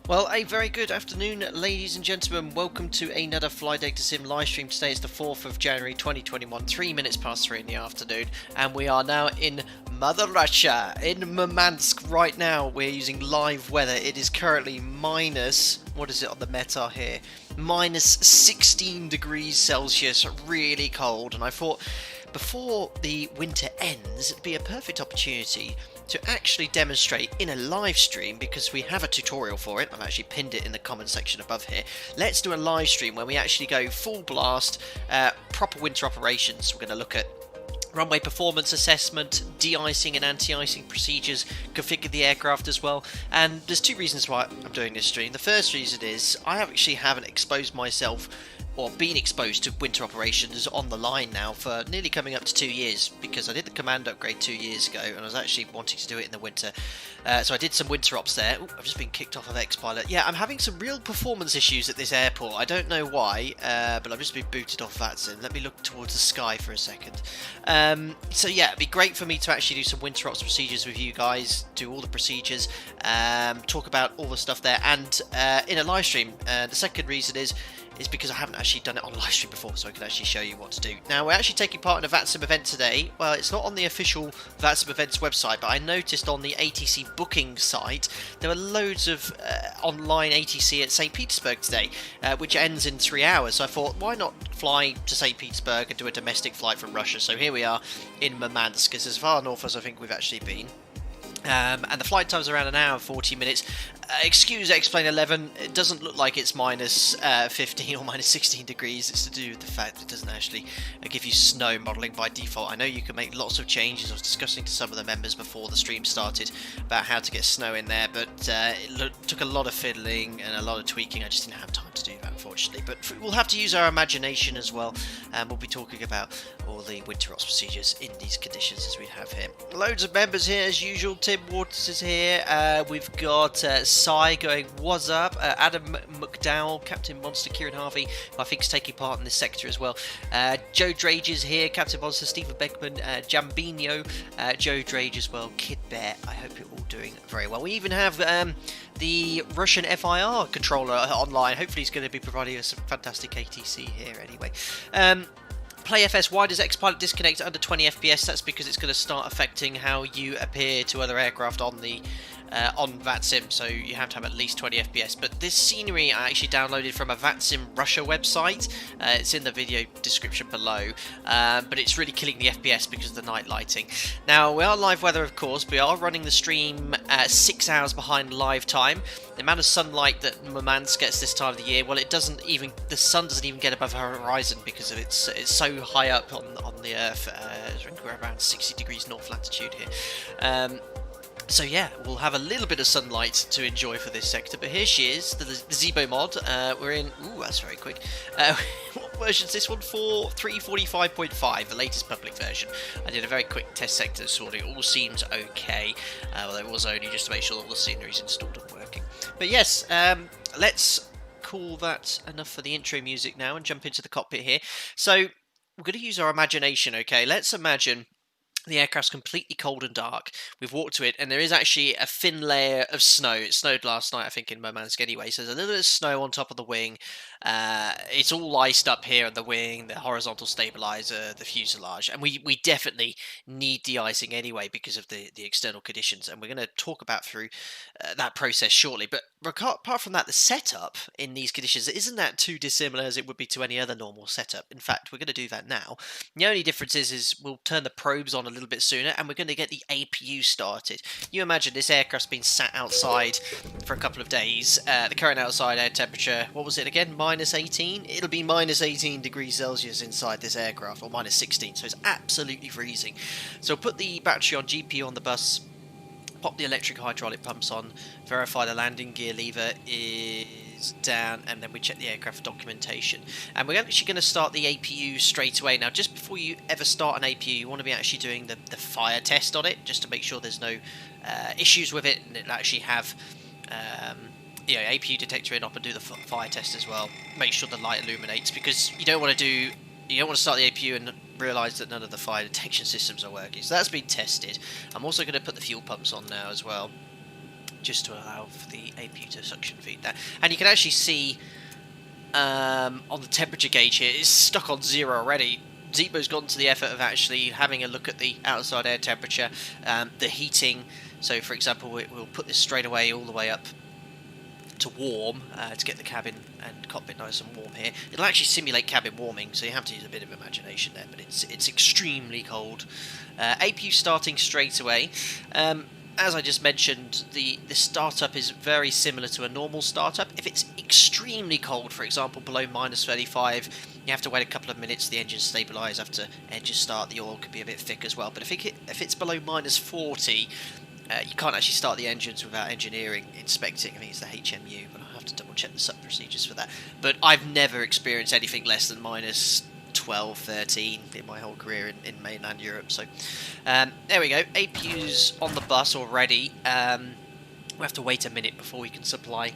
Well, a very good afternoon, ladies and gentlemen. Welcome to another Fly Data Sim live stream. Today is the 4th of January 2021, 3 minutes past 3 in the afternoon, and we are now in Mother Russia, in Murmansk right now. We're using live weather. It is currently minus, what is it on the METAR here? Minus 16 degrees Celsius, really cold, and I thought before the winter ends, it'd be a perfect opportunity to actually demonstrate in a live stream, because we have a tutorial for it. I've actually pinned it in the comment section above here. Let's do a live stream where we actually go full blast, proper winter operations. We're going to look at runway performance assessment, de-icing and anti-icing procedures, configure the aircraft as well. And there's two reasons why I'm doing this stream. The first reason is I actually haven't exposed myself or been exposed to winter operations on the line now for nearly coming up to 2 years, because I did the command upgrade 2 years ago and I was actually wanting to do it in the winter. So I did some winter ops there. Ooh, I've just been kicked off of X-Pilot. Yeah, I'm having some real performance issues at this airport. I don't know why, but I've just been booted off VATRUS. Let me look towards the sky for a second. So yeah, it'd be great for me to actually do some winter ops procedures with you guys, do all the procedures, talk about all the stuff there, and in a live stream. The second reason is because I haven't actually done it on a live stream before, so I can actually show you what to do. Now, we're actually taking part in a VATSIM event today. Well, it's not on the official VATSIM events website, but I noticed on the ATC booking site there were loads of online ATC at St Petersburg today, which ends in 3 hours. So I thought, why not fly to St Petersburg and do a domestic flight from Russia? So here we are in Murmansk. It's as far north as I think we've actually been. And the flight time's around an hour and 40 minutes. Excuse X-Plane 11, it doesn't look like it's minus 15 or minus 16 degrees. It's to do with the fact that it doesn't actually give you snow modelling by default. I know you can make lots of changes. I was discussing to some of the members before the stream started about how to get snow in there, but it took a lot of fiddling and a lot of tweaking. I just didn't have time to do that, unfortunately. But we'll have to use our imagination as well, and we'll be talking about all the winter ops procedures in these conditions as we have here. Loads of members here as usual. Tim Waters is here. We've got Sai going, what's up? Adam McDowell, Captain Monster, Kieran Harvey, who I think is taking part in this sector as well. Joe Drage is here, Captain Monster, Stephen Beckman, Jambino, Joe Drage as well, Kid Bear. I hope you're all doing very well. We even have the Russian FIR controller online. Hopefully he's going to be providing us some fantastic ATC here anyway. PlayFS, why does X-Pilot disconnect under 20 FPS? That's because it's going to start affecting how you appear to other aircraft on the on VATSIM, so you have to have at least 20 FPS. But this scenery I actually downloaded from a VATSIM Russia website. It's in the video description below, but it's really killing the FPS because of the night lighting. Now, we are live weather, of course. We are running the stream 6 hours behind live time. The amount of sunlight that Murmansk gets this time of the year, well, it doesn't even, the sun doesn't even get above the horizon because of it's so high up on the Earth. I think we're around 60 degrees north latitude here. So yeah, we'll have a little bit of sunlight to enjoy for this sector. But here she is, the ZIBO mod. We're in, ooh, that's very quick. What version is this one for? 345.5, the latest public version. I did a very quick test sector this morning. It all seems okay. Well, it was only just to make sure all the scenery is installed and working. But yes, let's call that enough for the intro music now and jump into the cockpit here. So we're going to use our imagination, okay? Let's imagine the aircraft's completely cold and dark. We've walked to it, and there is actually a thin layer of snow. It snowed last night, I think, in Murmansk anyway, so there's a little bit of snow on top of the wing. It's all iced up here on the wing, the horizontal stabilizer, the fuselage, and we definitely need de-icing anyway because of the external conditions, and we're going to talk about through that process shortly. But apart from that, the setup in these conditions isn't that too dissimilar as it would be to any other normal setup. In fact, we're going to do that now. The only difference is we'll turn the probes on a little bit sooner, and we're going to get the APU started. You imagine this aircraft's been sat outside for a couple of days. The current outside air temperature, what was it again? Minus 18? It'll be minus 18 degrees Celsius inside this aircraft, or minus 16, so it's absolutely freezing. So put the battery on, GPU on the bus, pop the electric hydraulic pumps on, verify the landing gear lever is down, and then we check the aircraft documentation. And we're actually going to start the APU straight away. Now, just before you ever start an APU, you want to be actually doing the fire test on it, just to make sure there's no issues with it, and it'll actually have APU detector in up and do the fire test as well. Make sure the light illuminates, because you don't want to start the APU and realise that none of the fire detection systems are working. So that's been tested. I'm also going to put the fuel pumps on now as well, just to allow for the APU to suction feed that. And you can actually see on the temperature gauge here, it's stuck on 0 already. ZIBO's gone to the effort of actually having a look at the outside air temperature, the heating. So for example, we'll put this straight away all the way up to warm to get the cabin and cockpit nice and warm here. It'll actually simulate cabin warming, so you have to use a bit of imagination there, but it's extremely cold. APU starting straight away. As I just mentioned, the startup is very similar to a normal startup. If it's extremely cold, for example below -35, you have to wait a couple of minutes, the engine stabilise after engine start, the oil could be a bit thick as well. But if it's below -40, you can't actually start the engines without engineering inspecting. I think it's the HMU, but I'll have to double check the sub procedures for that. But I've never experienced anything less than -12, 13 in my whole career in mainland Europe. So there we go, APU's on the bus already. We have to wait a minute before we can supply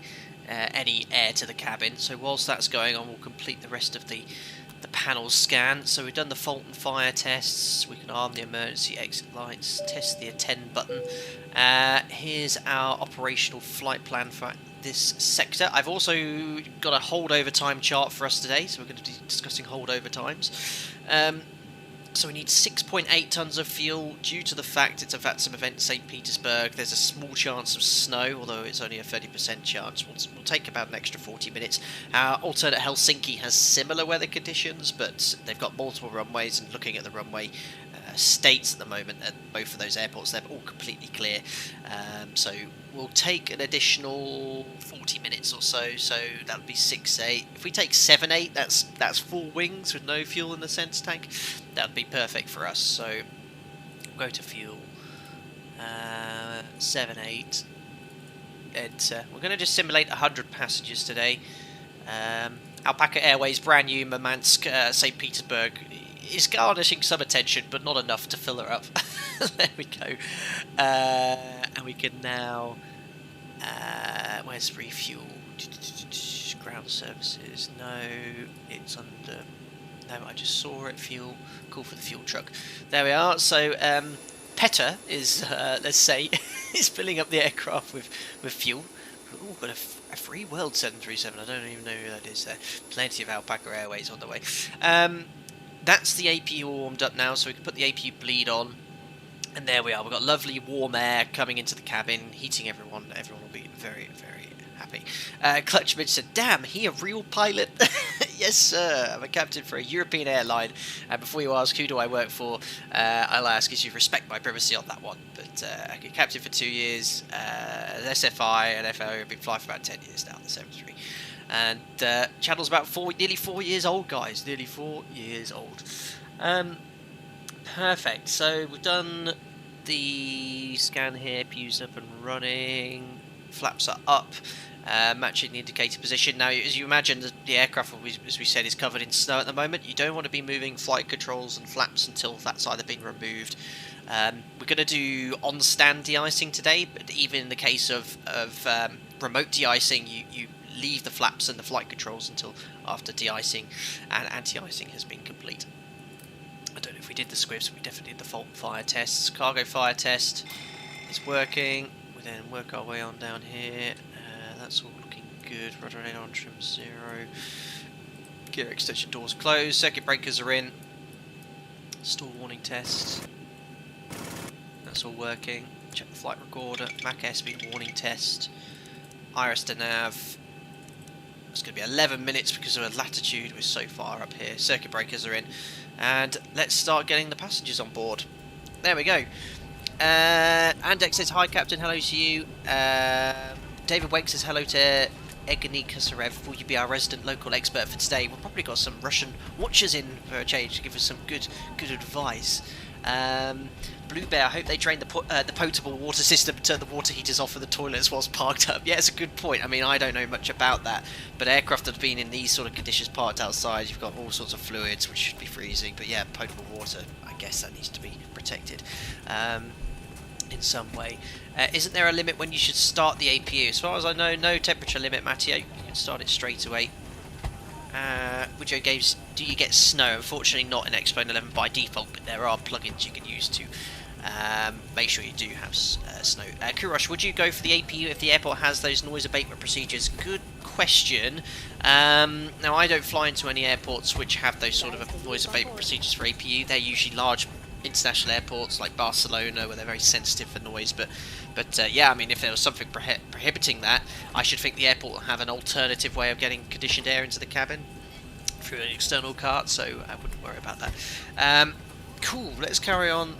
any air to the cabin. So whilst that's going on, we'll complete the rest of the panel scan. So we've done the fault and fire tests, we can arm the emergency exit lights, test the attend button. Here's our operational flight plan for this sector. I've also got a holdover time chart for us today, so we're going to be discussing holdover times. So we need 6.8 tons of fuel. Due to the fact it's a VATRUS event in St Petersburg, there's a small chance of snow, although it's only a 30% chance. We'll take about an extra 40 minutes. Alternate Helsinki has similar weather conditions, but they've got multiple runways, and looking at the runway states at the moment at both of those airports, they're all completely clear. So we'll take an additional 40 minutes or so, so that'll be 6-8. If we take 7-8, that's full wings with no fuel in the sense tank. That'd be perfect for us. So we'll go to fuel, 7-8, enter. We're going to just simulate 100 passengers today. Alpaca Airways, brand new, Murmansk, St Petersburg, is garnishing some attention, but not enough to fill her up. There we go. And we can now... where's refuel? Ground services. No, it's under... No, I just saw it. Fuel. Call for the fuel truck. There we are. So, Petter is, let's say, is filling up the aircraft with fuel. Oh, got a free World 737. I don't even know who that is there. Plenty of Alpaca Airways on the way. That's the APU warmed up now, so we can put the APU bleed on. And there we are. We've got lovely warm air coming into the cabin, heating everyone. Everyone will be very, very happy. Clutchman said, "Damn, he a real pilot?" Yes, sir. I'm a captain for a European airline. Before you ask who do I work for, I'll ask if you respect my privacy on that one. But captain for 2 years, SFI and FO. I've been flying for about 10 years now, the 73. And channel's about nearly 4 years old, guys. Nearly 4 years old. Perfect. So we've done the scan here. Pew's up and running. Flaps are up, matching the indicator position. Now, as you imagine, the aircraft, as we said, is covered in snow at the moment. You don't want to be moving flight controls and flaps until that's either been removed. We're going to do on-stand de-icing today, but even in the case of remote de-icing, you leave the flaps and the flight controls until after de-icing and anti-icing has been complete. I don't know if we did the squibs, but we definitely did the fault fire tests. Cargo fire test is working. We then work our way on down here. That's all looking good. Rudder on trim 0. Gear extension doors closed. Circuit breakers are in. Stall warning test. That's all working. Check the flight recorder. Mac airspeed warning test. Iris to nav. It's going to be 11 minutes because of the latitude. We're so far up here. Circuit breakers are in. And let's start getting the passengers on board. There we go. Andex says, "Hi Captain, hello to you." David Wake says, "Hello to Evgeny Kosarev. Will you be our resident local expert for today?" We've probably got some Russian watchers in for a change to give us some good advice. Blue Bear, I hope they drain the potable water system and turn the water heaters off for the toilets whilst parked up. Yeah, it's a good point. I mean, I don't know much about that, but aircraft that have been in these sort of conditions parked outside, you've got all sorts of fluids which should be freezing. But yeah, potable water, I guess that needs to be protected in some way. Isn't there a limit when you should start the APU? As far as I know, no temperature limit, Matteo. You can start it straight away. Woodrow Games, do you get snow? Unfortunately not in Expo 11 by default, but there are plugins you can use to Make sure you do have snow. Kurosh, would you go for the APU if the airport has those noise abatement procedures? Good question. Now, I don't fly into any airports which have those sort of noise abatement procedures for APU. They're usually large international airports like Barcelona, where they're very sensitive for noise. But yeah, I mean, if there was something prohibiting that, I should think the airport will have an alternative way of getting conditioned air into the cabin through an external cart, so I wouldn't worry about that. Cool, let's carry on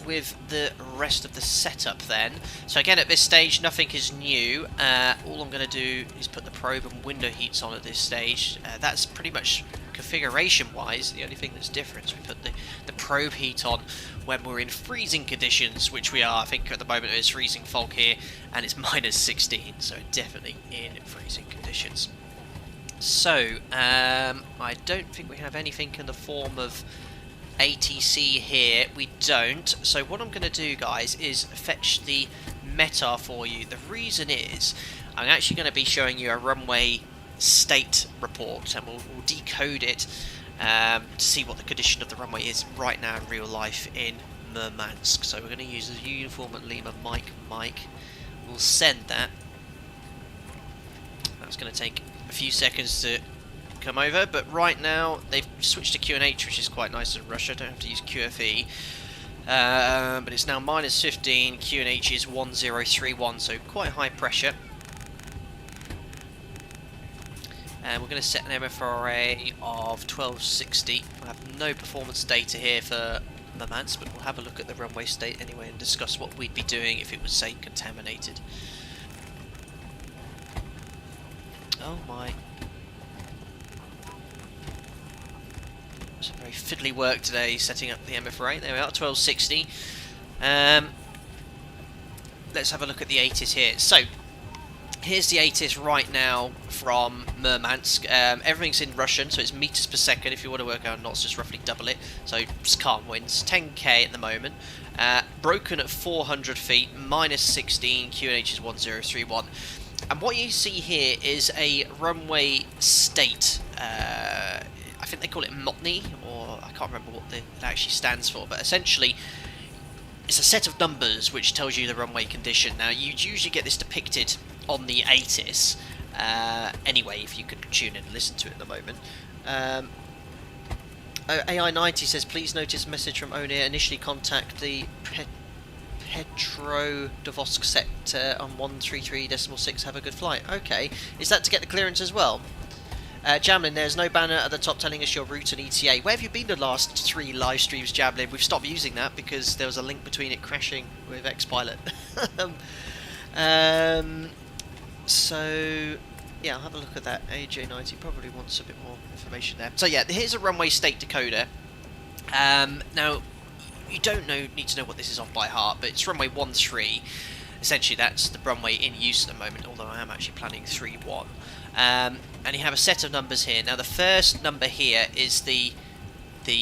with the rest of the setup then. So again, at this stage, nothing is new. All I'm going to do is put the probe and window heats on at this stage. That's pretty much configuration-wise the only thing that's different. So we put the probe heat on when we're in freezing conditions, which we are. I think at the moment there's freezing fog here, and it's minus 16, so definitely in freezing conditions. So, I don't think we have anything in the form of ATC here. We don't. So what I'm going to do, guys, is fetch the METAR for you. The reason is I'm actually going to be showing you a runway state report, and we'll decode it to see what the condition of the runway is right now in real life in Murmansk. So we're going to use the uniform at Lima Mike. We'll send that. That's going to take a few seconds to come over, but right now they've switched to QNH, which is quite nice in Russia. Don't have to use QFE, but it's now minus 15. QNH is 1031, so quite high pressure. And we're going to set an MFRA of 1260. I have no performance data here for Murmansk, but we'll have a look at the runway state anyway and discuss what we'd be doing if it was, say, contaminated. Oh my. Some very fiddly work today setting up the MFRA. There we are, 1260. Let's have a look at the ATIS here. So, here's the ATIS right now from Murmansk. Everything's in Russian, so it's meters per second. If you want to work out knots, just roughly double it. So, it's calm winds. 10k at the moment. Broken at 400 feet, minus 16. QNH is 1031. And what you see here is a runway state. I think they call it MOTNI, or I can't remember what it actually stands for, but essentially it's a set of numbers which tells you the runway condition. Now, you'd usually get this depicted on the ATIS, anyway, if you could tune in and listen to it at the moment. AI90 says, please notice message from Onir, initially contact the Petrodovsk sector on 133.6, have a good flight. Okay, is that to get the clearance as well? Jamlin, there's no banner at the top telling us your route and ETA. Where have you been the last 3 live streams, Jamlin? We've stopped using that because there was a link between it crashing with Xpilot. So, yeah, I'll have a look at that. AJ90 probably wants a bit more information there. So yeah, here's a runway state decoder. Now, you don't need to know what this is off by heart, but it's runway 13. Essentially, that's the runway in use at the moment, although I am actually planning 31. And you have a set of numbers here. Now, the first number here is the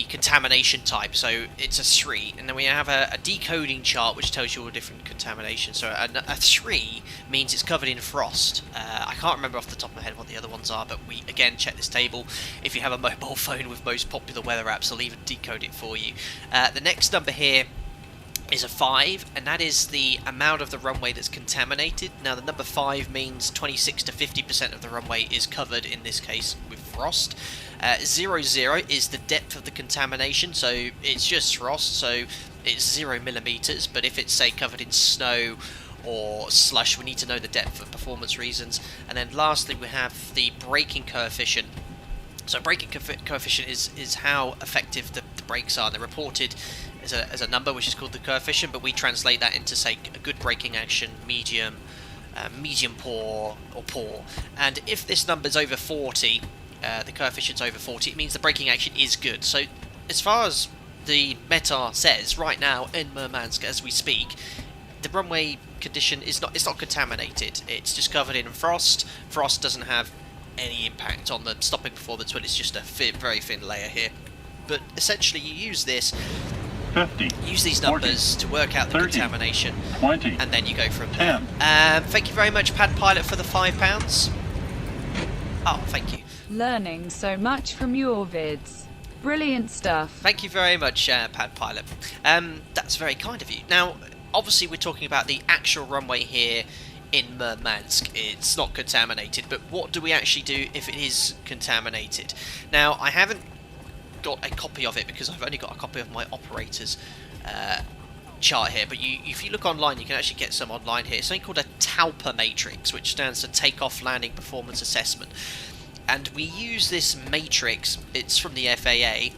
contamination type, so it's a 3, and then we have a decoding chart which tells you all the different contamination. So a 3 means it's covered in frost. I can't remember off the top of my head what the other ones are, but we again check this table. If you have a mobile phone with most popular weather apps, I'll even decode it for you. The next number here is a 5, and that is the amount of the runway that's contaminated. Now, the number 5 means 26 to 50% of the runway is covered, in this case, with frost. 00 is the depth of the contamination, so it's just frost, so it's 0 millimeters, but if it's, say, covered in snow or slush, we need to know the depth for performance reasons. And then lastly, we have the braking coefficient. So braking coefficient is how effective the brakes are. They're reported as a number which is called the coefficient, but we translate that into, say, a good braking action, medium, medium poor, or poor. And if this number's over 40, the coefficient's over 40, it means the braking action is good. So as far as the METAR says right now in Murmansk as we speak, the runway condition is it's not contaminated. It's just covered in frost. Frost doesn't have any impact on the stopping performance when it's just a very thin layer here. But essentially, you use this, 50, use these numbers 40, to work out the 30, contamination, 20, and then you go from 10. there. Thank you very much, Pad Pilot, for the £5. Oh, thank you. Learning so much from your vids. Brilliant stuff. Thank you very much, Pad Pilot. That's very kind of you. Now, obviously we're talking about the actual runway here in Murmansk. It's not contaminated, but what do we actually do if it is contaminated? Now, I haven't got a copy of it because I've only got a copy of my operator's chart here, but if you look online, you can actually get some online here. It's something called a TALPA matrix, which stands for Takeoff Landing Performance Assessment. And we use this matrix, it's from the FAA,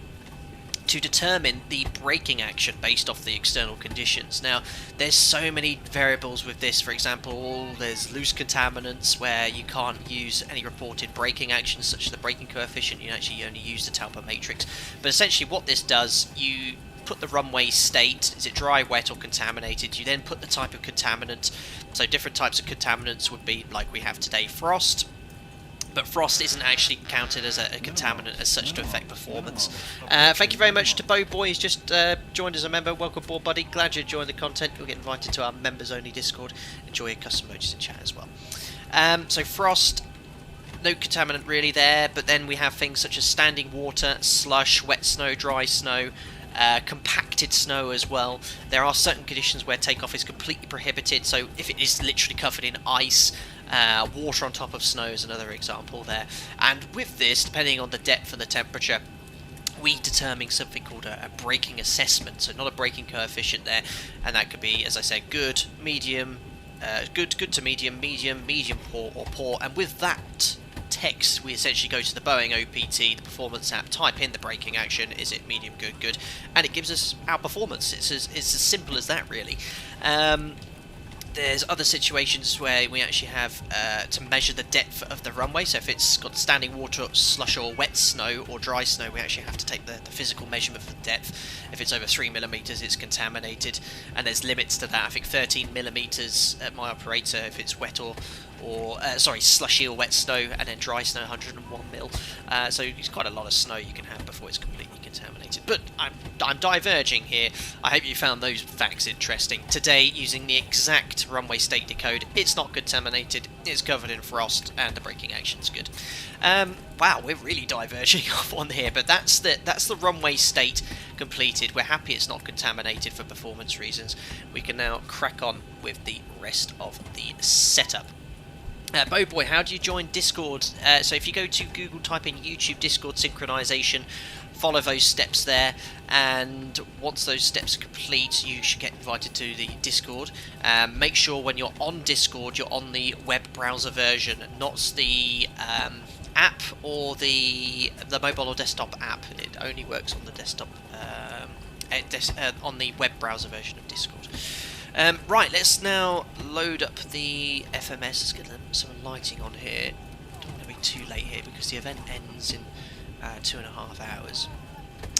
to determine the braking action based off the external conditions. Now, there's so many variables with this. For example, there's loose contaminants where you can't use any reported braking actions, such as the braking coefficient. You actually only use the TALPA matrix. But essentially what this does, you put the runway state, is it dry, wet or contaminated? You then put the type of contaminant. So different types of contaminants would be, like we have today, frost. But frost isn't actually counted as a contaminant as such to affect performance. Thank you very much to Bo Boy, who's just joined as a member. Welcome aboard, buddy. Glad you enjoyed the content. You'll get invited to our members-only Discord. Enjoy your custom emojis in chat as well. So frost, no contaminant really there, but then we have things such as standing water, slush, wet snow, dry snow, compacted snow as well. There are certain conditions where takeoff is completely prohibited, so if it is literally covered in ice, water on top of snow is another example there. And with this, depending on the depth and the temperature, we determine something called a braking assessment, so not a braking coefficient there, and that could be, as I said, good, medium, good to medium, medium poor, or poor. And with that text, we essentially go to the Boeing OPT, the performance app, type in the braking action, is it medium, good, and it gives us our performance. It's as simple as that, really. There's other situations where we actually have to measure the depth of the runway. So if it's got standing water, slush or wet snow or dry snow, we actually have to take the physical measurement for the depth. If it's over 3mm, it's contaminated, and there's limits to that. I think 13mm at my operator if it's wet or slushy or wet snow, and then dry snow 101mm. So it's quite a lot of snow you can have before it's completely contaminated. But I'm diverging here. I hope you found those facts interesting. Today, using the exact runway state decode, it's not contaminated, it's covered in frost, and the braking action's good. Wow, we're really diverging off on here, but that's the runway state completed. We're happy it's not contaminated for performance reasons. We can now crack on with the rest of the setup. Bo Boy, how do you join Discord? So if you go to Google, type in YouTube Discord synchronization, follow those steps there, and once those steps are complete, you should get invited to the Discord. Make sure when you're on Discord, you're on the web browser version, not the app or the mobile or desktop app. It only works on the desktop, on the web browser version of Discord. Right, let's now load up the FMS. Let's get some lighting on here. Don't want to be too late here because the event ends in 2.5 hours.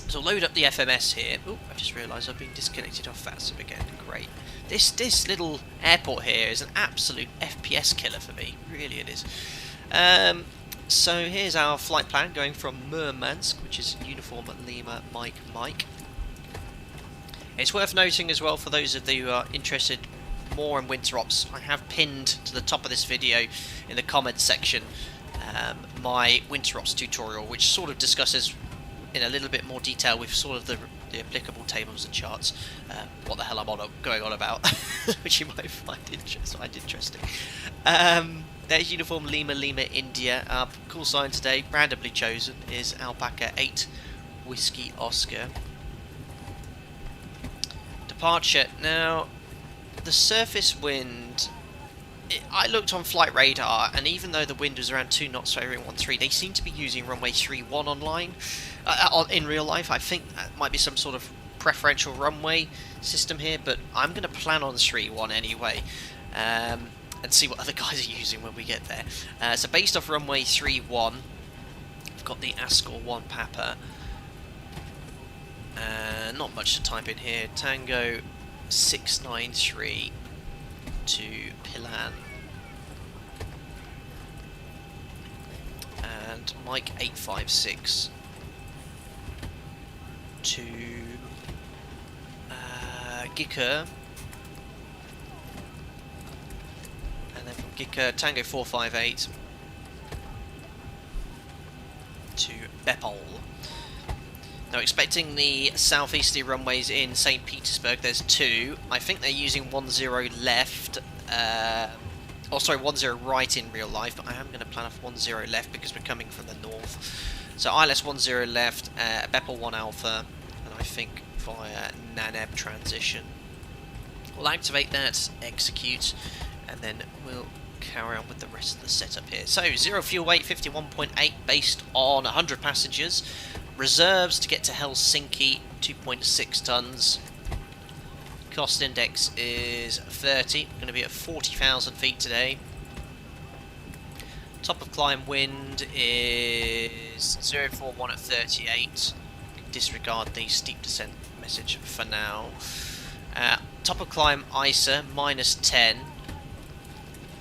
So load up the FMS here. Oh, I just realised I've been disconnected off VATRUS again. Great. This little airport here is an absolute FPS killer for me. Really it is. So here's our flight plan going from Murmansk, which is Uniform Lima Mike. It's worth noting as well, for those of you who are interested more in winter ops, I have pinned to the top of this video in the comments section my winter ops tutorial, which sort of discusses in a little bit more detail with sort of the applicable tables and charts what the hell I'm going on about, which you might find interesting. There's Uniform Lima India. Our call sign today, randomly chosen, is Alpaca 8 Whiskey Oscar. Departure. Now, the surface wind, I looked on flight radar, and even though the wind was around 2 knots for everyone 13, they seem to be using runway 31 online. In real life, I think that might be some sort of preferential runway system here, but I'm going to plan on 31 anyway, and see what other guys are using when we get there. So based off runway 31, I've got the Ascor 1 Papa. Not much to type in here. Tango 693 to Pilan. And Mike 856 to Gicker. And then from Gicker, Tango 458 to Bepol. Now, expecting the southeasterly runways in St Petersburg, there's 2. I think they're using 10 left. Oh, sorry, 10 right in real life, but I am going to plan off 10 left because we're coming from the north. So ILS 10 left, Beppel 1 Alpha, and I think via Naneb transition. We'll activate that, execute, and then we'll carry on with the rest of the setup here. So, 0 fuel weight, 51.8 based on 100 passengers. Reserves to get to Helsinki, 2.6 tons. Cost index is 30. Going to be at 40,000 feet today. Top of climb wind is 041 at 38. Disregard the steep descent message for now. Top of climb ISA, -10.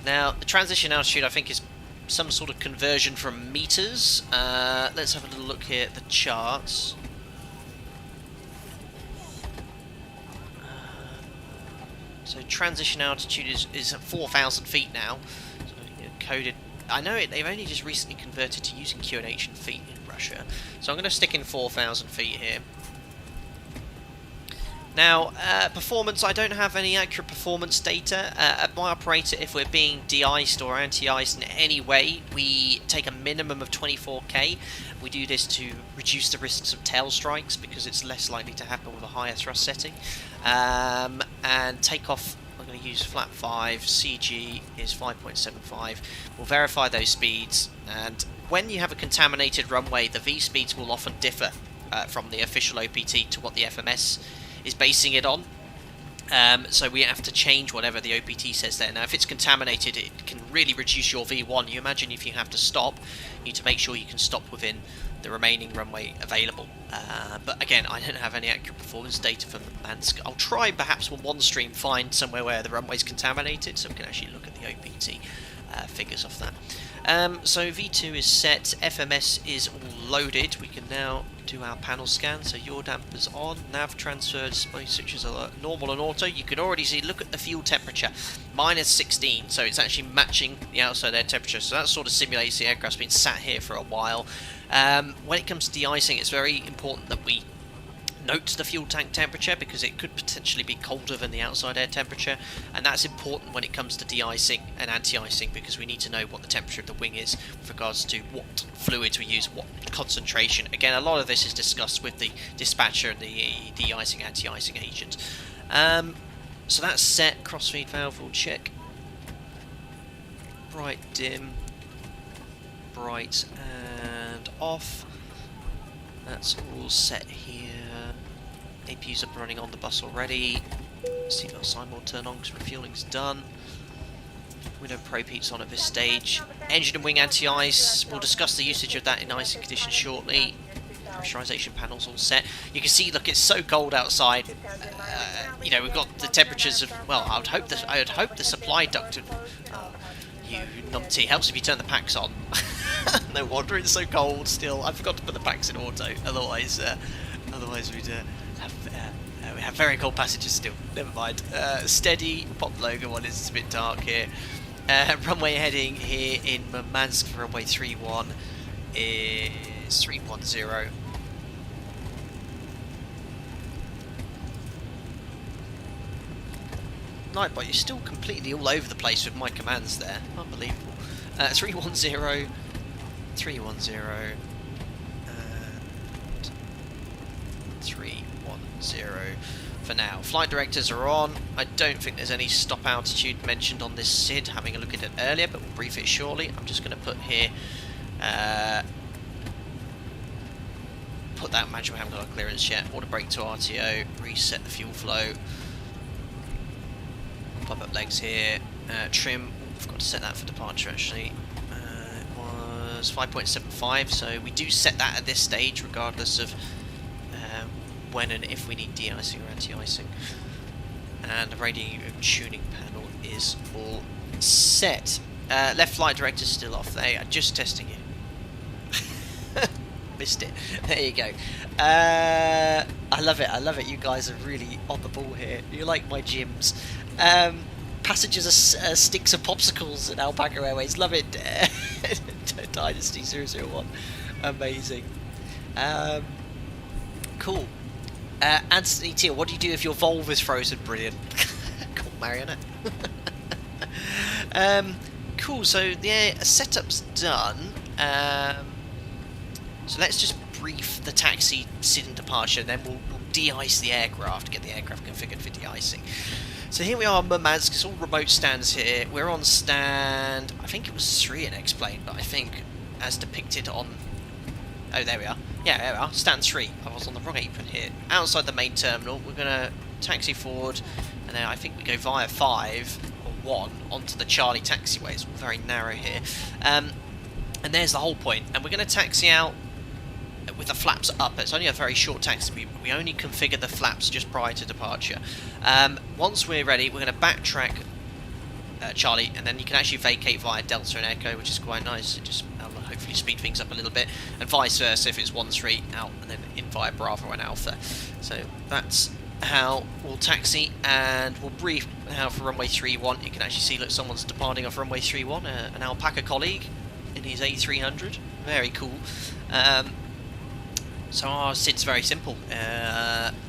Now, the transition altitude I think is some sort of conversion from meters. Let's have a little look here at the charts. So transition altitude is at 4,000 feet now. So, you know, coded. I know they've only just recently converted to using QNH and feet in Russia. So I'm going to stick in 4,000 feet here. Now, performance, I don't have any accurate performance data. At my operator, if we're being de-iced or anti-iced in any way, we take a minimum of 24k. We do this to reduce the risks of tail strikes because it's less likely to happen with a higher thrust setting. And takeoff, I'm going to use flat 5, CG is 5.75. We'll verify those speeds, and when you have a contaminated runway, the V speeds will often differ from the official OPT to what the FMS is basing it on. So we have to change whatever the OPT says there. Now, if it's contaminated, it can really reduce your V1. You imagine if you have to stop, you need to make sure you can stop within the remaining runway available. But again, I don't have any accurate performance data from Murmansk. I'll try perhaps on one stream find somewhere where the runway's contaminated, so we can actually look at the OPT figures off that. So V2 is set, FMS is all loaded. We can now do our panel scan. So yaw dampers on, nav transfer, display switches are normal and auto. You can already see, look at the fuel temperature, -16, so it's actually matching the outside air temperature. So that sort of simulates the aircraft's been sat here for a while. When it comes to de-icing, it's very important that we note the fuel tank temperature because it could potentially be colder than the outside air temperature, and that's important when it comes to de-icing and anti-icing because we need to know what the temperature of the wing is with regards to what fluids we use, what concentration. Again, a lot of this is discussed with the dispatcher and the de-icing, anti-icing agent. So that's set. Crossfeed valve will check. Bright, dim, bright and off. That's all set here. APU's up running on the bus already. Seatbelt sign will turn on because refueling's done. Window probe heat's on at this stage. Engine and wing anti-ice. We'll discuss the usage of that in icing conditions shortly. Pressurization panels all set. You can see, look, it's so cold outside. You know, we've got the temperatures of, well, I would hope the supply duct. You numpty, helps if you turn the packs on. No wonder it's so cold still. I forgot to put the packs in auto. Otherwise we'd have very cold passages still. Never mind. Steady. Pop the logo on. It's a bit dark here. Runway heading here in Murmansk for runway 31 is 310. Nightbot, you're still completely all over the place with my commands there. Unbelievable. 310, 310, and 310 for now. Flight directors are on. I don't think there's any stop altitude mentioned on this SID, having a look at it earlier, but we'll brief it shortly. I'm just going to put here, put that, imagine we haven't got a clearance yet. Auto brake to RTO, reset the fuel flow. Pop up legs here, trim, I've got to set that for departure actually, it was 5.75, so we do set that at this stage regardless of when and if we need de-icing or anti-icing. And the radio tuning panel is all set. Left flight director is still off, they are just testing it. Missed it, there you go. I love it, you guys are really on the ball here, you like my gyms. Passengers are sticks of popsicles at Alpaca Airways. Love it. Dynasty 001. Amazing. cool. Anthony Teal, what do you do if your Volvo is frozen? Brilliant. Cool, marionette. Cool, so the setup's done. So let's just brief the taxi SID and departure, then we'll de-ice the aircraft, get the aircraft configured for de-icing. So here we are, Murmansk. It's all remote stands here. We're on stand, I think it was 3 in X-Plane, but I think as depicted on... Oh, there we are. Yeah, there we are. Stand 3. I was on the wrong apron here. Outside the main terminal, we're going to taxi forward, and then I think we go via 5 or 1 onto the Charlie taxiway. It's all very narrow here. And there's the whole point. And we're going to taxi out with the flaps up. It's only a very short taxi. We only configure the flaps just prior to departure. Once we're ready, we're going to backtrack Charlie, and then you can actually vacate via Delta and Echo, which is quite nice. It just hopefully speed things up a little bit, and vice versa if it's 1-3 out and then in via Bravo and Alpha. So that's how we'll taxi, and we'll brief how for runway 31. You can actually see, look, someone's departing off runway 31, an Alpaca colleague in his A300. Very cool. So our SID's very simple.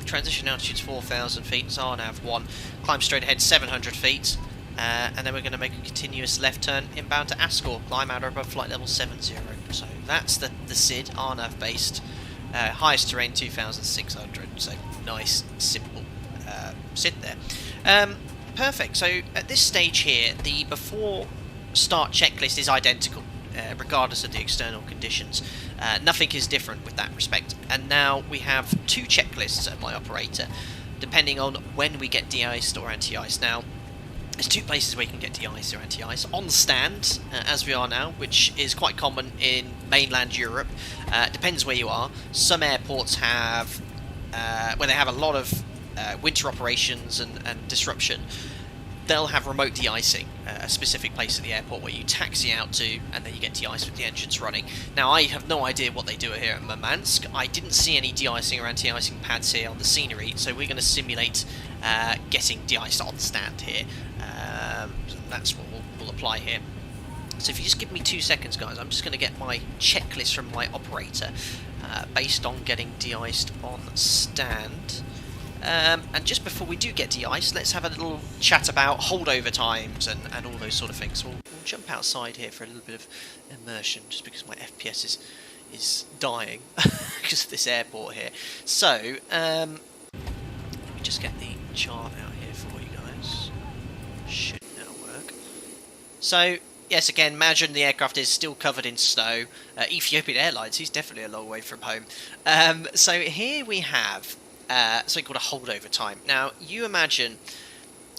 Transition altitude's 4,000 feet, so I'll have 1. Climb straight ahead 700 feet. And then we're going to make a continuous left turn inbound to Ascot, climb out above flight level 70. So that's the SID, RNAV based, highest terrain 2,600. So nice, simple SID there. Perfect. So at this stage here, the before start checklist is identical, regardless of the external conditions. Nothing is different with that respect. And now we have 2 checklists at my operator, depending on when we get de-iced or anti-ice. Now, there's 2 places where you can get de-ice or anti-ice. On stand, as we are now, which is quite common in mainland Europe. Depends where you are. Some airports have, where they have a lot of winter operations and disruption, they'll have remote de-icing, a specific place at the airport where you taxi out to, and then you get de-iced with the engines running. Now, I have no idea what they do here at Murmansk. I didn't see any de-icing or anti-icing pads here on the scenery, so we're going to simulate getting de-iced on stand here. So that's what we'll apply here. So if you just give me 2 seconds, guys, I'm just going to get my checklist from my operator based on getting de-iced on stand. And just before we do get de-iced, let's have a little chat about holdover times and all those sort of things. So we'll jump outside here for a little bit of immersion, just because my FPS is dying because of this airport here. So, let me just get the chart out here for you guys. Should now work. So, yes, again, imagine the aircraft is still covered in snow. Ethiopian Airlines, he's definitely a long way from home. So here we have something called a holdover time. Now, you imagine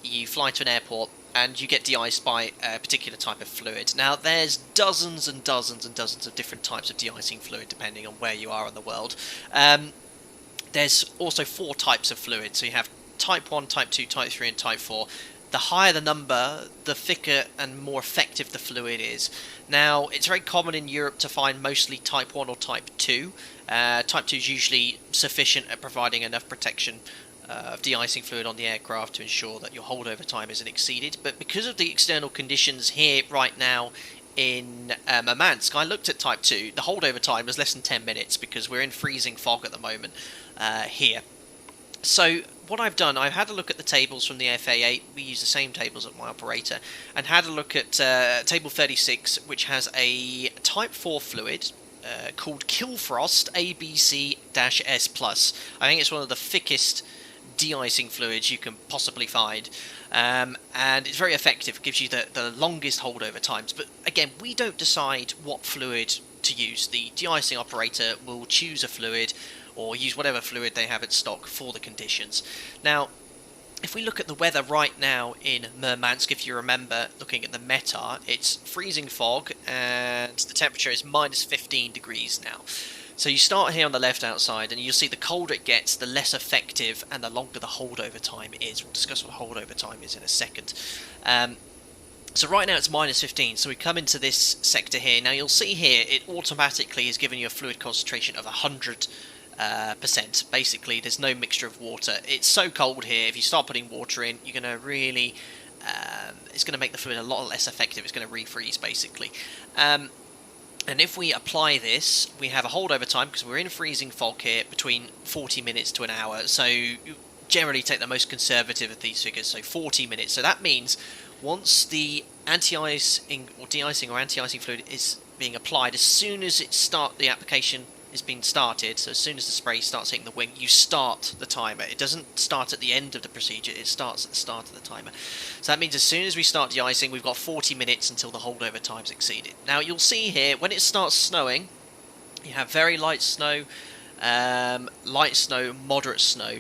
you fly to an airport and you get de-iced by a particular type of fluid. Now, there's dozens and dozens and dozens of different types of de-icing fluid depending on where you are in the world. There's also 4 types of fluid. So you have Type 1, Type 2, Type 3 and Type 4. The higher the number, the thicker and more effective the fluid is. Now, it's very common in Europe to find mostly Type 1 or Type 2. Type 2 is usually sufficient at providing enough protection of de-icing fluid on the aircraft to ensure that your holdover time isn't exceeded. But because of the external conditions here right now in Murmansk, I looked at Type 2. The holdover time was less than 10 minutes because we're in freezing fog at the moment here. So what I've done, I've had a look at the tables from the FA8, we use the same tables at my operator, and had a look at table 36, which has a Type 4 fluid called Killfrost ABC-S+. I think it's one of the thickest de-icing fluids you can possibly find, and it's very effective. It gives you the longest holdover times. But again, we don't decide what fluid to use. The de-icing operator will choose a fluid or use whatever fluid they have in stock for the conditions. Now, if we look at the weather right now in Murmansk, if you remember looking at the METAR, it's freezing fog and the temperature is minus 15 degrees now. So you start here on the left outside, and you'll see the colder it gets, the less effective and the longer the holdover time is. We'll discuss what holdover time is in a second. So right now it's minus 15, so we come into this sector here. Now you'll see here it automatically is giving you a fluid concentration of 100%. Basically, there's no mixture of water. It's so cold here, if you start putting water in, you're going to really... it's going to make the fluid a lot less effective. It's going to refreeze, basically. And if we apply this, we have a holdover time, because we're in freezing fog here, between 40 minutes to an hour. So you generally take the most conservative of these figures, so 40 minutes. So that means once the anti-icing or de-icing or anti-icing fluid is being applied, as soon as the application is being started, so as soon as the spray starts hitting the wing, you start the timer. It doesn't start at the end of the procedure, it starts at the start of the timer. So that means as soon as we start de-icing, we've got 40 minutes until the holdover time's exceeded. Now you'll see here, when it starts snowing, you have very light snow, moderate snow.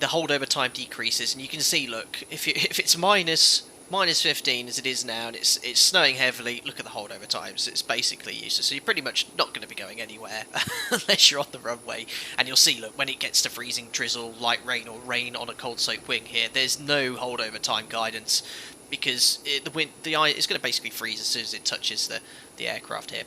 The holdover time decreases, and you can see, look, if it's minus 15 as it is now, and it's snowing heavily, look at the holdover times. It's basically useless. So you're pretty much not going to be going anywhere unless you're on the runway. And you'll see, look, when it gets to freezing drizzle, light rain, or rain on a cold soaked wing here, there's no holdover time guidance, because the eye is going to basically freeze as soon as it touches the aircraft here.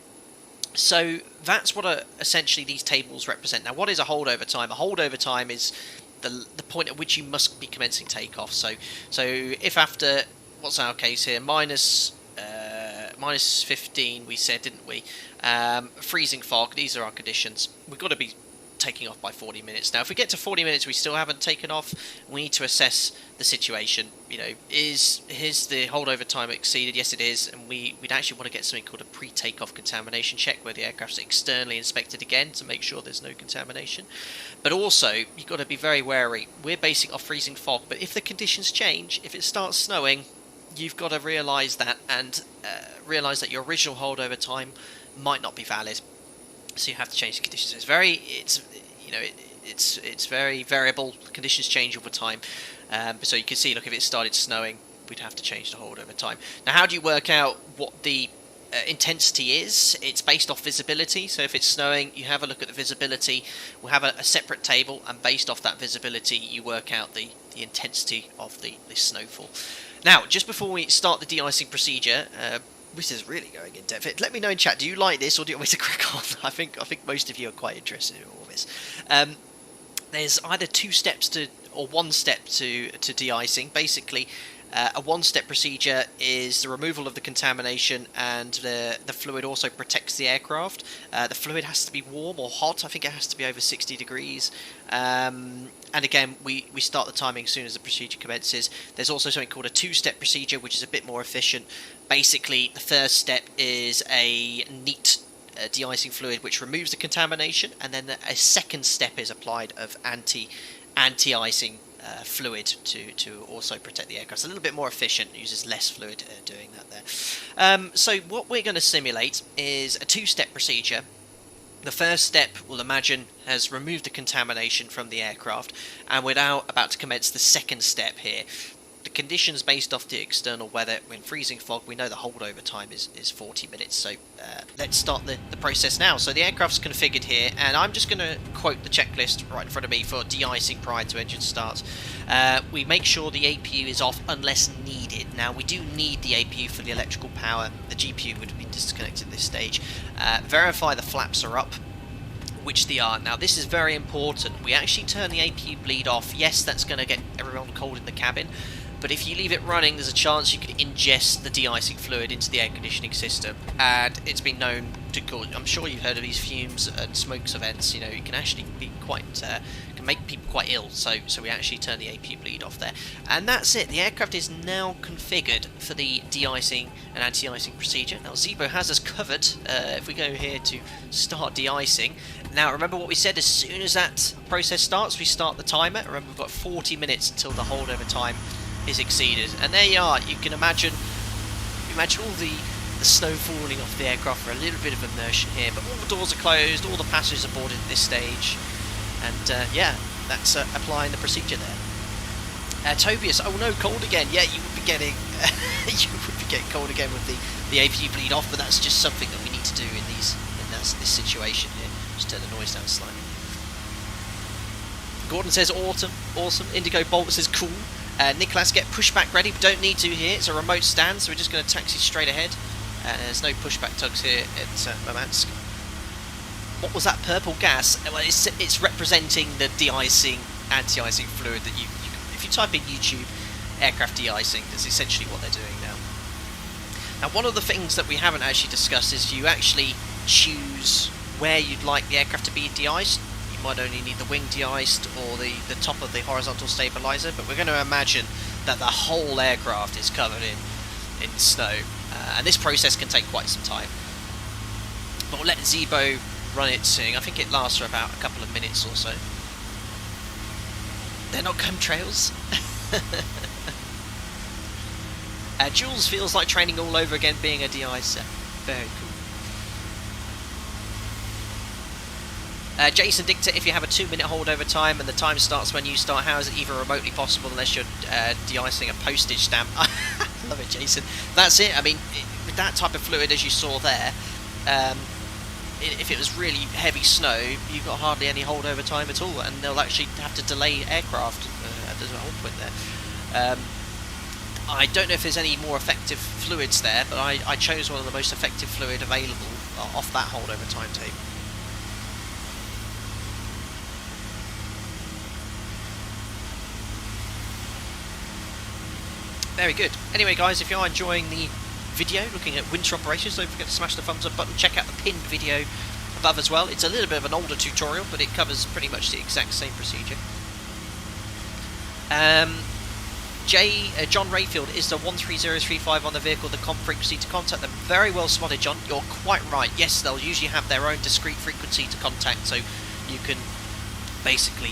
So that's what essentially these tables represent. Now, what is a holdover time? A holdover time is the point at which you must be commencing takeoff. So if after, what's our case here, minus 15 we said, didn't we, freezing fog, these are our conditions, we've got to be taking off by 40 minutes. Now if we get to 40 minutes we still haven't taken off, we need to assess the situation. You know, is the holdover time exceeded? Yes it is, and we'd actually want to get something called a pre-takeoff contamination check, where the aircraft's externally inspected again to make sure there's no contamination. But also you've got to be very wary. We're basing off freezing fog, but if the conditions change, if it starts snowing, you've got to realise that, and realise that your original holdover time might not be valid. So you have to change the conditions. It's very variable. Conditions change over time. So you can see, look, if it started snowing, we'd have to change the holdover time. Now, how do you work out what the intensity is? It's based off visibility. So if it's snowing, you have a look at the visibility. We'll have a separate table, and based off that visibility, you work out the intensity of the snowfall. Now, just before we start the de-icing procedure, this is really going in depth. Let me know in chat, do you like this, or do you want me to crack on? I think most of you are quite interested in all this. There's either two steps or one step to de-icing. Basically, a one-step procedure is the removal of the contamination, and the fluid also protects the aircraft. The fluid has to be warm or hot. I think it has to be over 60 degrees. And again, we start the timing as soon as the procedure commences. There's also something called a two-step procedure, which is a bit more efficient. Basically, the first step is a neat de-icing fluid which removes the contamination, and then a second step is applied of anti-icing fluid to also protect the aircraft. It's a little bit more efficient, uses less fluid doing that there. So what we're going to simulate is a two-step procedure. The first step, we'll imagine, has removed the contamination from the aircraft, and we're now about to commence the second step here. The conditions based off the external weather, when freezing fog, we know the holdover time is 40 minutes. So let's start the process now. So the aircraft's configured here, and I'm just going to quote the checklist right in front of me for de-icing prior to engine start. We make sure the APU is off unless needed. Now, we do need the APU for the electrical power. The GPU would be disconnected at this stage. Verify the flaps are up, which they are. Now, this is very important. We actually turn the APU bleed off. Yes, that's going to get everyone cold in the cabin, but if you leave it running, there's a chance you could ingest the de-icing fluid into the air conditioning system, and it's been known to cause, I'm sure you've heard of these fumes and smokes events, you know, it can actually be quite, can make people quite ill, so we actually turn the APU bleed off there. And that's it, the aircraft is now configured for the de-icing and anti-icing procedure. Now, ZIBO has us covered. If we go here to start de-icing, now remember what we said, as soon as that process starts, we start the timer. Remember, we've got 40 minutes until the holdover time is exceeded, and there you are. You can imagine all the snow falling off the aircraft for a little bit of immersion here, but all the doors are closed, all the passengers are boarded at this stage, and yeah, that's applying the procedure there. Tobias, oh no, cold again. Yeah, you would be getting cold again with the APU bleed off, but that's just something that we need to do in this situation here. Just turn the noise down slightly. Gordon says awesome. Indigo Bolt says cool. Nicholas, get pushback ready. We don't need to here. It's a remote stand, so we're just going to taxi straight ahead. There's no pushback tugs here at Murmansk. What was that purple gas? Well, it's representing the de-icing, anti-icing fluid that you if you type in YouTube aircraft de-icing, that's essentially what they're doing now. Now, one of the things that we haven't actually discussed is you actually choose where you'd like the aircraft to be de-iced. You might only need the wing de-iced or the top of the horizontal stabilizer, but we're going to imagine that the whole aircraft is covered in snow, and this process can take quite some time. But we'll let ZIBO run its thing. I think it lasts for about a couple of minutes or so. They're not chemtrails. Jules feels like training all over again being a de-icer. Very cool. Jason Dicta, if you have a 2-minute holdover time and the time starts when you start, how is it even remotely possible unless you're de-icing a postage stamp? I love it, Jason. That's it. I mean, with that type of fluid as you saw there, if it was really heavy snow, you've got hardly any holdover time at all, and they'll actually have to delay aircraft at the whole point there. I don't know if there's any more effective fluids there, but I chose one of the most effective fluid available off that holdover timetable. Very good. Anyway guys, if you are enjoying the video looking at winter operations, don't forget to smash the thumbs up button. Check out the pinned video above as well. It's a little bit of an older tutorial, but it covers pretty much the exact same procedure. John Rayfield, is the 13035 on the vehicle the comp frequency to contact them? Very well spotted, John. You're quite right. Yes, they'll usually have their own discrete frequency to contact, so you can basically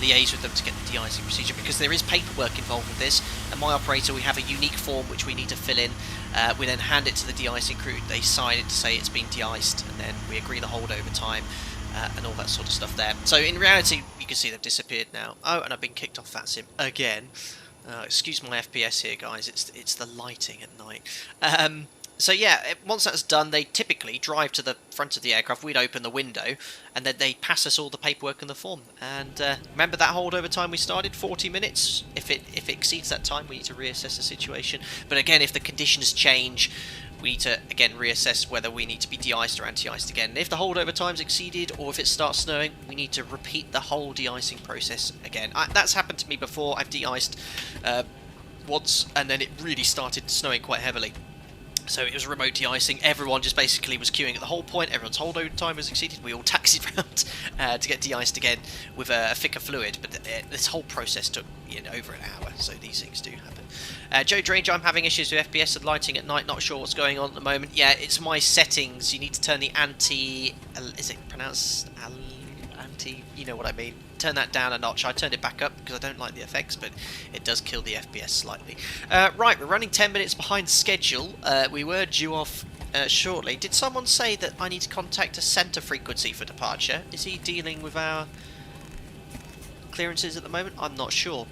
liaise with them to get the de-icing procedure, because there is paperwork involved with this, and my operator, we have a unique form which we need to fill in. We then hand it to the de-icing crew, they sign it to say it's been de-iced, and then we agree the holdover time and all that sort of stuff there. So in reality, you can see they've disappeared now. Oh, and I've been kicked off VATSIM again. Excuse my FPS here, guys, it's the lighting at night. So yeah, once that's done, they typically drive to the front of the aircraft, we'd open the window, and then they pass us all the paperwork and the form. And remember that holdover time we started, 40 minutes? If it exceeds that time, we need to reassess the situation. But again, if the conditions change, we need to, again, reassess whether we need to be de-iced or anti-iced again. And if the holdover time's exceeded, or if it starts snowing, we need to repeat the whole de-icing process again. That's happened to me before. I've de-iced once, and then it really started snowing quite heavily. So it was remote de-icing. Everyone just basically was queuing at the whole point. Everyone's holdover time was exceeded. We all taxied around to get de-iced again with a thicker fluid. But this whole process took over an hour. So these things do happen. Joe Drange, I'm having issues with FPS and lighting at night. Not sure what's going on at the moment. Yeah, it's my settings. You need to turn the anti... Is it pronounced anti? You know what I mean. Turn that down a notch. I turned it back up because I don't like the effects, but it does kill the FPS slightly. Right, we're running 10 minutes behind schedule. We were due off shortly. Did someone say that I need to contact a centre frequency for departure? Is he dealing with our clearances at the moment? I'm not sure.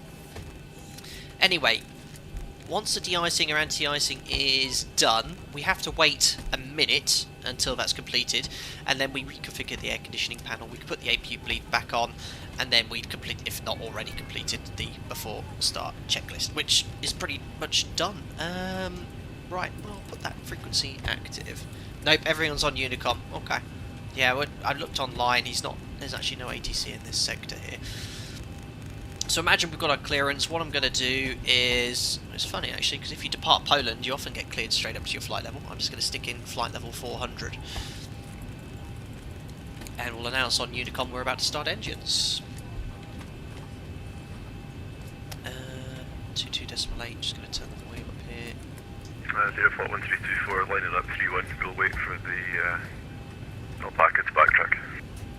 Anyway, once the de-icing or anti-icing is done, we have to wait a minute until that's completed, and then we reconfigure the air conditioning panel. We can put the APU bleed back on, and then we'd complete, if not already completed, the before start checklist, which is pretty much done. Right, we'll put that frequency active. Nope, everyone's on Unicom. Okay. Yeah, I looked online. There's actually no ATC in this sector here. So imagine we've got our clearance. What I'm going to do is... It's funny actually, because if you depart Poland, you often get cleared straight up to your flight level. I'm just going to stick in flight level 400. And we'll announce on Unicom we're about to start engines. 22.8, just going to turn the wave up here. 04124, lining up 31, we'll wait for the alpaca to backtrack.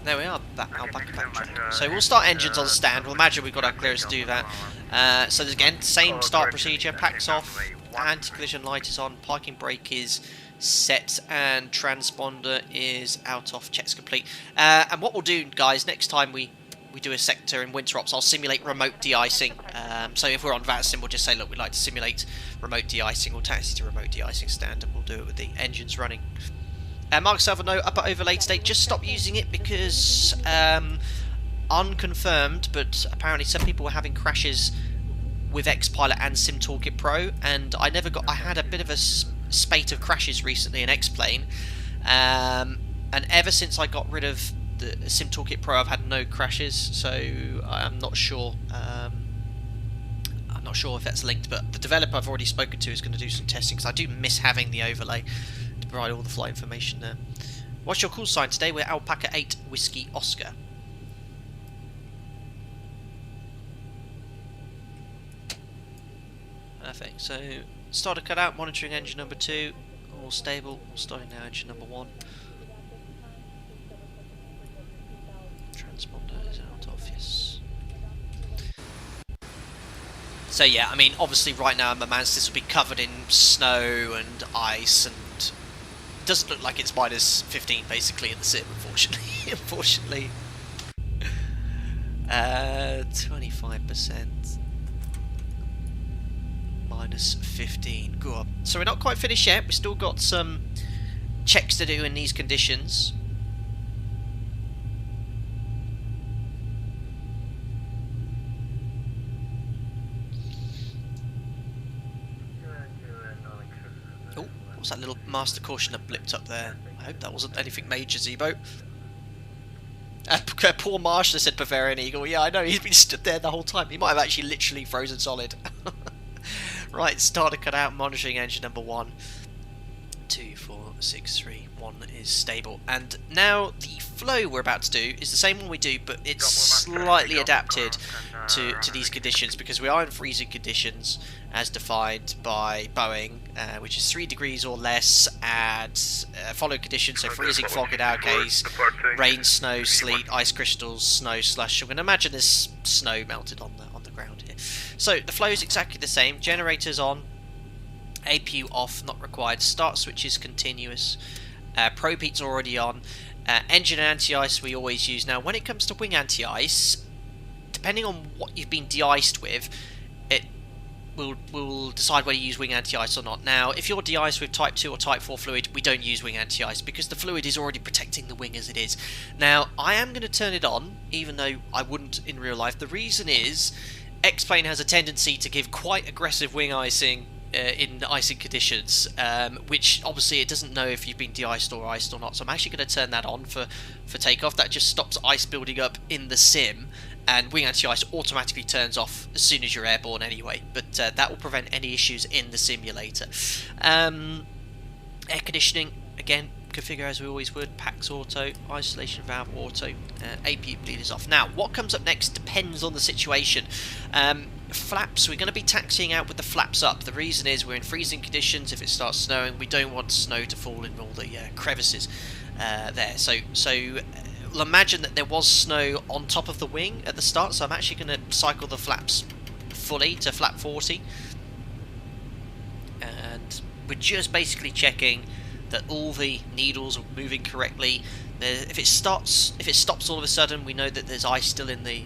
There we are, alpaca backtrack. So we'll start engines on stand. We'll imagine we've got our clearance to do that. So there's, again, same start procedure, packs off, anti-collision light is on, parking brake is set, and transponder is out off, checks complete. And what we'll do, guys, next time we do a sector in winter ops, I'll simulate remote de-icing. So if we're on VATSIM, we'll just say, look, we'd like to simulate remote de-icing. We'll taxi to remote de-icing stand, and we'll do it with the engines running. Mark Salvano, upper overlaid state, just stop using it because unconfirmed, but apparently some people were having crashes with X-Pilot and Sim Toolkit Pro, and I had a bit of a spate of crashes recently in X-Plane, and ever since I got rid of the Sim Toolkit Pro, I've had no crashes, so I'm not sure. I'm not sure if that's linked, but the developer I've already spoken to is going to do some testing, because I do miss having the overlay to provide all the flight information there. What's your call sign today? We're Alpaca 8 Whiskey Oscar. Perfect. So, starter cut out, monitoring engine number 2, all stable. Starting now engine number 1. Transponder is out of, yes. So yeah, I mean, obviously right now in Murmansk this will be covered in snow and ice, and it doesn't look like it's minus 15 basically in the sim, unfortunately. Unfortunately. 25%. Minus 15. Go on. So we're not quite finished yet. We've still got some checks to do in these conditions. Oh, what's that little master caution that blipped up there? I hope that wasn't anything major, ZIBO. Poor Marshall said Bavarian Eagle. Yeah, I know, he's been stood there the whole time. He might have actually literally frozen solid. Right, starter cut out, monitoring engine number 1. 2, 4, 6, 3, 1 is stable. And now the flow we're about to do is the same one we do, but it's slightly adapted to these conditions, because we are in freezing conditions as defined by Boeing, which is 3 degrees or less, and follow conditions, so freezing fog in our case, rain, snow, sleet, ice crystals, snow, slush. I'm going to imagine there's snow melted on the ground here. So the flow is exactly the same. Generators on, APU off, not required. Start switch is continuous. Probe heat's already on. Engine anti-ice we always use. Now when it comes to wing anti-ice, depending on what you've been de-iced with, it will decide whether you use wing anti-ice or not. Now if you're de-iced with type 2 or type 4 fluid, we don't use wing anti-ice because the fluid is already protecting the wing as it is. Now I am going to turn it on, even though I wouldn't in real life. The reason is X-Plane has a tendency to give quite aggressive wing icing in icing conditions, which obviously it doesn't know if you've been de-iced or iced or not, so I'm actually going to turn that on for takeoff. That just stops ice building up in the sim, and wing anti-ice automatically turns off as soon as you're airborne anyway, but that will prevent any issues in the simulator. Air conditioning, again, configure as we always would. PAX auto, isolation valve auto, APU bleed is off. Now what comes up next depends on the situation. Flaps, we're going to be taxiing out with the flaps up. The reason is we're in freezing conditions. If it starts snowing, we don't want snow to fall in all the crevices there. So we'll imagine that there was snow on top of the wing at the start, so I'm actually going to cycle the flaps fully to flap 40, and we're just basically checking that all the needles are moving correctly. If it stops all of a sudden, we know that there's ice still in the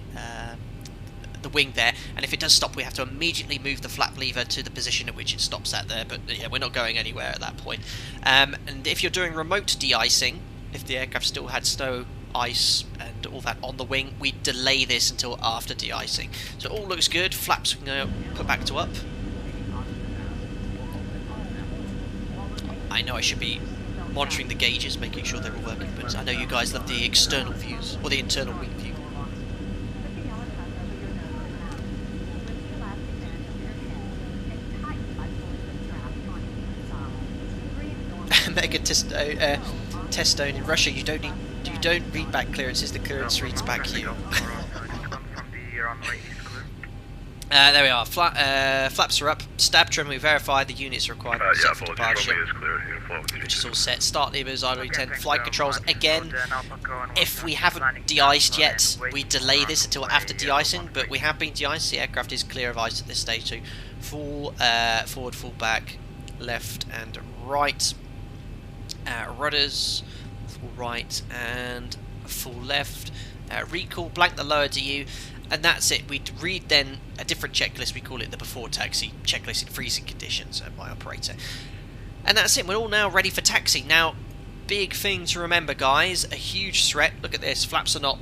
wing there, and if it does stop, we have to immediately move the flap lever to the position at which it stops at there. But yeah, we're not going anywhere at that point. And if you're doing remote de-icing, if the aircraft still had snow, ice and all that on the wing, we delay this until after de-icing. So it all looks good. Flaps we can put back to up. I know I should be monitoring the gauges, making sure they're all working, but I know you guys love the external views, or the internal wing view. Mega Testone in Russia, you don't read back clearances, the clearance reads back you. There we are. Flaps are up. Stab trim, we verified the units required set for departure, which is all set. Start levers, idle 10. Flight controls, again, if we haven't de-iced yet, we delay this until after de-icing, but we have been de-iced. The aircraft is clear of ice at this stage, so full forward, full back, left and right. Rudders, full right and full left. Recall, blank the lower DU, and that's it. We'd read then a different checklist. We call it the before taxi checklist in freezing conditions by operator. And that's it. We're all now ready for taxi. Now, big thing to remember, guys, a huge threat. Look at this. Flaps are not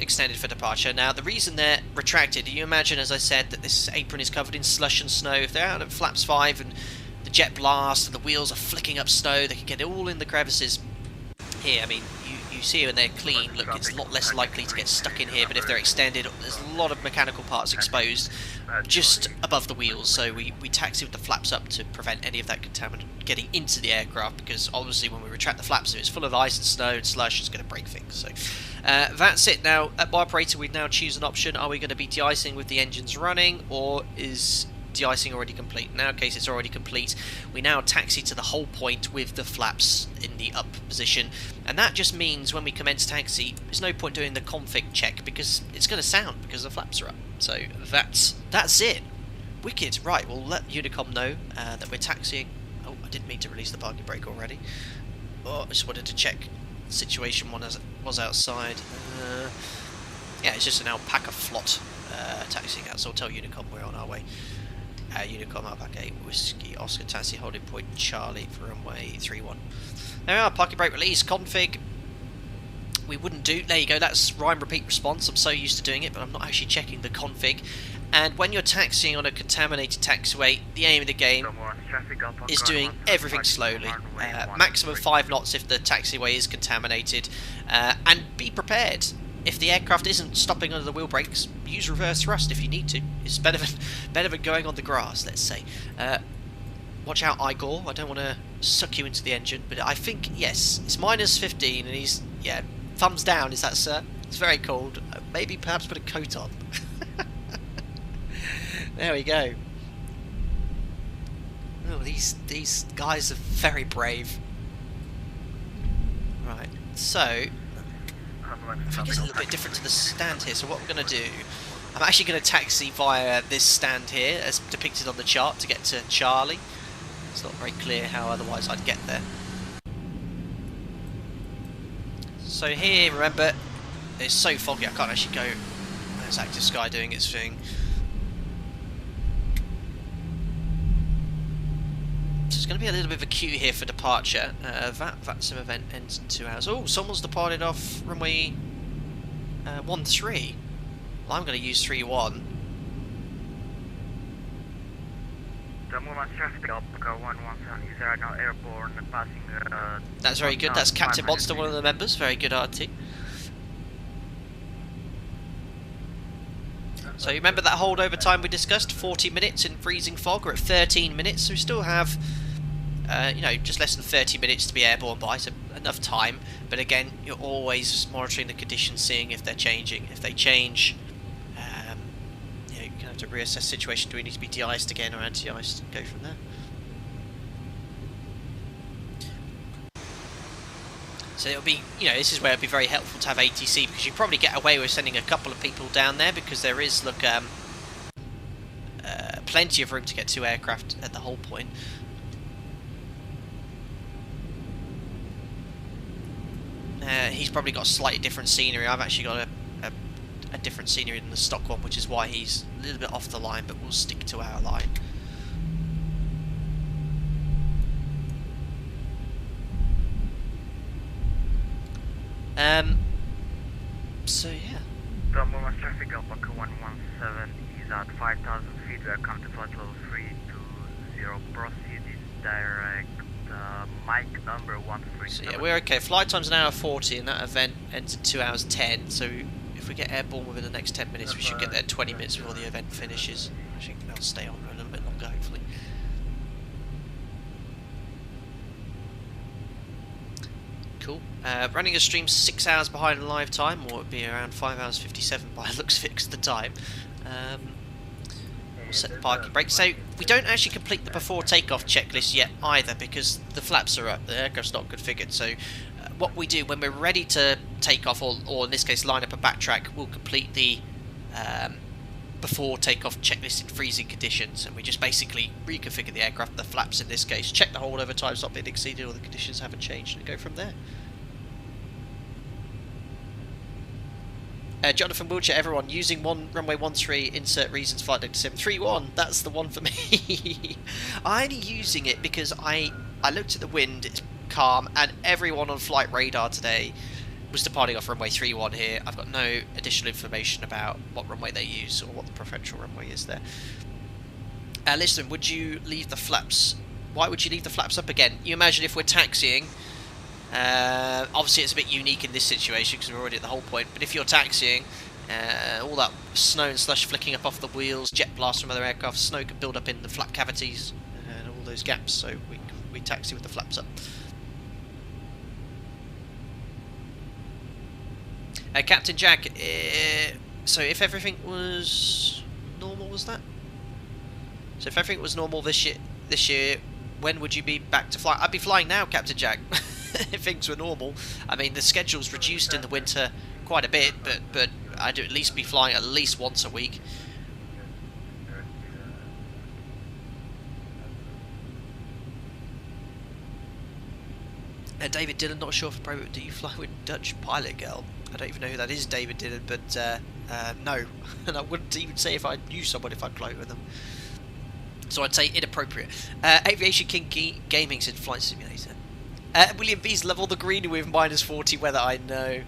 extended for departure. Now, the reason they're retracted, you imagine, as I said, that this apron is covered in slush and snow. If they're out at flaps 5 and the jet blast and the wheels are flicking up snow, they can get it all in the crevices here. I mean, you you see when they're clean, look, it's a lot less likely to get stuck in here, but if they're extended, there's a lot of mechanical parts exposed just above the wheels, so we taxi with the flaps up to prevent any of that contaminant getting into the aircraft, because obviously when we retract the flaps, if it's full of ice and snow and slush, it's going to break things. So that's it. Now, at by operator, we now choose an option. Are we going to be de-icing with the engines running, or is de-icing already complete? In our case, it's already complete. We now taxi to the hold point with the flaps in the up position, and that just means when we commence taxi, there's no point doing the config check because it's going to sound because the flaps are up. So that's it. Wicked. Right, we'll let Unicom know that we're taxiing. Oh, I didn't mean to release the parking brake already. Oh, I just wanted to check the situation one as it was outside. Yeah, it's just an alpaca flot taxiing out, so I'll tell Unicom we're on our way. Unicom Alpaca 8 Whiskey Oscar taxi holding point Charlie for runway 31. There we are, parking brake release, config. We wouldn't do, there you go, that's rhyme repeat response. I'm so used to doing it, but I'm not actually checking the config. And when you're taxiing on a contaminated taxiway, the aim of the game is doing everything slowly. Maximum 5 knots if the taxiway is contaminated. And be prepared. If the aircraft isn't stopping under the wheel brakes, use reverse thrust if you need to. It's better than going on the grass, let's say. Watch out, Igor. I don't want to suck you into the engine, but I think, yes, it's minus 15, and he's, yeah, thumbs down, is that, sir? It's very cold. Maybe perhaps put a coat on. There we go. Oh, these guys are very brave. Right, so I think it's a little bit different to the stand here, so what we're going to do, I'm actually going to taxi via this stand here as depicted on the chart to get to Charlie. It's not very clear how otherwise I'd get there. So here, remember, it's so foggy I can't actually go. There's Active Sky doing its thing. So it's going to be a little bit of a queue here for departure. VATSIM event ends in 2 hours. Oh, someone's departed off runway 13. Well, I'm going to use 31. The Murmansk traffic Alpaca 117 is right now airborne passing. That's very good. That's Captain Monster, one of the members. Very good, RT. So you remember that holdover time we discussed? 40 minutes in freezing fog. We're at 13 minutes, so we still have, you know, just less than 30 minutes to be airborne by, so enough time. But again, you're always monitoring the conditions, seeing if they're changing. If they change, you know, you're going to have to reassess the situation. Do we need to be de-iced again or anti-iced? Go from there. So it'll be, you know, this is where it'll be very helpful to have ATC, because you probably get away with sending a couple of people down there, because there is, look, plenty of room to get 2 aircraft at the whole point. He's probably got slightly different scenery. I've actually got a different scenery than the stock one, which is why he's a little bit off the line, but we'll stick to our line. So yeah. The Murmansk traffic Alpaca 117 is at 5,000 feet. We are coming to flight level 320. Proceed is direct. Mic number 137. So yeah, we're okay. Flight time's an hour 40, and that event ends at 2 hours 10. So if we get airborne within the next 10 minutes, we should get there 20 minutes before the event finishes. I think they'll stay on for a little bit longer, hopefully. Cool. Running a stream 6 hours behind live time, or it would be around 5 hours 57 by the looks of it, 'cause the time. We'll set the parking brake. So we don't actually complete the before takeoff checklist yet either, because the flaps are up, the aircraft's not configured. So what we do when we're ready to take off, or in this case line up a backtrack, we'll complete the before takeoff checklist in freezing conditions, and we just basically reconfigure the aircraft, the flaps in this case, check the holdover time's not been exceeded or the conditions haven't changed, and go from there. Jonathan Wiltshire, everyone, using runway 13, insert reasons, flight deck to sim 31, that's the one for me. I'm only using it because I looked at the wind, it's calm, and everyone on flight radar today was departing off runway 31 here. I've got no additional information about what runway they use or what the preferential runway is there. Listen, would you leave the flaps? Why would you leave the flaps up again? You imagine if we're taxiing Obviously it's a bit unique in this situation because we're already at the whole point, but if you're taxiing, all that snow and slush flicking up off the wheels, jet blast from other aircraft, snow can build up in the flap cavities and all those gaps, so we taxi with the flaps up. Captain Jack, so if everything was normal, was that? So if everything was normal this year, when would you be back to fly? I'd be flying now, Captain Jack. If things were normal. I mean, the schedule's reduced in the winter quite a bit, but I'd at least be flying at least once a week. David Dillon, not sure if appropriate. Do you fly with Dutch pilot girl? I don't even know who that is, David Dillon, but no. And I wouldn't even say if I knew someone if I'd fly with them. So I'd say inappropriate. Aviation King Gaming said Flight Simulator. William B's level the green with -40 weather, I know.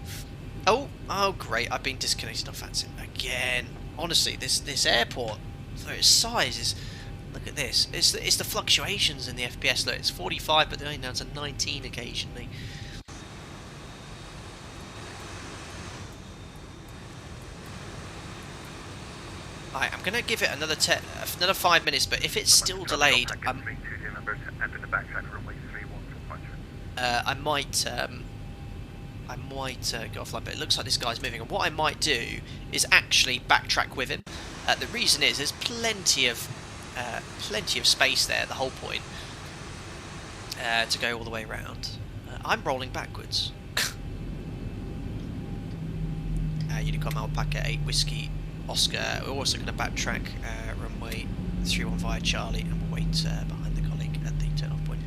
Oh great, I've been disconnected off VATSIM again. Honestly, this airport, for its size, is... Look at this. It's the fluctuations in the FPS. Look, it's 45, but they're only down to 19 occasionally. Right, I'm gonna give it another 5 minutes, but if it's still delayed, I might go offline. But it looks like this guy's moving, and what I might do is actually backtrack with him. The reason is there's plenty of space there. The whole point to go all the way around. I'm rolling backwards. Unicom Alpaca 8 Whiskey Oscar. We're also going to backtrack runway 31 via Charlie, and we'll wait behind the colleague at the turn-off point.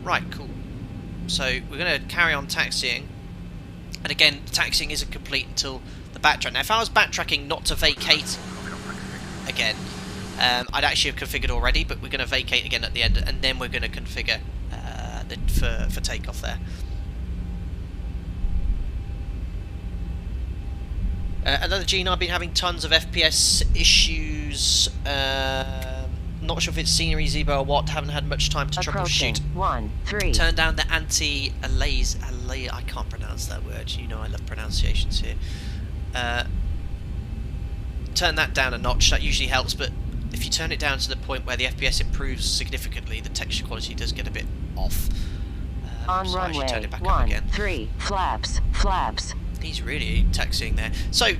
Right, cool. So we're going to carry on taxiing, and again, taxiing isn't complete until the backtrack. Now, if I was backtracking not to vacate again, I'd actually have configured already, but we're going to vacate again at the end, and then we're going to configure for takeoff there. Another Gene, I've been having tons of FPS issues. Not sure if it's scenery, ZIBO, or what. Haven't had much time to troubleshoot. 1-3. Turn down the anti-allays. I can't pronounce that word. You know I love pronunciations here. Turn that down a notch. That usually helps, but if you turn it down to the point where the FPS improves significantly, the texture quality does get a bit off. On so runway, I should turn it back up again. 1-3. Flaps. He's really taxiing there. So,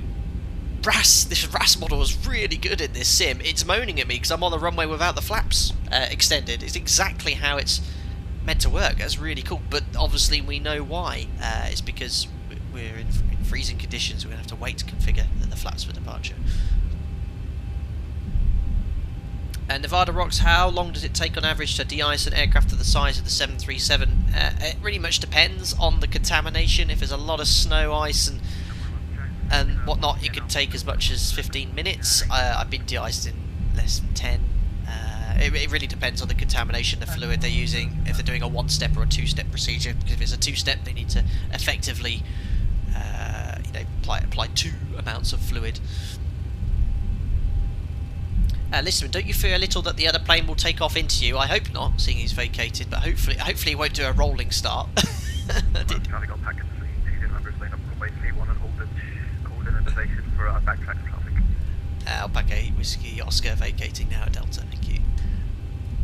this RAS model is really good in this sim. It's moaning at me because I'm on the runway without the flaps extended. It's exactly how it's meant to work. That's really cool. But obviously we know why. It's because we're in freezing conditions. We're going to have to wait to configure the flaps for departure. And Nevada Rocks, how long does it take on average to de-ice an aircraft of the size of the 737? It really much depends on the contamination. If there's a lot of snow, ice and whatnot, it could take as much as 15 minutes. I've been de-iced in less than 10. It really depends on the contamination, the fluid they're using, if they're doing a one-step or a two-step procedure. Because if it's a two-step, they need to effectively apply 2 amounts of fluid. Listen, don't you fear a little that the other plane will take off into you? I hope not, seeing he's vacated, but hopefully he won't do a rolling start. Alpaca 8 Whiskey Oscar vacating now at Delta, thank you.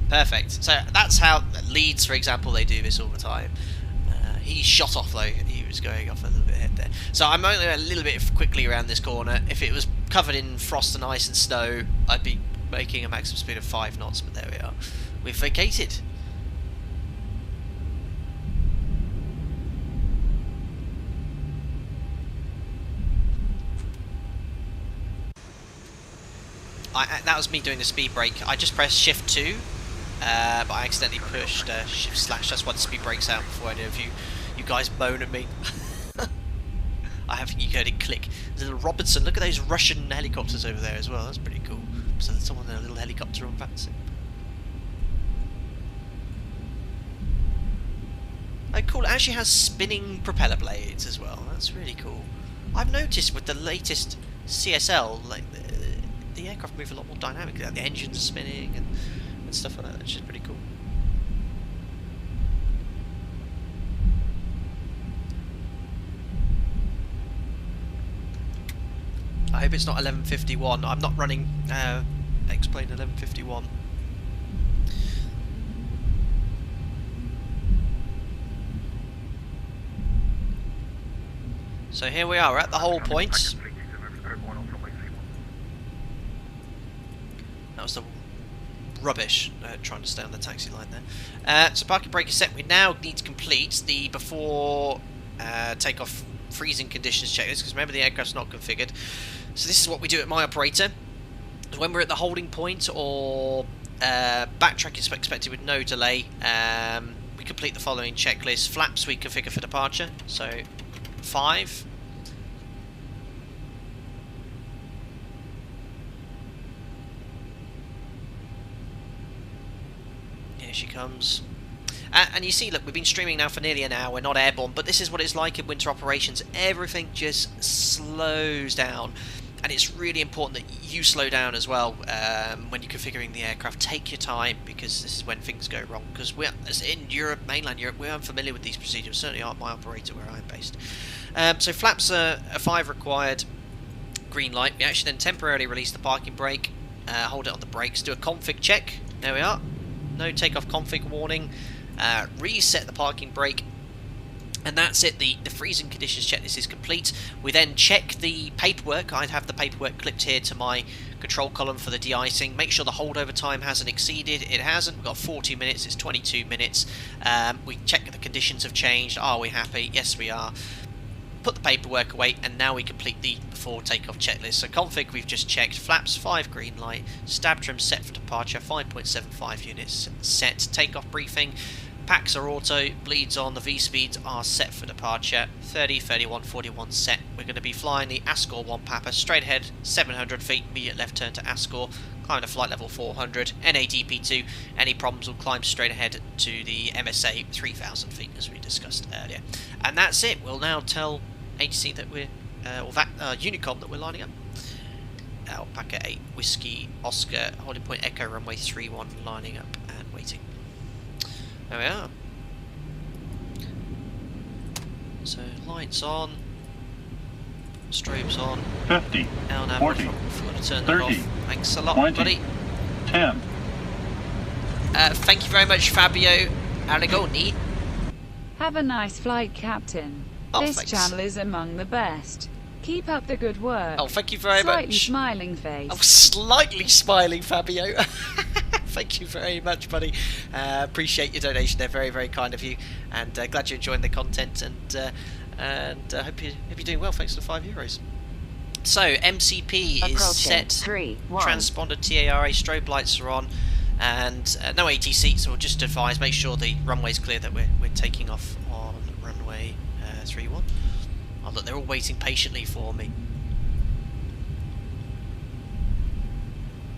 Perfect. So that's how Leeds, for example, they do this all the time. He shot off though, he was going off a little bit ahead there. So I'm only a little bit quickly around this corner. If it was covered in frost and ice and snow, I'd be making a maximum speed of 5 knots, but there we are. We've vacated. That was me doing the speed brake. I just pressed shift 2, but I accidentally pushed shift slash. That's why the speed brake's out before any of you guys moan at me. You heard it click. There's a little Robinson. Look at those Russian helicopters over there as well. That's pretty cool. So there's someone in a little helicopter on VATSIM. Oh, cool. It actually has spinning propeller blades as well. That's really cool. I've noticed with the latest CSL, like the aircraft move a lot more dynamically. Like the engines are spinning and stuff like that. That's just pretty cool. I hope it's not 11:51. I'm not running X-plane 11:51. So here we are, we're at the hold point. That was the rubbish trying to stay on the taxi line there. So parking brake is set. We now need to complete the before takeoff freezing conditions checklist, because remember the aircraft's not configured. So this is what we do at my operator. When we're at the holding point or backtrack is expected with no delay, we complete the following checklist. Flaps we configure for departure, so 5. Here she comes. And you see, look, we've been streaming now for nearly an hour, we're not airborne, but this is what it's like in winter operations. Everything just slows down. And it's really important that you slow down as well when you're configuring the aircraft. Take your time, because this is when things go wrong. Because we're in Europe, mainland Europe, we're unfamiliar with these procedures. Certainly aren't my operator where I'm based. So flaps are 5 required. Green light. We actually then temporarily release the parking brake, hold it on the brakes, do a config check. There we are. No takeoff config warning. Reset the parking brake. And that's it, the freezing conditions checklist is complete. We then check the paperwork. I have the paperwork clipped here to my control column for the de-icing. Make sure the holdover time hasn't exceeded. It hasn't. We've got 40 minutes, it's 22 minutes. We check the conditions have changed. Are we happy? Yes, we are. Put the paperwork away, and now we complete the before takeoff checklist. So config we've just checked. Flaps 5 green light. Stab trim set for departure. 5.75 units set. Takeoff briefing. Packs are auto, bleeds on, the V-speeds are set for departure, 30, 31, 41 set. We're going to be flying the Ascor 1 Papa, straight ahead, 700 feet, immediate left turn to Ascor, climb to flight level 400, NADP2, any problems will climb straight ahead to the MSA 3000 feet, as we discussed earlier. And that's it, we'll now tell ATC that we're, Unicom that we're lining up. Alpaca 8, Whiskey, Oscar, holding point Echo, runway 31, lining up and waiting. There we are. So lights on, strobes on. 50, Now 40, forgot to turn 30, that off. Thanks a lot, 20, buddy. 10. Thank you very much, Fabio Aragoni. Have a nice flight, Captain. Oh, this thanks. channel is among the best. Keep up the good work. Oh, thank you very Slightly much. smiling face. Oh, slightly smiling, Fabio. Thank you very much, buddy. Appreciate your donation. They're very, very kind of you, and glad you're enjoying the content. And hope you're doing well. Thanks for the €5. So MCP is Approaching. set. 3, 1. Transponder TARA. Strobe lights are on, and no ATC. So we'll just advise. Make sure the runway's clear that we're taking off on runway 31. Oh look, they're all waiting patiently for me.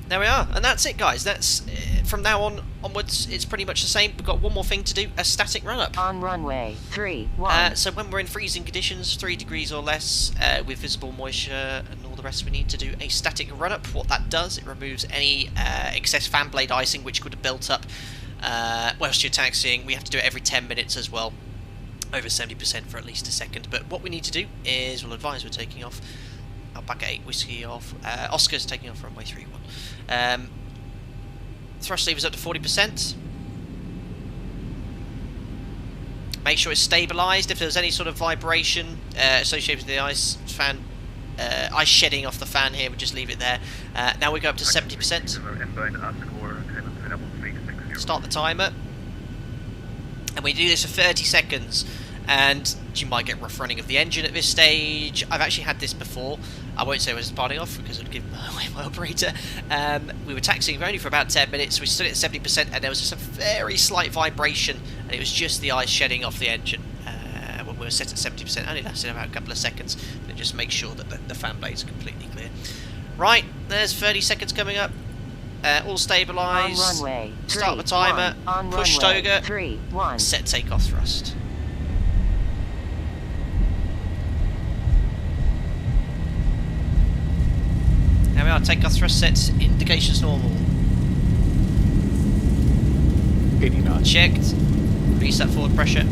There we are, and that's it, guys. That's from now onwards. It's pretty much the same. We've got one more thing to do: a static run-up. On runway 3, 1. So when we're in freezing conditions, 3 degrees or less, with visible moisture and all the rest, we need to do a static run-up. What that does, it removes any excess fan blade icing which could have built up whilst you're taxiing. We have to do it every 10 minutes as well, over 70% for at least a second. But what we need to do is, we'll advise we're taking off. Alpaca 8 Whiskey off. Oscar's taking off runway 31. Thrust levers up to 40%. Make sure it's stabilised. If there's any sort of vibration associated with the ice fan, ice shedding off the fan here, we'll just leave it there. Now we go up to 70%. Start the timer. And we do this for 30 seconds. And you might get rough running of the engine at this stage. I've actually had this before. I won't say I was departing off because it would give away my operator. We were taxiing only for about 10 minutes. We stood at 70% and there was just a very slight vibration. And it was just the ice shedding off the engine. When we were set at 70%, it only lasted about a couple of seconds. And just make sure that the fan blades are completely clear. Right, there's 30 seconds coming up. All stabilised. On runway 3, Start the timer. 1. On Push runway toga. 3, 1. Set takeoff thrust. There we are, takeoff thrust set, indications normal. 80 knots. Checked. Reset forward pressure.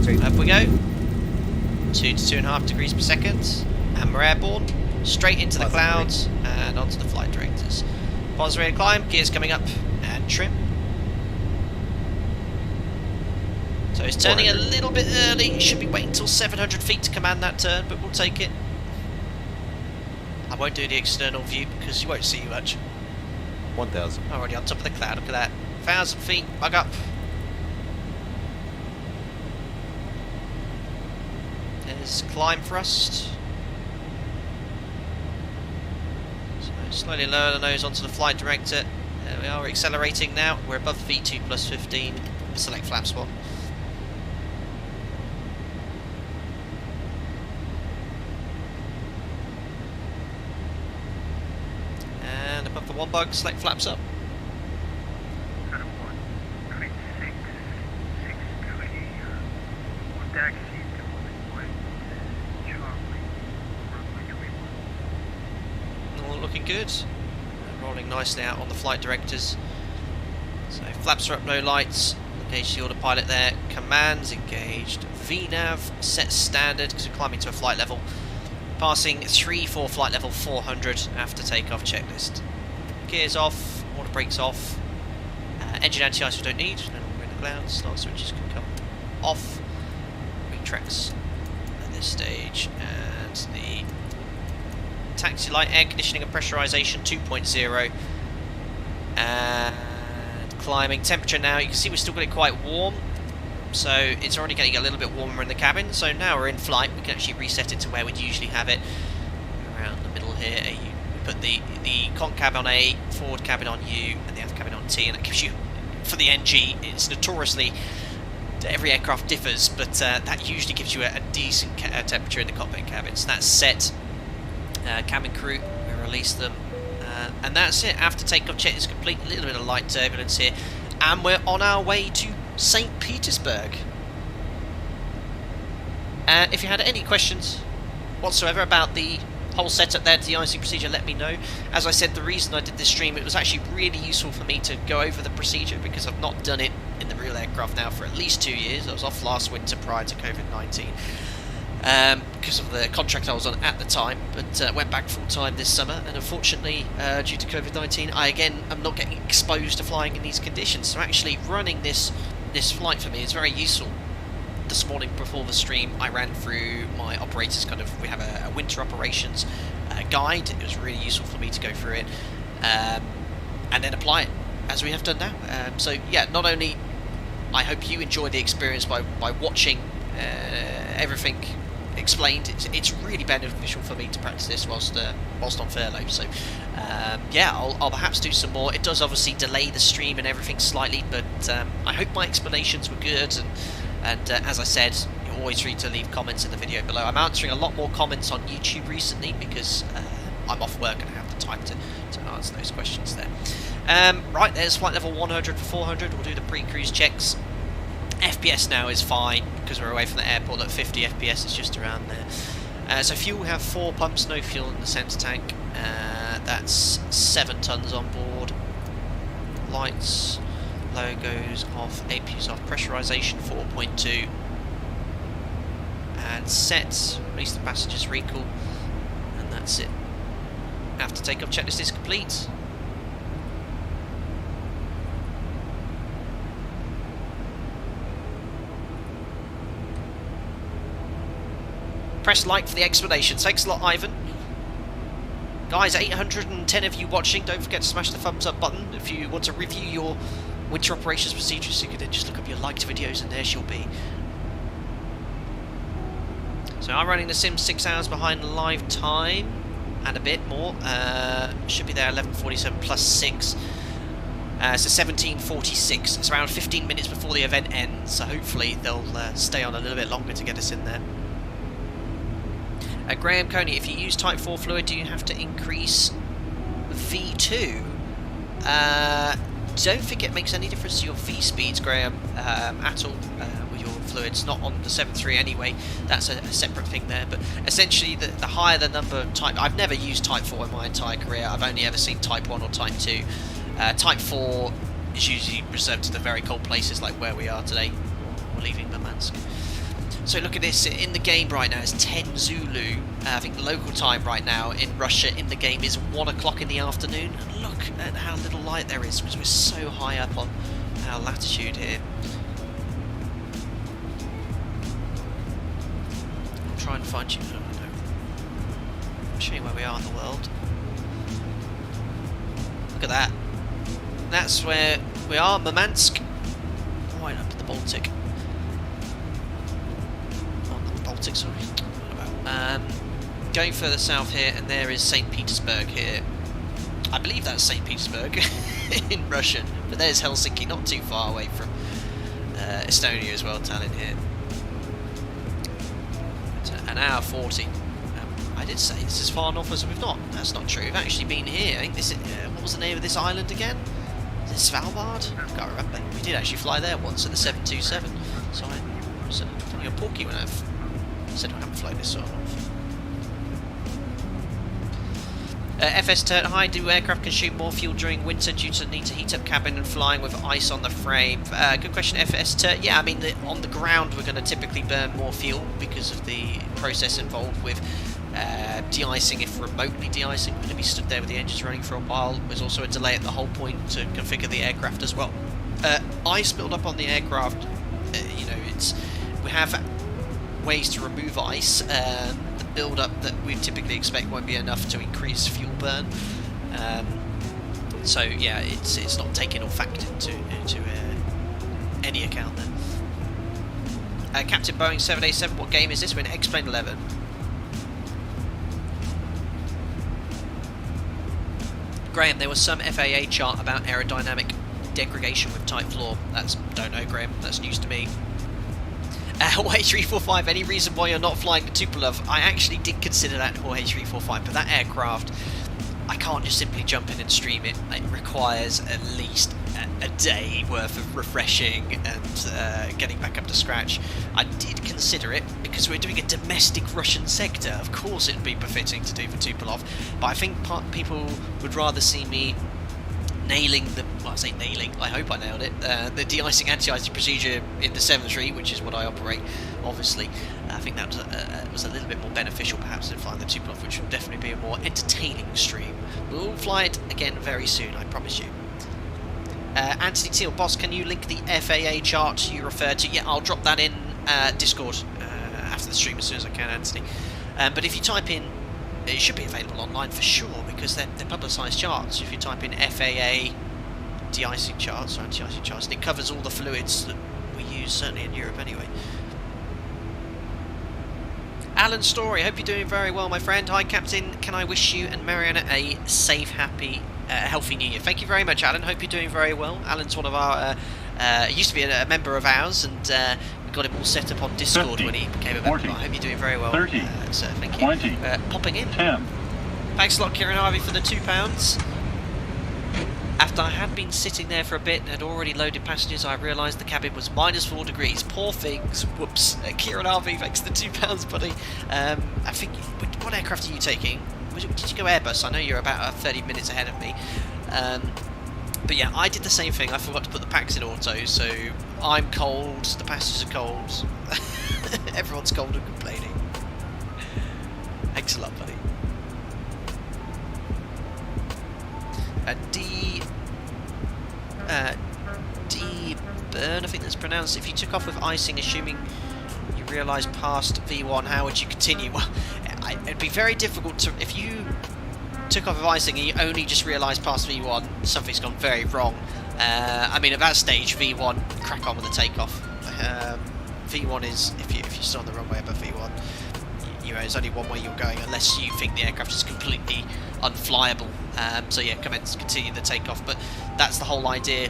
rotate. Up we go. 2 to 2.5 degrees per second. And we're airborne. Straight into the clouds and onto the flight directors. Pause ready to climb, gears coming up and trim. So it's turning a little bit early. Should be waiting until 700 feet to command that turn, but we'll take it. I won't do the external view because you won't see much. 1,000. Already on top of the cloud, look at that. 1,000 feet, bug up. There's climb thrust. So slowly lower the nose onto the flight director. There we are, accelerating now. We're above V2 plus 15. Select flap spot. And above the one bug, select flaps up. 13663. Taxi to point Charlie. Runway 21. All looking good. Rolling nicely out on the flight directors. So flaps are up, no lights. Engage the autopilot there. Commands engaged. VNAV set standard because we're climbing to a flight level. Passing 3 for flight level 400 after takeoff checklist. Gears off, water brakes off. Engine anti-ice we don't need, no longer in the clouds. Start switches can come off. Retracts at this stage. And the taxi light, air conditioning and pressurization 2.0. And climbing temperature now. You can see we've still got it quite warm. So it's already getting a little bit warmer in the cabin. So now we're in flight, we can actually reset it to where we'd usually have it. Around the middle here, you put the con cab on A, forward cabin on U, and the aft cabin on T, and that gives you, for the NG, it's notoriously, every aircraft differs, but that usually gives you a decent temperature in the cockpit cabin. So that's set. Cabin crew, we release them. And that's it. After takeoff check is complete. A little bit of light turbulence here. And we're on our way to St Petersburg. If you had any questions whatsoever about the whole setup there, de-icing procedure, let me know. As I said, the reason I did this stream, it was actually really useful for me to go over the procedure because I've not done it in the real aircraft now for at least 2 years. I was off last winter prior to COVID-19. Because of the contract I was on at the time, but went back full-time this summer, and unfortunately, due to COVID-19, I again am not getting exposed to flying in these conditions, so actually running this flight for me is very useful. This morning before the stream, I ran through my operators we have a winter operations guide. It was really useful for me to go through it, and then apply it, as we have done now. So yeah, not only I hope you enjoy the experience by watching everything explained, it's really beneficial for me to practice this whilst on furlough. So yeah, I'll perhaps do some more. It does obviously delay the stream and everything slightly, but I hope my explanations were good, and as I said, you're always free to leave comments in the video below. I'm answering a lot more comments on YouTube recently because I'm off work and I have the time to answer those questions there. Right, there's flight level 100 for 400. We'll do the pre-cruise checks. FPS now is fine because we're away from the airport. Look, 50 FPS is just around there. So fuel, we have 4 pumps, no fuel in the centre tank. That's 7 tons on board. Lights, logos off, APUs off, pressurisation 4.2. And set, release the passengers recall, and that's it. After takeoff checklist is complete. Press like for the explanation. Thanks a lot, Ivan. Guys, 810 of you watching. Don't forget to smash the thumbs up button. If you want to review your winter operations procedures, you can then just look up your liked videos and there she'll be. So I'm running the sim 6 hours behind live time and a bit more. Should be there 11:47 plus 6. So 17:46. It's around 15 minutes before the event ends. So hopefully they'll stay on a little bit longer to get us in there. Graham Coney, if you use Type 4 fluid, do you have to increase V2? Don't think it makes any difference to your V speeds, Graham, at all with your fluids. Not on the 7.3 anyway. That's a separate thing there. But essentially, the higher the number of Type... I've never used Type 4 in my entire career. I've only ever seen Type 1 or Type 2. Type 4 is usually reserved to the very cold places like where we are today. We're leaving Murmansk. So look at this, in the game right now it's 10 Zulu, I think local time right now in Russia in the game is 1 o'clock in the afternoon. And look at how little light there is because we're so high up on our latitude here. I'll try and find you, I'll show you where we are in the world. Look at that. That's where we are, Murmansk, right up in the Baltic. Sorry. Going further south here, and there is St Petersburg here. I believe that's St Petersburg in Russian, but there's Helsinki, not too far away from Estonia as well, Tallinn here. It's an hour 40. I did say this is far north as we've not. That's not true. We've actually been here. I think this is, what was the name of this island again? Is it Svalbard? I can't remember. We did actually fly there once at the 727. So I was funny or porky when I've said I haven't flown this sort of. FS Turn, hi, do aircraft consume more fuel during winter due to the need to heat up cabin and flying with ice on the frame? Good question, FS Turn. Yeah, I mean, on the ground we're going to typically burn more fuel because of the process involved with de-icing. If remotely de-icing, we're going to be stood there with the engines running for a while. There's also a delay at the whole point to configure the aircraft as well. Ice build up on the aircraft, you know, we have ways to remove ice. The build-up that we typically expect won't be enough to increase fuel burn. So yeah, it's not taken or factored into any account there. Captain Boeing 787, what game is this? We're in X-Plane 11. Graham, there was some FAA chart about aerodynamic degradation with tight floor. Don't know, Graham, that's news to me. Jorge 345, any reason why you're not flying the Tupolev? I actually did consider that, Jorge 345, but that aircraft, I can't just simply jump in and stream it. It requires at least a day worth of refreshing and getting back up to scratch. I did consider it because we're doing a domestic Russian sector. Of course it would be befitting to do for Tupolev, but I think people would rather see me nailing the, well, I say nailing, I hope I nailed it, the de-icing anti-icing procedure in the 7.3, which is what I operate, obviously. I think that was a little bit more beneficial perhaps than flying the Tupolev, which will definitely be a more entertaining stream. We'll fly it again very soon, I promise you. Anthony Teal, boss, can you link the FAA chart you referred to? Yeah, I'll drop that in Discord after the stream as soon as I can, Anthony. But if you type in, it should be available online for sure, because they're publicised charts. If you type in FAA de-icing charts or anti-icing charts, and it covers all the fluids that we use, certainly in Europe anyway. Alan Story, hope you're doing very well, my friend. Hi, Captain. Can I wish you and Mariana a safe, happy, healthy New Year? Thank you very much, Alan. Hope you're doing very well. Alan's one of our, used to be a member of ours, and we got him all set up on Discord 50, when he became a member. 40, I hope you're doing very well. 30, So thank you 20, popping in. 10. Thanks a lot, Kieran Harvey, for the £2. After I had been sitting there for a bit and had already loaded passengers, I realised the cabin was -4 degrees. Poor things. Whoops. Kieran Harvey, thanks for the £2, buddy. I think, what aircraft are you taking? Did you go Airbus? I know you're about 30 minutes ahead of me. But yeah, I did the same thing. I forgot to put the packs in auto, so I'm cold, the passengers are cold. Everyone's cold and complaining. Thanks a lot, buddy. D-Burn, I think that's pronounced. If you took off with icing, assuming you realise past V1, how would you continue? Well, it'd be very difficult to, if you took off with icing and you only just realised past V1, something's gone very wrong. I mean, at that stage, V1, crack on with the takeoff. V1 is, if you're still on the runway above V1, you know, there's only one way you're going unless you think the aircraft is completely unflyable. So yeah, continue the takeoff, but that's the whole idea.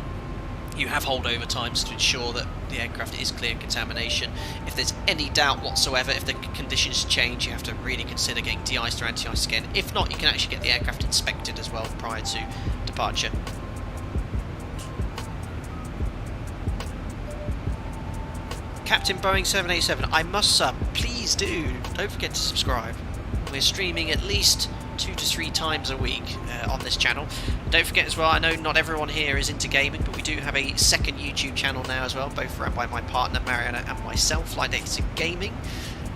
You have holdover times to ensure that the aircraft is clear of contamination. If there's any doubt whatsoever, if the conditions change, you have to really consider getting de-iced or anti-iced again. If not, you can actually get the aircraft inspected as well prior to departure. Captain Boeing 787, I must sub. Please do. Don't forget to subscribe. We're streaming at least 2 to 3 times a week on this channel. Don't forget as well, I know not everyone here is into gaming, but we do have a second YouTube channel now as well, both run by my partner Mariana and myself, Flight Data Gaming.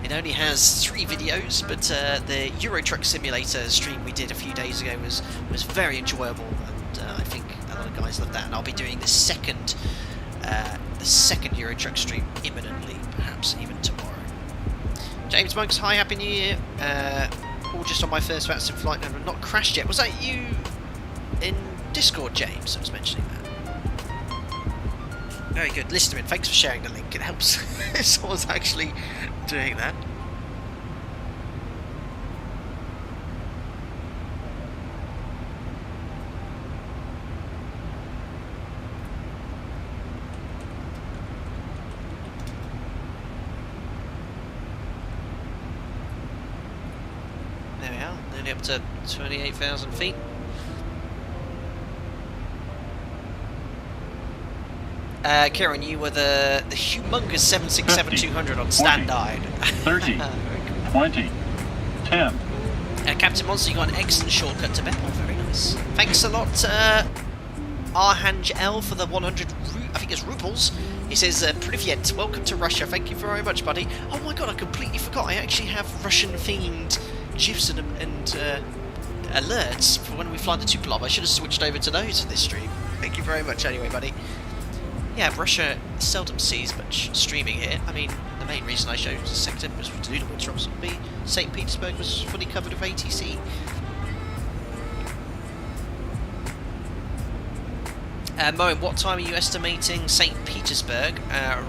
It only has 3 videos, but the Euro Truck Simulator stream we did a few days ago was very enjoyable, and I think a lot of guys loved that. And I'll be doing the second Euro Truck stream imminently, perhaps even tomorrow. James Monks, hi, Happy New Year. All just on my first VATRUS flight, and not crashed yet. Was that you in Discord, James, that was mentioning that? Very good. Listener, thanks for sharing the link. It helps if someone's actually doing that. There we are, nearly up to 28,000 feet. Kieran, you were the humongous 767-200 on standard. 30, 20, 10. Captain Monster, you got an excellent shortcut to Beppo. Very nice. Thanks a lot, Arhanj L, for the 100, I think it's rubles. He says, Privyet, welcome to Russia. Thank you very much, buddy. Oh my god, I completely forgot. I actually have Russian-themed GIFs and alerts for when we fly the Tupolev. I should have switched over to those for this stream. Thank you very much anyway, buddy. Yeah, Russia seldom sees much streaming here. I mean, the main reason I showed the sector was to do the winter ops would be St Petersburg was fully covered with ATC. Moen, what time are you estimating St Petersburg?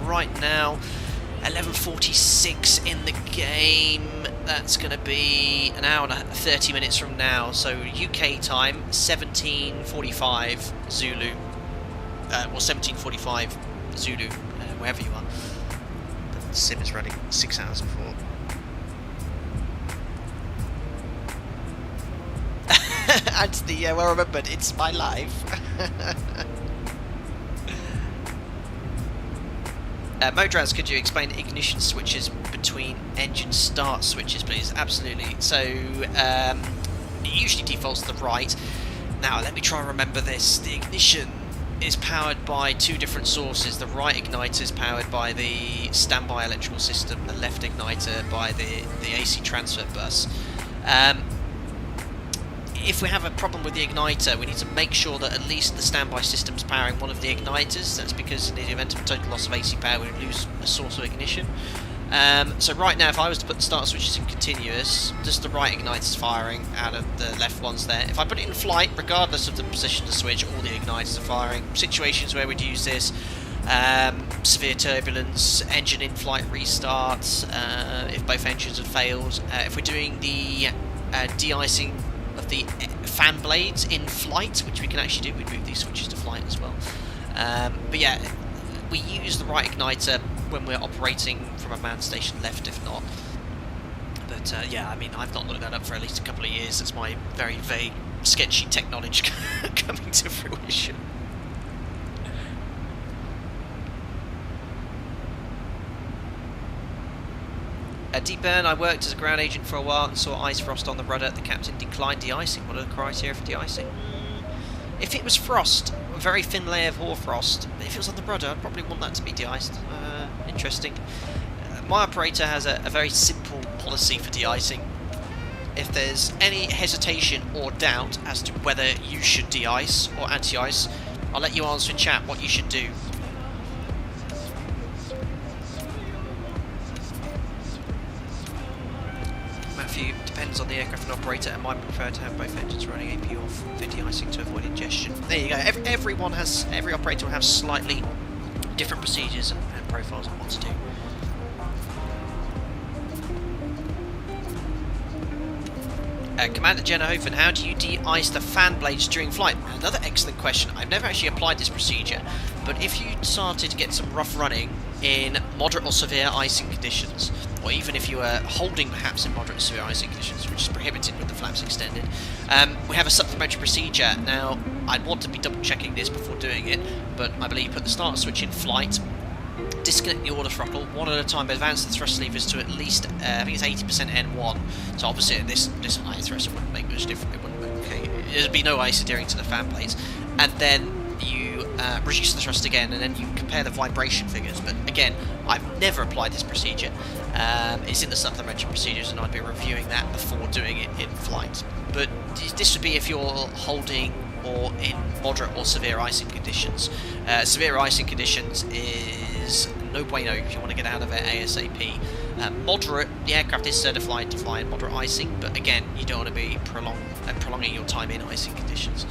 Right now, 11:46 in the game. That's going to be an hour and 30 minutes from now. So UK time, 17:45 Zulu. Or 17:45 Zulu, wherever you are. The sim is running 6 hours before. Anthony, yeah, well remembered, it's my life. Modraz, could you explain ignition switches between engine start switches, please? Absolutely. So, it usually defaults to the right. Now, let me try and remember this. The ignition is powered by 2 different sources. The right igniter is powered by the standby electrical system, the left igniter by the AC transfer bus. If we have a problem with the igniter, we need to make sure that at least the standby system is powering one of the igniters. That's because in the event of total loss of AC power, we lose a source of ignition. So right now, if I was to put the start switches in continuous, just the right igniter's firing out of the left ones there. If I put it in flight, regardless of the position of the switch, all the igniters are firing. Situations where we'd use this, severe turbulence, engine in-flight restarts, if both engines have failed. If we're doing the de-icing of the fan blades in flight, which we can actually do, we'd move these switches to flight as well. But yeah, we use the right igniter when we're operating from a manned station left, if not. But yeah, I mean, I've not looked that up for at least a couple of years. That's my very vague, sketchy tech knowledge coming to fruition. Deep Burn, I worked as a ground agent for a while and saw ice frost on the rudder. The captain declined de-icing. What are the criteria for de-icing? If it was frost, a very thin layer of hoarfrost, if it was on the rudder, I'd probably want that to be de-iced. Interesting. My operator has a very simple policy for de-icing. If there's any hesitation or doubt as to whether you should de-ice or anti-ice, I'll let you answer in chat what you should do. Matthew, depends on the aircraft and operator, and might prefer to have both engines running AP off for de-icing to avoid ingestion. There you go. Every operator will have slightly different procedures and profiles on what to do. Commander Jenna Hofen, how do you de-ice the fan blades during flight? Another excellent question. I've never actually applied this procedure, but if you started to get some rough running in moderate or severe icing conditions, or even if you were holding perhaps in moderate or severe icing conditions, which is prohibited with the flaps extended, we have a supplementary procedure. Now, I'd want to be double checking this before doing it, but I believe put the start switch in flight, disconnect the auto throttle one at a time, but advance the thrust levers to at least, I think it's 80% N1. So obviously at this high thrust, it wouldn't make much difference. It wouldn't make, okay. There'd be no ice adhering to the fan blades. And then you reduce the thrust again, and then you compare the vibration figures. But again, I've never applied this procedure. It's in the supplementary procedures, and I'd be reviewing that before doing it in flight. But this would be if you're holding or in moderate or severe icing conditions. Severe icing conditions is no bueno if you want to get out of it ASAP. Moderate, the aircraft is certified to fly in moderate icing, but again, you don't want to be prolonging your time in icing conditions.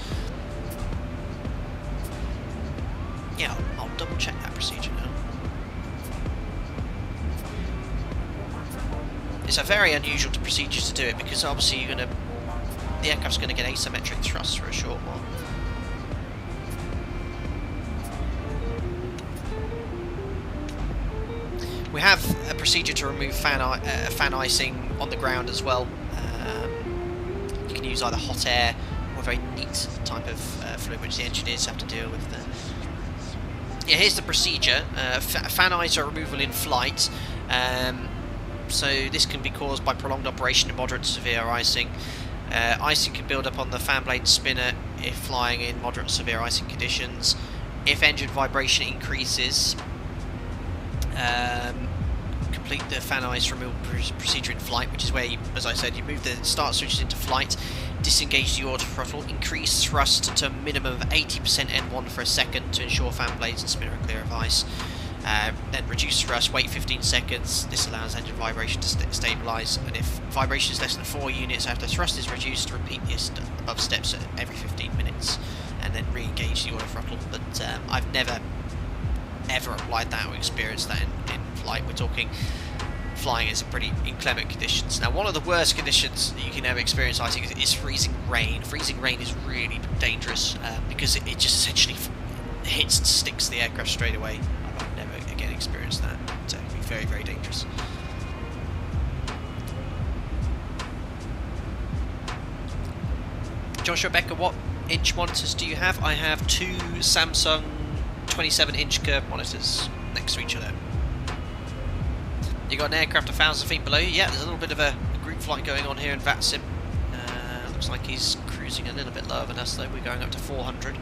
Yeah, I'll double check that procedure now. It's a very unusual procedure to do it because obviously the aircraft's going to get asymmetric thrust for a short while. We have a procedure to remove fan icing on the ground as well. You can use either hot air or a very neat type of fluid which the engineers have to deal with. Yeah, here's the procedure. Fan ice removal in flight. So this can be caused by prolonged operation in moderate to severe icing. Icing can build up on the fan blade spinner if flying in moderate to severe icing conditions. If engine vibration increases, complete the fan ice removal procedure in flight, which is where, you, as I said, you move the start switches into flight, disengage the auto throttle, increase thrust to a minimum of 80% N1 for a second to ensure fan blades and spinner are clear of ice. Then reduce thrust, wait 15 seconds, this allows engine vibration to stabilise, and if vibration is less than 4 units after thrust is reduced, repeat the above steps every 15 minutes, and then re-engage the auto throttle. But I've never ever applied that or experienced that in flight. We're talking flying in some pretty inclement conditions. Now, one of the worst conditions that you can ever experience, I think, is freezing rain. Freezing rain is really dangerous because it just essentially hits and sticks the aircraft straight away. I've never again experienced that. So it can be very, very dangerous. Joshua Becker, what inch monitors do you have? I have 2 Samsung 27-inch curved monitors next to each other. You got an aircraft 1,000 feet below you? Yeah, there's a little bit of a group flight going on here in VATSIM. Looks like he's cruising a little bit lower than us though. We're going up to 400.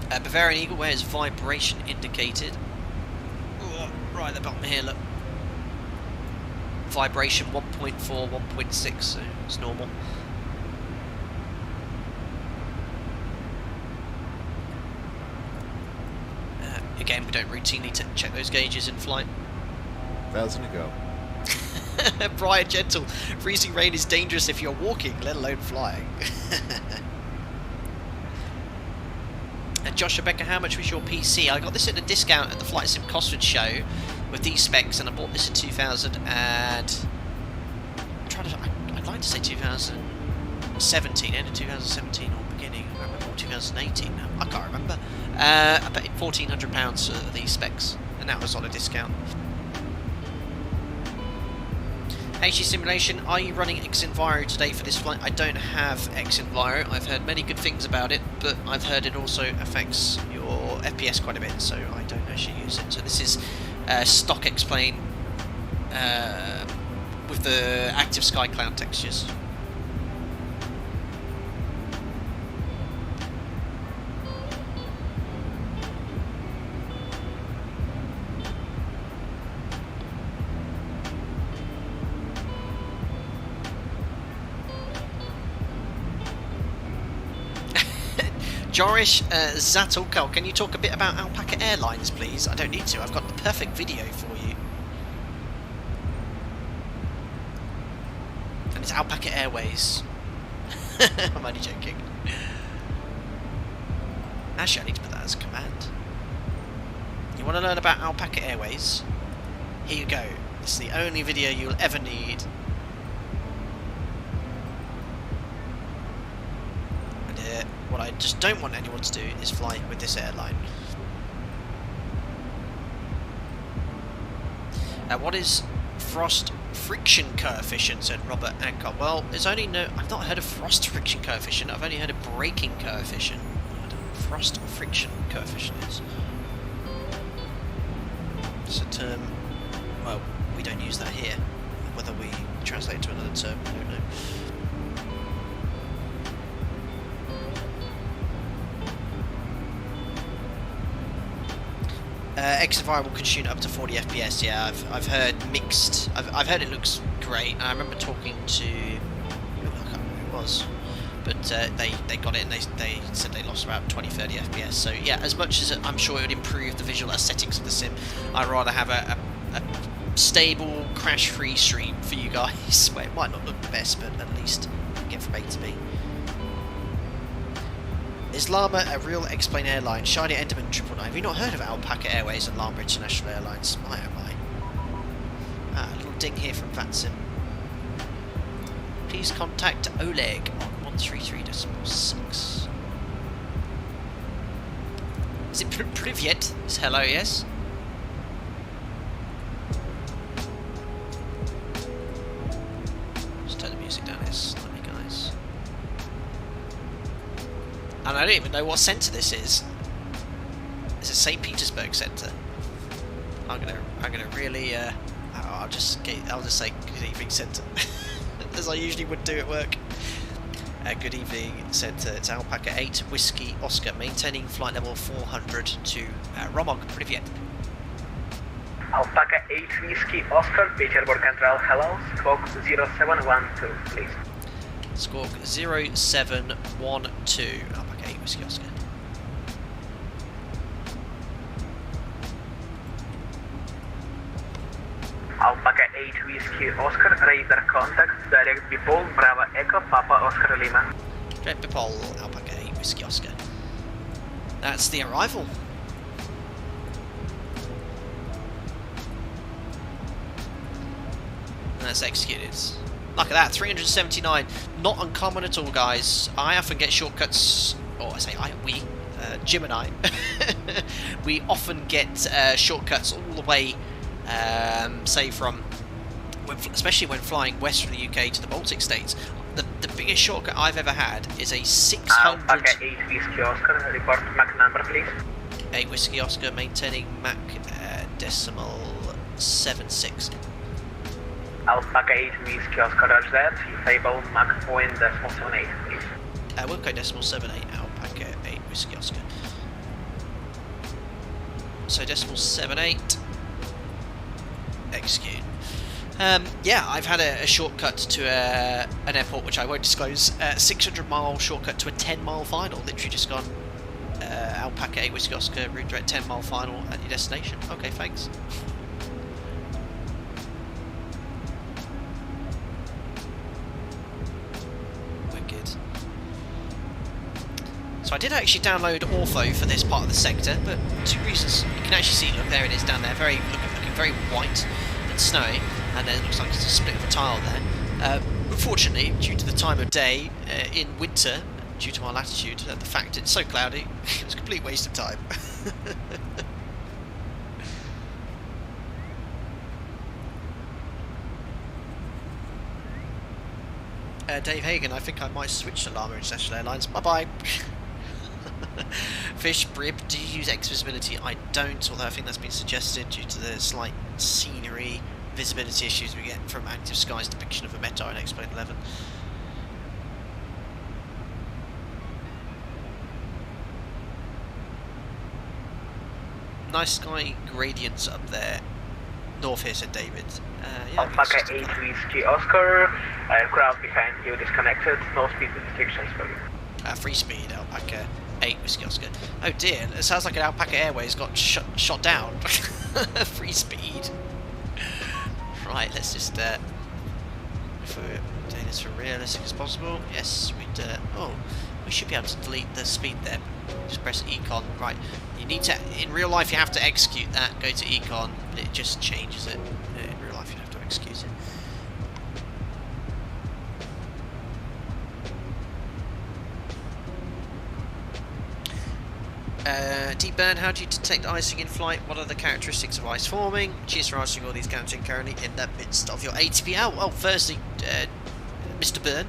Bavarian Eagle, where's vibration indicated? Ooh, right at the bottom here, look. Vibration 1.4, 1.6, so it's normal. Again, we don't routinely check those gauges in flight. 1,000 to go. Brian Gentle, freezing rain is dangerous if you're walking, let alone flying. And Joshua Becker, how much was your PC? I got this at a discount at the Flight Sim Cosford show with these specs, and I bought this in 2000 and I'd like to say 2017, end of 2017 or beginning, I remember, or 2018 now, I can't remember. I paid £1,400 for these specs, and that was on a discount. HG Simulation, are you running X-Enviro today for this flight? I don't have X-Enviro. I've heard many good things about it, but I've heard it also affects your FPS quite a bit, so I don't actually use it. So this is stock X-Plane with the active sky cloud textures. Joris Zatulkal, can you talk a bit about Alpaca Airlines, please? I don't need to, I've got the perfect video for you. And it's Alpaca Airways. I'm only joking. Actually, I need to put that as a command. You want to learn about Alpaca Airways? Here you go. This is the only video you'll ever need. What I just don't want anyone to do is fly with this airline. What is frost friction coefficient, said Robert Ancott. Well, there's only I've not heard of frost friction coefficient, I've only heard of braking coefficient. thrust friction coefficient is. It's a term, well, we don't use that here. Whether we translate to another term, I don't know. Exit variable can shoot up to 40 FPS. Yeah, I've heard mixed. I've heard it looks great. And I remember talking to, I can't remember who it was, but they got it and they said they lost about 20-30 FPS. So yeah, as much as I'm sure it would improve the visual aesthetics of the sim, I'd rather have a stable, crash-free stream for you guys, where it might not look the best, but at least get from A to B. Is Llama a real X-Plane airline? Shiny Enderman 999. Have you not heard of Alpaca Airways and Llama International Airlines? My oh my. Ah, a little ding here from VATSIM. Please contact Oleg on 133.6. Is it Privyet? Is hello, yes? Just turn the music down here slightly, guys. And I don't even know what centre this is. It's a St Petersburg centre. I'm gonna really I'll just say good evening centre, as I usually would do at work. Good evening centre. It's Alpaca 8 Whiskey Oscar, maintaining flight level 400 to Romog. Privyet. Alpaca 8 Whiskey Oscar, Petersburg Central, hello, squawk 0712, please. Squawk 0712, Alpaca 8 Whiskey Oscar. Alpaca 8 Whiskey Oscar, radar contact, direct Bipol, Bravo Echo, Papa Oscar Lima. Direct Bipol, Alpaca 8 Whiskey Oscar. That's the arrival. And that's executed. Look at that, 379. Not uncommon at all, guys. I often get shortcuts, or I say we, Jim and I, we often get shortcuts all the way, say from, especially when flying west from the UK to the Baltic states. The biggest shortcut I've ever had is a 600... Alpaca 8 Whiskey Oscar, report Mach number, please. 8 Whiskey Oscar, maintaining Mach decimal 76. Alpaca 8 Whiskey Oscar, roger that. Fable Mach point decimal 78, please. Wilco decimal 78, Alpaca 8 Whiskey Oscar. So decimal 78. Execute. Yeah, I've had a shortcut to an airport which I won't disclose. 600-mile shortcut to a 10-mile final. Literally just gone Alpaca 8 Whiskey Oscar, route direct 10-mile final at your destination. Okay, thanks. So I did actually download Ortho for this part of the sector, but two reasons. You can actually see, look, there it is down there, looking very white and snowy, and then it looks like it's a split of a tile there. Unfortunately, due to the time of day, in winter, due to my latitude, the fact it's so cloudy, it was a complete waste of time. Dave Hagen, I think I might switch to Llama International Airlines. Bye-bye. Fish, Brib, do you use X visibility? I don't, although I think that's been suggested due to the slight scenery visibility issues we get from Active Sky's depiction of a Metar in X-Plane 11. Nice sky gradients up there. North here, said David. Yeah, Alpaca 8 Whiskey Oscar, crowd behind you disconnected, no speed restrictions for you. Free speed, Alpaca 8 Whiskey Oscar. Oh dear, it sounds like an Alpaca Airways got shot down. Free speed. Right, let's just, if we're doing this for realistic as possible, yes, we'd, oh, we should be able to delete the speed there. Just press Econ, right, you need to, in real life you have to execute that, go to Econ, but it just changes it. In real life you have to execute it. Deep Burn, how do you detect icing in flight? What are the characteristics of ice forming? Cheers for answering all these counting currently in the midst of your ATPL. Well, firstly, Mr. Byrne,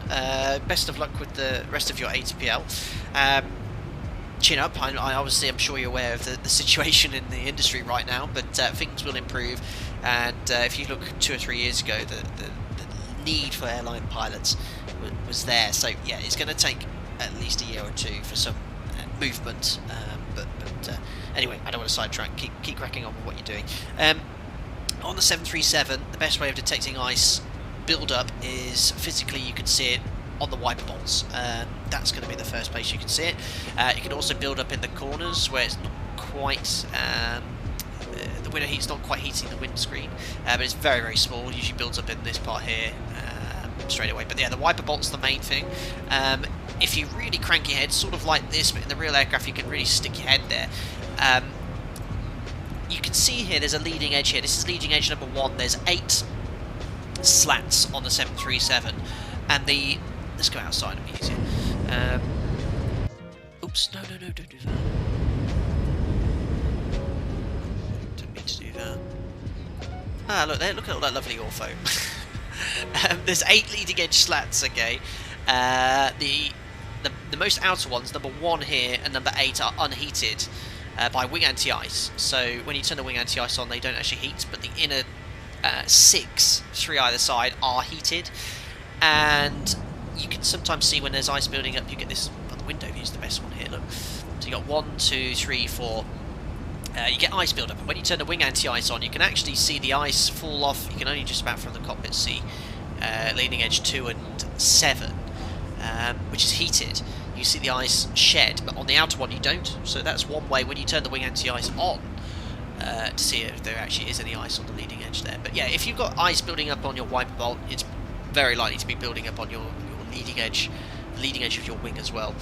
best of luck with the rest of your ATPL. chin up. Obviously, I'm sure you're aware of the situation in the industry right now, but things will improve. And if you look 2 or 3 years ago, the need for airline pilots was there. So yeah, it's going to take at least a year or two for some movement. But anyway, I don't want to sidetrack. Keep cracking on with what you're doing. On the 737, the best way of detecting ice build-up is physically you can see it on the wiper bolts. That's going to be the first place you can see it. You can also build up in the corners where it's not quite the window heat's not quite heating the windscreen, but it's very, very small. Usually builds up in this part here straight away. But yeah, the wiper bolt's the main thing. If you really crank your head, sort of like this, but in the real aircraft you can really stick your head there. You can see here there's a leading edge here. This is leading edge number 1. There's 8 slats on the 737, and the... Let's go outside and be easier. Oops, no, don't do that. Didn't mean to do that. Ah, look there, look at all that lovely ortho. There's 8 leading edge slats, okay. The most outer ones, number 1 here and number 8, are unheated by wing anti-ice. So when you turn the wing anti-ice on, they don't actually heat, but the inner 6, 3 either side, are heated. And you can sometimes see when there's ice building up, you get this, well, the window view is the best one here, look. So you got 1, 2, 3, 4. You get ice build up, and when you turn the wing anti-ice on, you can actually see the ice fall off. You can only just about from the cockpit see leading edge 2 and 7, which is heated. You see the ice shed, but on the outer one you don't. So that's one way when you turn the wing anti-ice on to see if there actually is any ice on the leading edge there. But yeah, if you've got ice building up on your wiper bolt, it's very likely to be building up on your leading edge of your wing as well.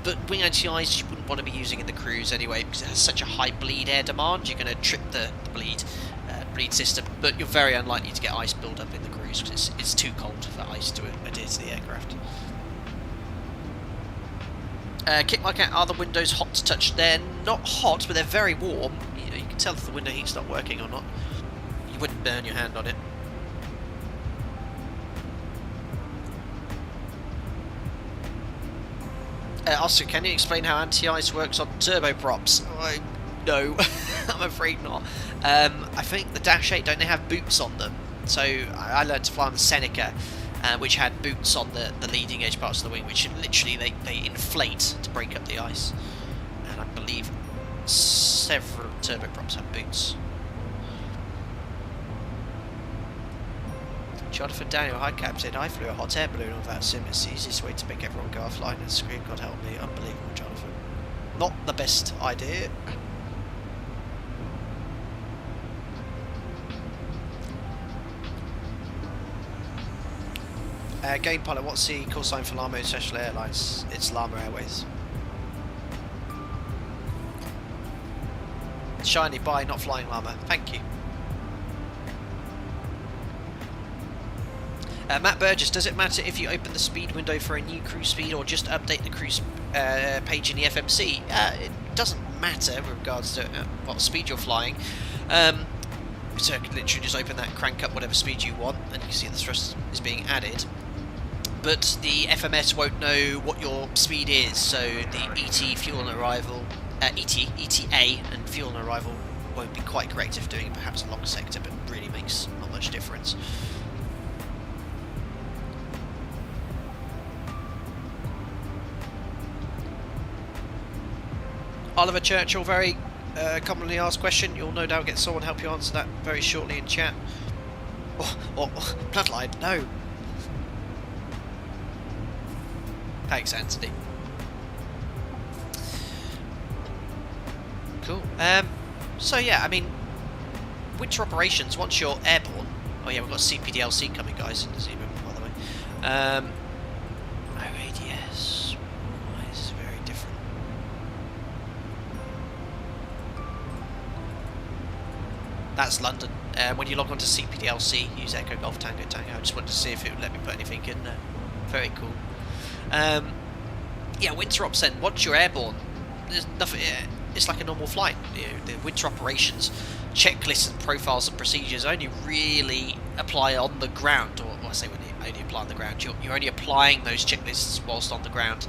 But wing anti-ice you wouldn't want to be using in the cruise anyway, because it has such a high bleed air demand. You're going to trip the bleed system, but you're very unlikely to get ice build up in the cruise because it's too cold for ice to adhere to the aircraft. Kick my cat, are the windows hot to touch? They're not hot, but they're very warm. You can tell if the window heat's not working or not. You wouldn't burn your hand on it. Oscar, can you explain how anti-ice works on turboprops? No, I'm afraid not. I think the Dash 8, don't they have boots on them? So I learned to fly on the Seneca, which had boots on the leading edge parts of the wing, which literally they inflate to break up the ice. And I believe several turboprops have boots. Jonathan Daniel, hi Captain, I flew a hot air balloon on that sim. It's the easiest way to make everyone go offline and scream, God help me. Unbelievable, Jonathan. Not the best idea. Game Pilot, what's the call sign for Lama International Airlines? It's Lama Airways. Shiny, bye, not flying Lama. Thank you. Matt Burgess, does it matter if you open the speed window for a new cruise speed or just update the cruise page in the FMC? It doesn't matter with regards to what speed you're flying. So you can literally just open that, crank up whatever speed you want, and you can see the thrust is being added. But the FMS won't know what your speed is, so the ET fuel and arrival, ETA and fuel and arrival won't be quite correct if doing perhaps a long sector, but really makes not much difference. Oliver Churchill, very commonly asked question. You'll no doubt get someone help you answer that very shortly in chat. Or Bloodline, no. Thanks, Anthony. Cool. So yeah, I mean, winter operations, once you're airborne... Oh yeah, we've got CPDLC coming, guys, in the ZIBO, by the way. OADS. Why is this very different? That's London. When you log on to CPDLC, use Echo Golf Tango Tango. I just wanted to see if it would let me put anything in there. Very cool. Yeah, winter ops then. Once you're airborne, there's nothing. It's like a normal flight. You know, the winter operations checklists and profiles and procedures only really apply on the ground, or I say when you only apply on the ground. You're only applying those checklists whilst on the ground.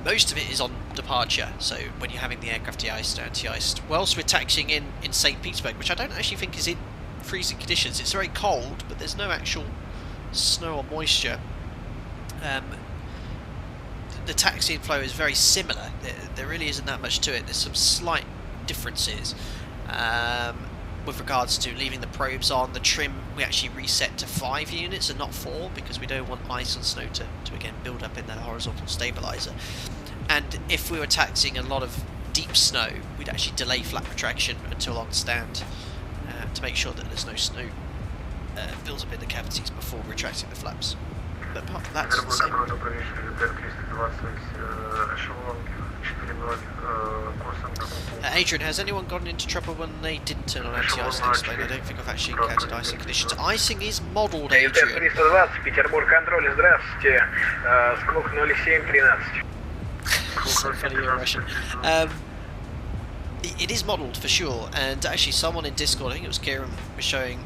most of it is on departure, so when you're having the aircraft de-iced or anti-iced. Whilst we're taxiing in St Petersburg, which I don't actually think is in freezing conditions. It's very cold, but there's no actual snow or moisture. The taxiing flow is very similar. There really isn't that much to it. There's some slight differences with regards to leaving the probes on. The trim we actually reset to 5 units and not 4 because we don't want ice and snow to again build up in the horizontal stabilizer. And if we were taxiing a lot of deep snow, we'd actually delay flap retraction until on stand to make sure that there's no snow builds up in the cavities before retracting the flaps. But apart from that, it's the same. Adrian, has anyone gotten into trouble when they didn't turn on anti-ice and explain? I don't think I've actually encountered icing conditions. Icing is modelled, Adrian. 320, Петербург контроль, здравствуйте. Склок 0713. So funny you're Russian. It is modelled for sure, and actually someone in Discord, I think it was Kieran, was showing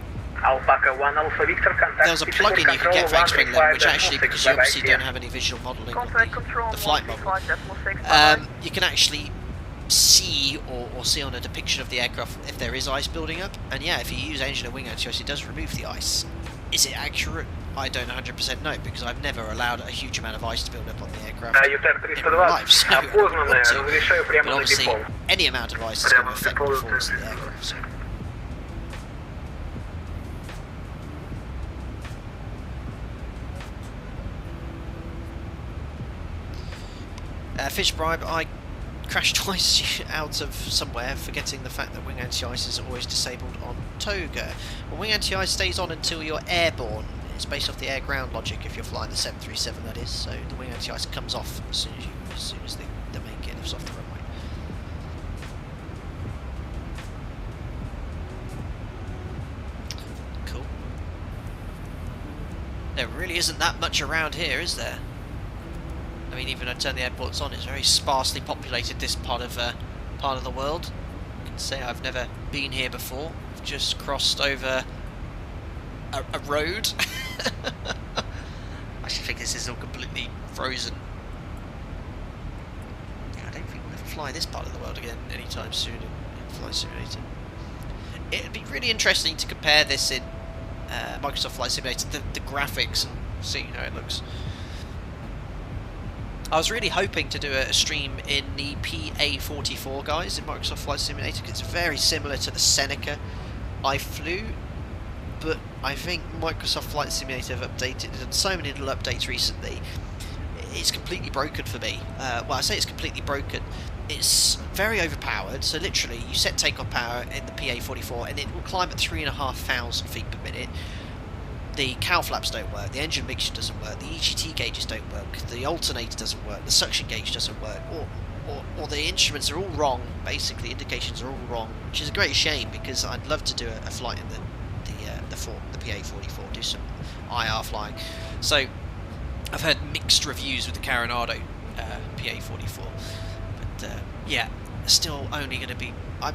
Alpaca 1 Alpha Victor, contact. there was a plugin you could get for X-Wing Level, which actually, because you obviously don't have any visual modelling of the flight model, you can actually see or see on a depiction of the aircraft if there is ice building up, and yeah, if you use engine and wing anti-ice, it does remove the ice. Is it accurate? I don't 100% know, because I've never allowed a huge amount of ice to build up on the aircraft in my life, so I don't want to. But obviously, any amount of ice is going to affect the performance of the aircraft. So. Fish bribe, I crashed twice out of somewhere, forgetting the fact that wing anti-ice is always disabled on Toga. Well, wing anti-ice stays on until you're airborne. It's based off the air-ground logic if you're flying the 737, that is, so the wing anti-ice comes off as soon as the main gear lifts off the runway. Cool. There really isn't that much around here, is there? I mean, even though I turn the airports on, it's very sparsely populated, this part of the world. I can say I've never been here before. I've just crossed over a road. I actually think this is all completely frozen. I don't think we'll ever fly this part of the world again anytime soon in Flight Simulator. It'd be really interesting to compare this in Microsoft Flight Simulator, the graphics, and see how it looks. I was really hoping to do a stream in the PA44, guys, in Microsoft Flight Simulator, because it's very similar to the Seneca I flew, but I think Microsoft Flight Simulator have updated, and so many little updates recently, it's completely broken for me. Well, I say it's completely broken. It's very overpowered, so literally you set takeoff power in the PA44 and it will climb at 3,500 feet per minute. The cowl flaps don't work, the engine mixture doesn't work, the EGT gauges don't work, the alternator doesn't work, the suction gauge doesn't work, or the instruments are all wrong, basically, indications are all wrong, which is a great shame because I'd love to do a flight in the PA44, do some IR flying. So I've heard mixed reviews with the Carenado PA44, but yeah, still only going to be, I'm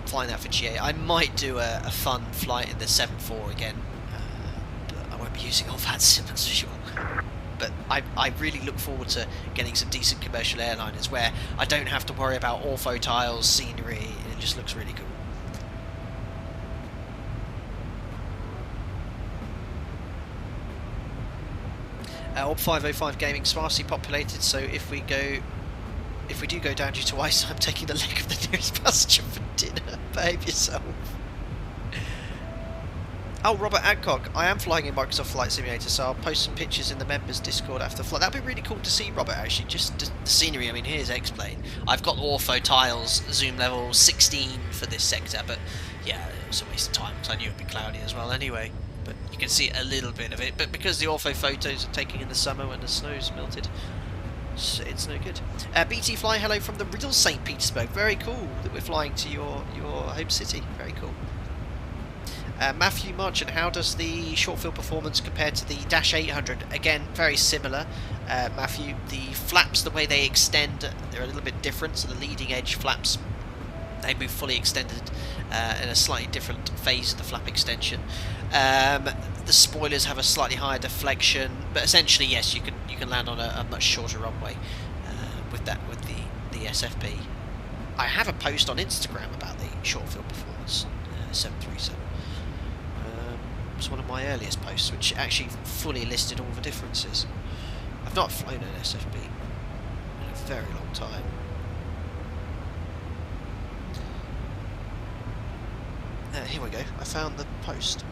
flying that for GA. I might do a fun flight in the 7.4 again. I won't be using all VATRUS, that's for sure. But I really look forward to getting some decent commercial airliners where I don't have to worry about ortho tiles, scenery, and it just looks really cool. Orb 505 gaming sparsely populated, so if we do go down due to ice, I'm taking the leg of the nearest passenger for dinner. Behave yourself. Oh, Robert Adcock, I am flying in Microsoft Flight Simulator, so I'll post some pictures in the members Discord after the flight. That'd be really cool to see, Robert, actually, just the scenery. I mean, here's X-Plane. I've got ortho tiles, zoom level 16 for this sector, but yeah, it was a waste of time, because I knew it'd be cloudy as well anyway. But you can see a little bit of it, but because the ortho photos are taken in the summer when the snow's melted, it's no good. BT Fly, hello from the real St Petersburg. Very cool that we're flying to your home city. Very cool. Matthew Marchant, how does the short field performance compare to the Dash 800? Again, very similar. Matthew, the flaps, the way they extend, they're a little bit different. So the leading edge flaps, they move fully extended in a slightly different phase of the flap extension. The spoilers have a slightly higher deflection, but essentially, yes, you can land on a much shorter runway with the SFP. I have a post on Instagram about the short field performance 737. It's one of my earliest posts, which actually fully listed all the differences. I've not flown an SFP in a very long time. Here we go, I found the post.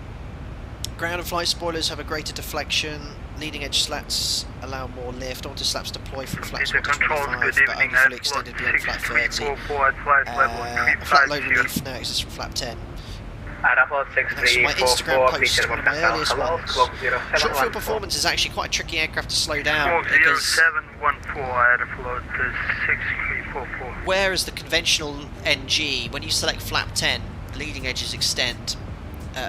Ground and flight spoilers have a greater deflection. Leading edge slats allow more lift. Auto slaps deploy from flaps 1 to 25, but only fully extended beyond flap 30. Flat low relief now exists from flap 10. That's my Instagram post, one of my earliest ones. Short field performance is actually quite a tricky aircraft to slow down because 0714 Aeroflot 6344. whereas the conventional NG, when you select flap 10, the leading edges extend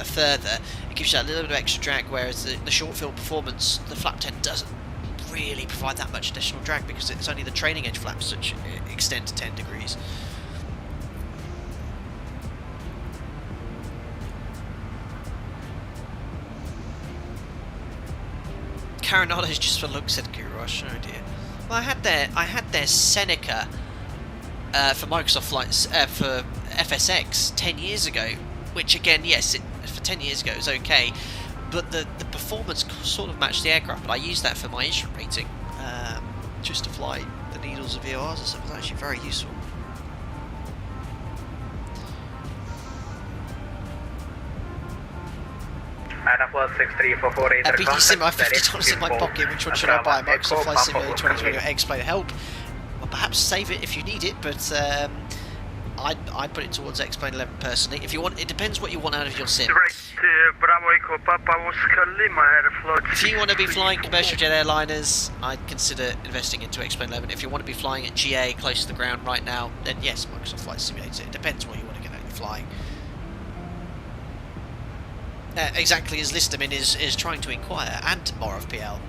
further. It gives you that little bit of extra drag, whereas the short field performance, the flap 10 doesn't really provide that much additional drag because it's only the trailing edge flaps which extend to 10 degrees. Coronado is just for looks, said Gurush. Oh dear. Well, I had their Seneca for Microsoft flights for FSX 10 years ago, which again, yes, for 10 years ago it was okay, but the performance sort of matched the aircraft. But I used that for my instrument rating, just to fly the needles of VORs, so it was actually very useful. BT Sim, I have $50 in my pocket. Which one should I buy? Microsoft Flight Simulator 2020 or X-Plane Help? Well, perhaps save it if you need it, but I'd put it towards X-Plane 11 personally. If you want, it depends what you want out of your sim. If you want to be flying commercial jet airliners, I'd consider investing into X-Plane 11. If you want to be flying at GA close to the ground right now, then yes, Microsoft Flight Simulator. It depends what you want to get out of your flying. Exactly as Listerman is trying to inquire, and more of PL.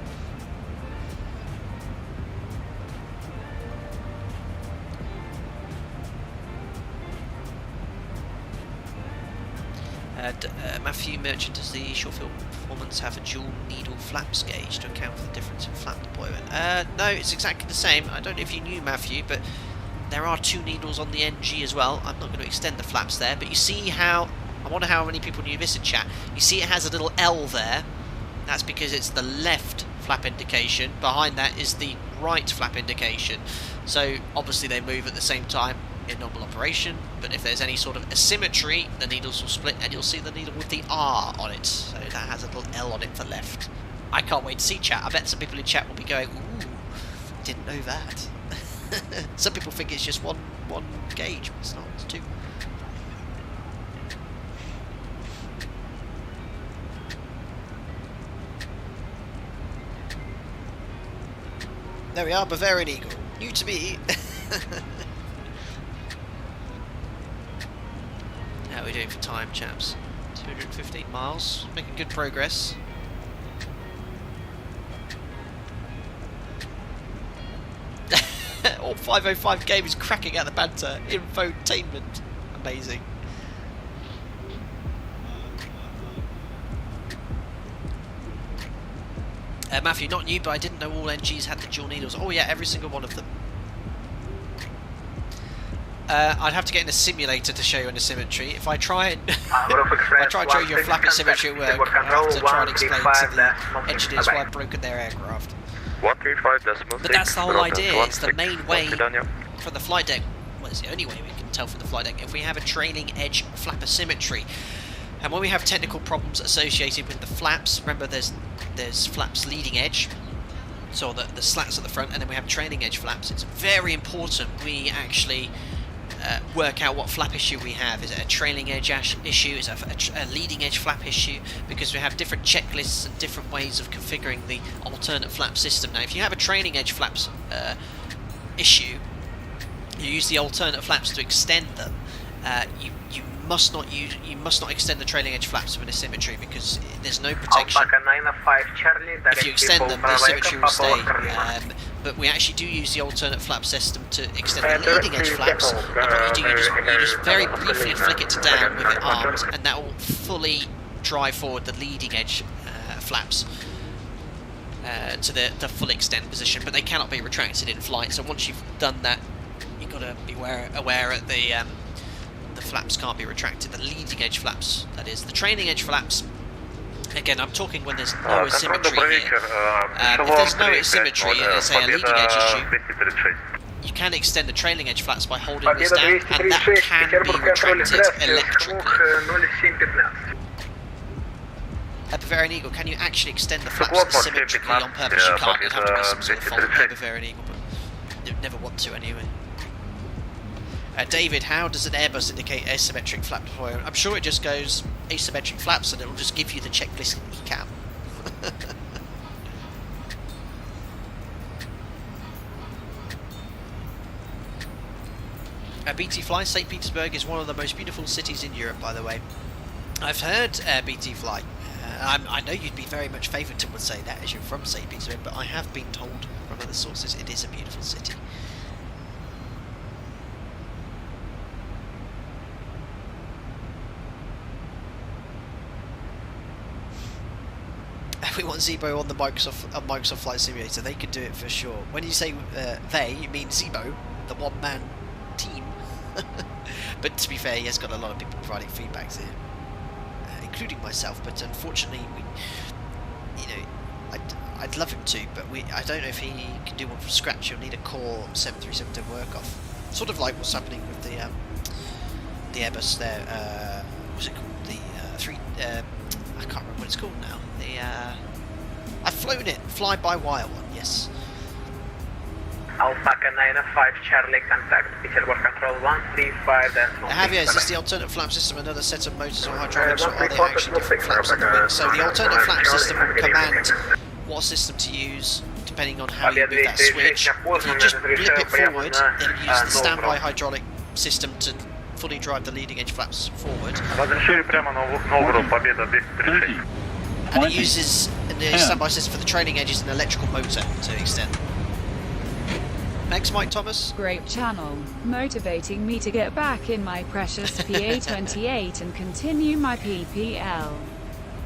Matthew Merchant, does the short field performance have a dual needle flaps gauge to account for the difference in flap deployment? No, it's exactly the same. I don't know if you knew, Matthew, but there are 2 needles on the NG as well. I'm not going to extend the flaps there, but you see how... I wonder how many people knew this in chat. You see it has a little L there. That's because it's the left flap indication. Behind that is the right flap indication. So obviously they move at the same time in normal operation, but if there's any sort of asymmetry, the needles will split and you'll see the needle with the R on it. So that has a little L on it for left. I can't wait to see chat. I bet some people in chat will be going, ooh, didn't know that. Some people think it's just one gauge, but it's not, it's 2. There we are, Bavarian Eagle. New to me. How are we doing for time, chaps? 215 miles. Making good progress. All 505 game is cracking out the banter. Infotainment. Amazing. Matthew, not new, but I didn't know all NGs had the dual needles. Oh yeah, every single one of them. I'd have to get in a simulator to show you an asymmetry. If I try and show you a flap asymmetry at work, I have to try and explain to the engineers why I've broken their aircraft. 135.6. But that's the whole idea. It's the main way from the flight deck. Well, it's the only way we can tell from the flight deck. If we have a trailing edge flap asymmetry, and when we have technical problems associated with the flaps, remember there's flaps leading edge, so the slats at the front, and then we have trailing edge flaps. It's very important we actually work out what flap issue we have. Is it a trailing edge issue? Is it a leading edge flap issue? Because we have different checklists and different ways of configuring the alternate flap system. Now, if you have a trailing edge flaps issue, you use the alternate flaps to extend them. You must not extend the trailing edge flaps with an asymmetry because there's no protection. If you extend them, the asymmetry will stay. But we actually do use the alternate flap system to extend the leading edge flaps. And what you do, you just very briefly flick it to down with it armed, and that will fully drive forward the leading edge flaps. to the full extend position, but they cannot be retracted in flight. So once you've done that, you've got to be aware that the flaps can't be retracted. The leading edge flaps, that is. The trailing edge flaps, again, I'm talking when there's no asymmetry here. If there's no asymmetry and say a leading edge issue, you can extend the trailing edge flaps by holding this down, and that can be retracted electrically. Bavarian Eagle, can you actually extend the flaps symmetrically on purpose? You can't, it'd have to be some sort of fault by Bavarian Eagle, but you'd never want to anyway. David, how does an Airbus indicate asymmetric flap deployment? I'm sure it just goes asymmetric flaps and it'll just give you the checklist in ECAM. BT Fly, St Petersburg is one of the most beautiful cities in Europe, by the way. I've heard BT Fly. I know you'd be very much favoured would say that as you're from St Petersburg, but I have been told from other sources it is a beautiful city. We want ZIBO on the Microsoft Flight Simulator. They could do it for sure. When you say they, you mean ZIBO, the one-man team. But to be fair, he has got a lot of people providing feedbacks here, including myself. But unfortunately, I'd love him to, but I don't know if he can do one from scratch. You'll need a core 737 to work off. Sort of like what's happening with the Airbus there. What's it called? I can't remember what it's called now. I've flown it, fly-by-wire one, yes. Alpaca 95 Charlie, contact Petersburg Control 135. Javier, is this the alternate flap system, another set of motors or hydraulics, or are they actually different flaps on the wing? So the alternate flap system will command what system to use, depending on how you move that switch. If you just blip it forward, then use the standby hydraulic system to fully drive the leading edge flaps forward. And it uses the standby system for the trailing edges an electrical motor to extend. Thanks, Mike Thomas. Great channel, motivating me to get back in my precious PA28 and continue my PPL.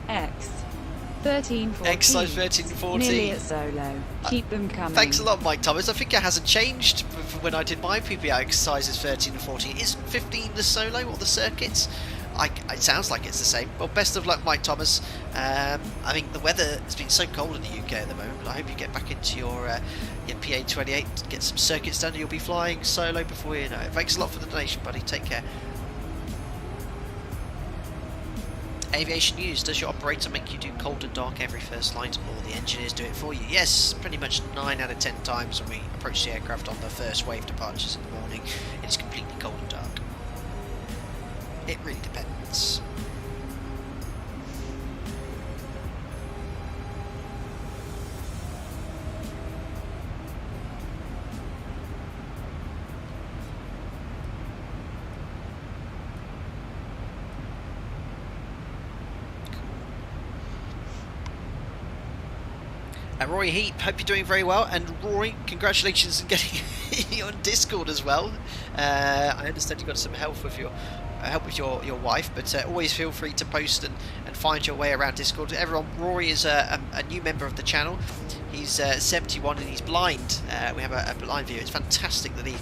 X 1314. Exercise 1314. Nearly at solo. Keep them coming. Thanks a lot, Mike Thomas. I think it hasn't changed from when I did my PPL exercises 13 and 14. Is 15 the solo or the circuits? It sounds like it's the same. Well, best of luck, Mike Thomas. I think the weather has been so cold in the UK at the moment, but I hope you get back into your PA28, get some circuits done, and you'll be flying solo before you know it. Thanks a lot for the donation, buddy. Take care. Aviation News, does your operator make you do cold and dark every first flight, or the engineers do it for you? Yes, pretty much 9 out of 10 times when we approach the aircraft on the first wave departures in the morning, it is completely cold and dark. It really depends. Rory Heap, hope you're doing very well, and Rory, congratulations on getting you on Discord as well. I understand you got some help with your wife, but always feel free to post and find your way around Discord. Everyone, Rory is a new member of the channel. He's 71 and he's blind. We have a blind view. It's fantastic that he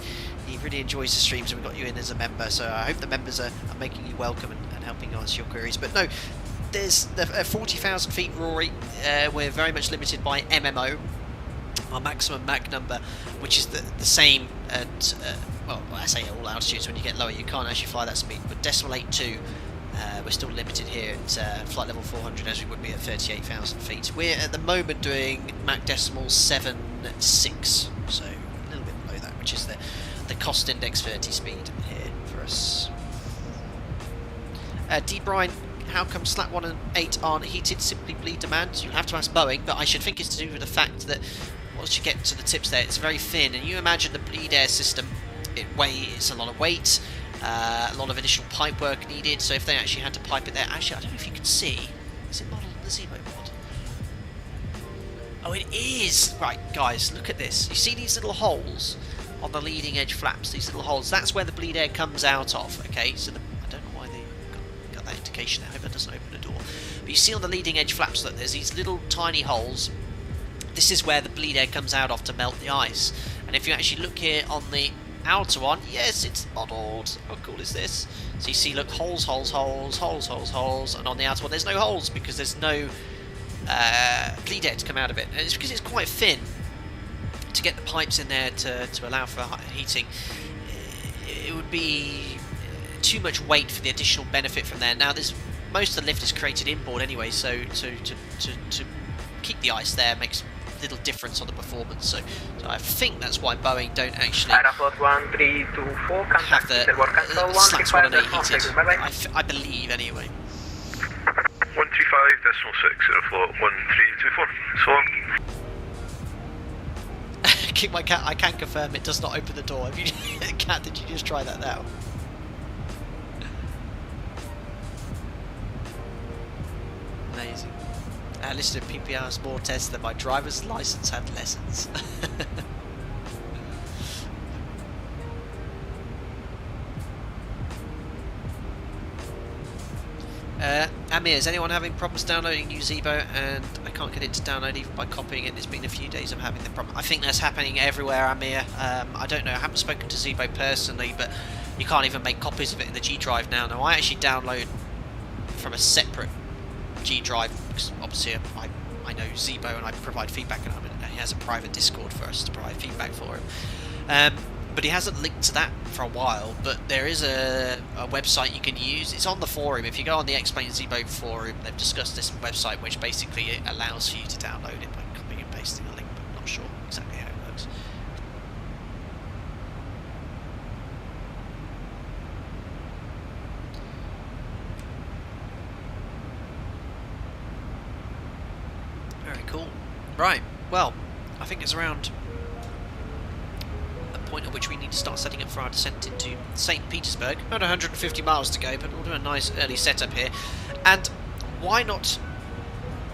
really enjoys the streams and we got you in as a member, so I hope the members are making you welcome and helping answer your queries. But no, there's 40,000 feet, Rory. We're very much limited by MMO, our maximum Mach number, which is the same at well, I say all altitudes. When you get lower, you can't actually fly that speed. But decimal 82, we're still limited here at flight level 400, as we would be at 38,000 feet. We're at the moment doing Mach decimal 76, so a little bit below that, which is the cost index 30 speed here for us. D. Bryan, how come Slat 1 and 8 aren't heated? Simply bleed demand. You'll have to ask Boeing, but I should think it's to do with the fact that once you get to the tips there, it's very thin, and you imagine the bleed air system, it's a lot of weight, a lot of additional pipe work needed, so if they actually had to pipe it there, actually I don't know if you can see, is it modelled in the ZIBO mod? Oh, it is! Right, guys, look at this. You see these little holes on the leading edge flaps, these little holes, that's where the bleed air comes out of, okay? So I don't know why they got that indication. I hope that doesn't open the door. But you see on the leading edge flaps that there's these little tiny holes, this is where the bleed air comes out of to melt the ice. And if you actually look here on the outer one, yes, it's modelled. How cool is this? So you see, look, holes, holes, holes, holes, holes, holes, and on the outer one there's no holes because there's no bleed air to come out of it. And it's because it's quite thin to get the pipes in there to allow for heating. It would be too much weight for the additional benefit from there. Now, most of the lift is created inboard anyway, so to keep the ice there makes little difference on the performance. So I think that's why Boeing don't actually Aeroflot 1324, have contact the Server Control 1, slats 1 and 8 require heated. the bye-bye. I believe anyway. 135.6, Aeroflot 1324. So long. Kick my cat. I can confirm it does not open the door. Have you, cat? Did you just try that now? Amazing. Listed PPR's more tests than my driver's license had lessons. Amir, is anyone having problems downloading new ZIBO? And I can't get it to download even by copying it. It's been a few days of having the problem. I think that's happening everywhere, Amir. I don't know. I haven't spoken to ZIBO personally, but you can't even make copies of it in the G drive now. Now, I actually download from a separate G drive because obviously I know ZIBO and I provide feedback, and he has a private Discord for us to provide feedback for him. But he hasn't linked to that for a while, but there is a website you can use. It's on the forum. If you go on the Explain ZIBO forum, they've discussed this website which basically allows for you to download it by copying and pasting a link, but I'm not sure exactly how it works. Very cool. Right, well, I think it's around point at which we need to start setting up for our descent into St Petersburg. About 150 miles to go, but we'll do a nice early setup here. And why not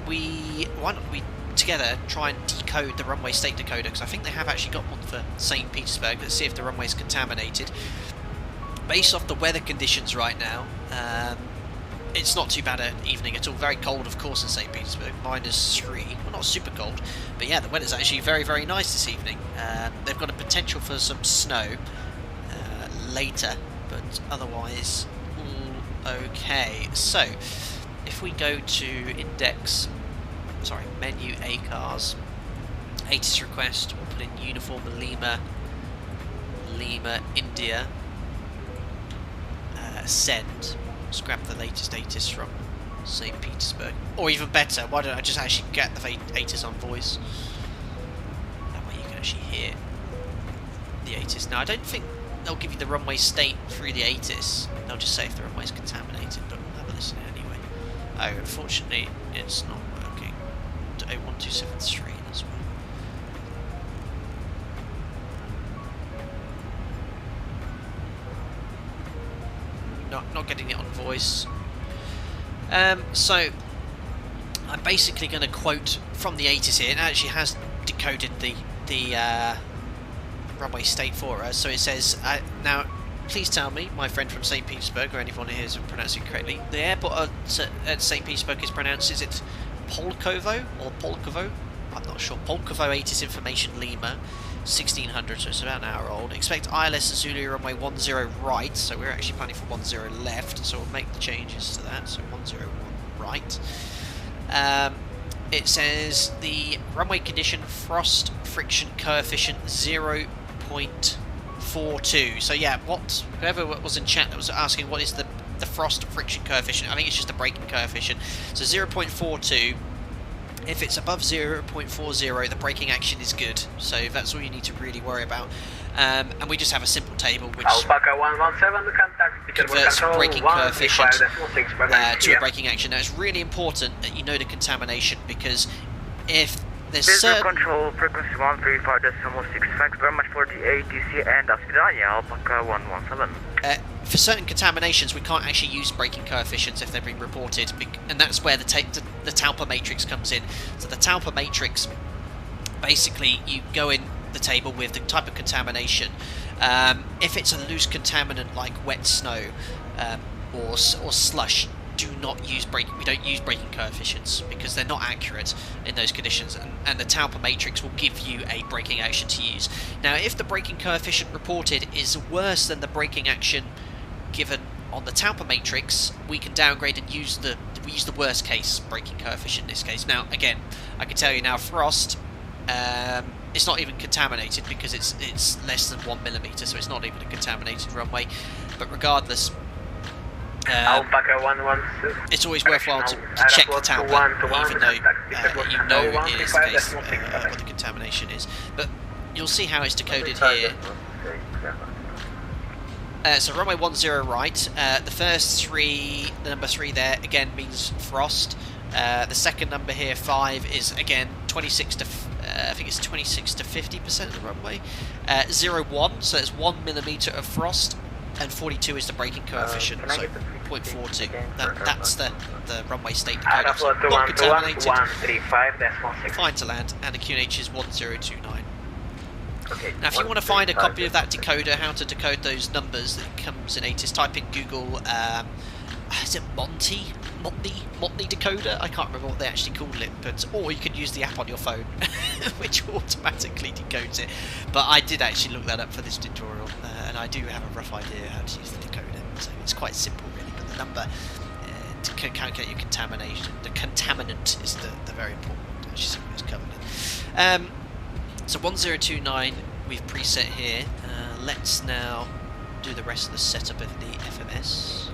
we together try and decode the runway state decoder, because I think they have actually got one for St Petersburg. Let's see if the runway's contaminated. Based off the weather conditions right now, it's not too bad an evening at all. Very cold, of course, in St Petersburg, -3. Well, not super cold, but yeah, the weather's actually very, very nice this evening. They've got a potential for some snow later, but otherwise all okay. So, if we go to menu ACARS, ATIS request, we'll put in uniform Lima, India, send. Let's grab the latest ATIS from St Petersburg. Or even better, why don't I just actually get the ATIS on voice? That way you can actually hear the ATIS. Now, I don't think they'll give you the runway state through the ATIS. They'll just say if the runway's contaminated, but we'll have a listen anyway. Oh, unfortunately, it's not working. To 01273 as well. Not getting it on voice. So I'm basically going to quote from the ATIS here. It actually has decoded the runway state for us. So it says, now please tell me, my friend from St Petersburg, or anyone here is pronouncing it correctly, the airport at St Petersburg is pronounced, is it Polkovo or Polkovo? I'm not sure. Polkovo ATIS information Lima 1600, so it's about an hour old. Expect ILS Zulu runway 10 right, so we're actually planning for 10 left, so we'll make the changes to that, so 101 right. It says the runway condition frost friction coefficient 0.42. So yeah, whoever was in chat that was asking what is the frost friction coefficient, I think it's just the braking coefficient. So 0.42. If it's above 0.40, the braking action is good. So that's all you need to really worry about. And we just have a simple table which Alpaca 117, contact converts Control braking 1, coefficient to a here. braking action. Now it's really important that you know the contamination, because if there's Visual certain... control frequency 135.6. Thanks very much for the ATC and Australia, Alpaca 117. For certain contaminations, we can't actually use braking coefficients if they've been reported, and that's where the Talpa matrix comes in. So the Talpa matrix, basically, you go in the table with the type of contamination. If it's a loose contaminant like wet snow or slush, do not use we don't use braking coefficients because they're not accurate in those conditions, and the Tauper matrix will give you a braking action to use. Now, if the braking coefficient reported is worse than the braking action given on the Tauper matrix, we can downgrade and use the worst case braking coefficient in this case. Now, again, I can tell you now, Frost, it's not even contaminated because it's less than 1 millimeter, so it's not even a contaminated runway. But regardless, Alpaca 116. it's always worthwhile to check the Tauper, even though you know it is the case what the contamination is. But you'll see how it's decoded here. So runway 10 right. The first three, the number 3 there again means Frost. The second number here, 5, is again 26 to I think it's 26 to 50% of the runway. 01, so there's 1 millimeter of frost, and 42 is the braking coefficient, so 0.42. That's the runway state decoder. So not contaminated. 135.6. Fine to land, and the QNH is 1029. Now, if you want to find a copy of that decoder, how to decode those numbers that comes in ATIS, type in Google, is it Monty decoder? I can't remember what they actually call it, but or you can use the app on your phone, which automatically decodes it. But I did actually look that up for this tutorial, and I do have a rough idea how to use the decoder. So it's quite simple, really. But the number to calculate your contamination, the contaminant is the very important. Actually, something that's covered in. So 1029 we've preset here. Let's now do the rest of the setup of the FMS.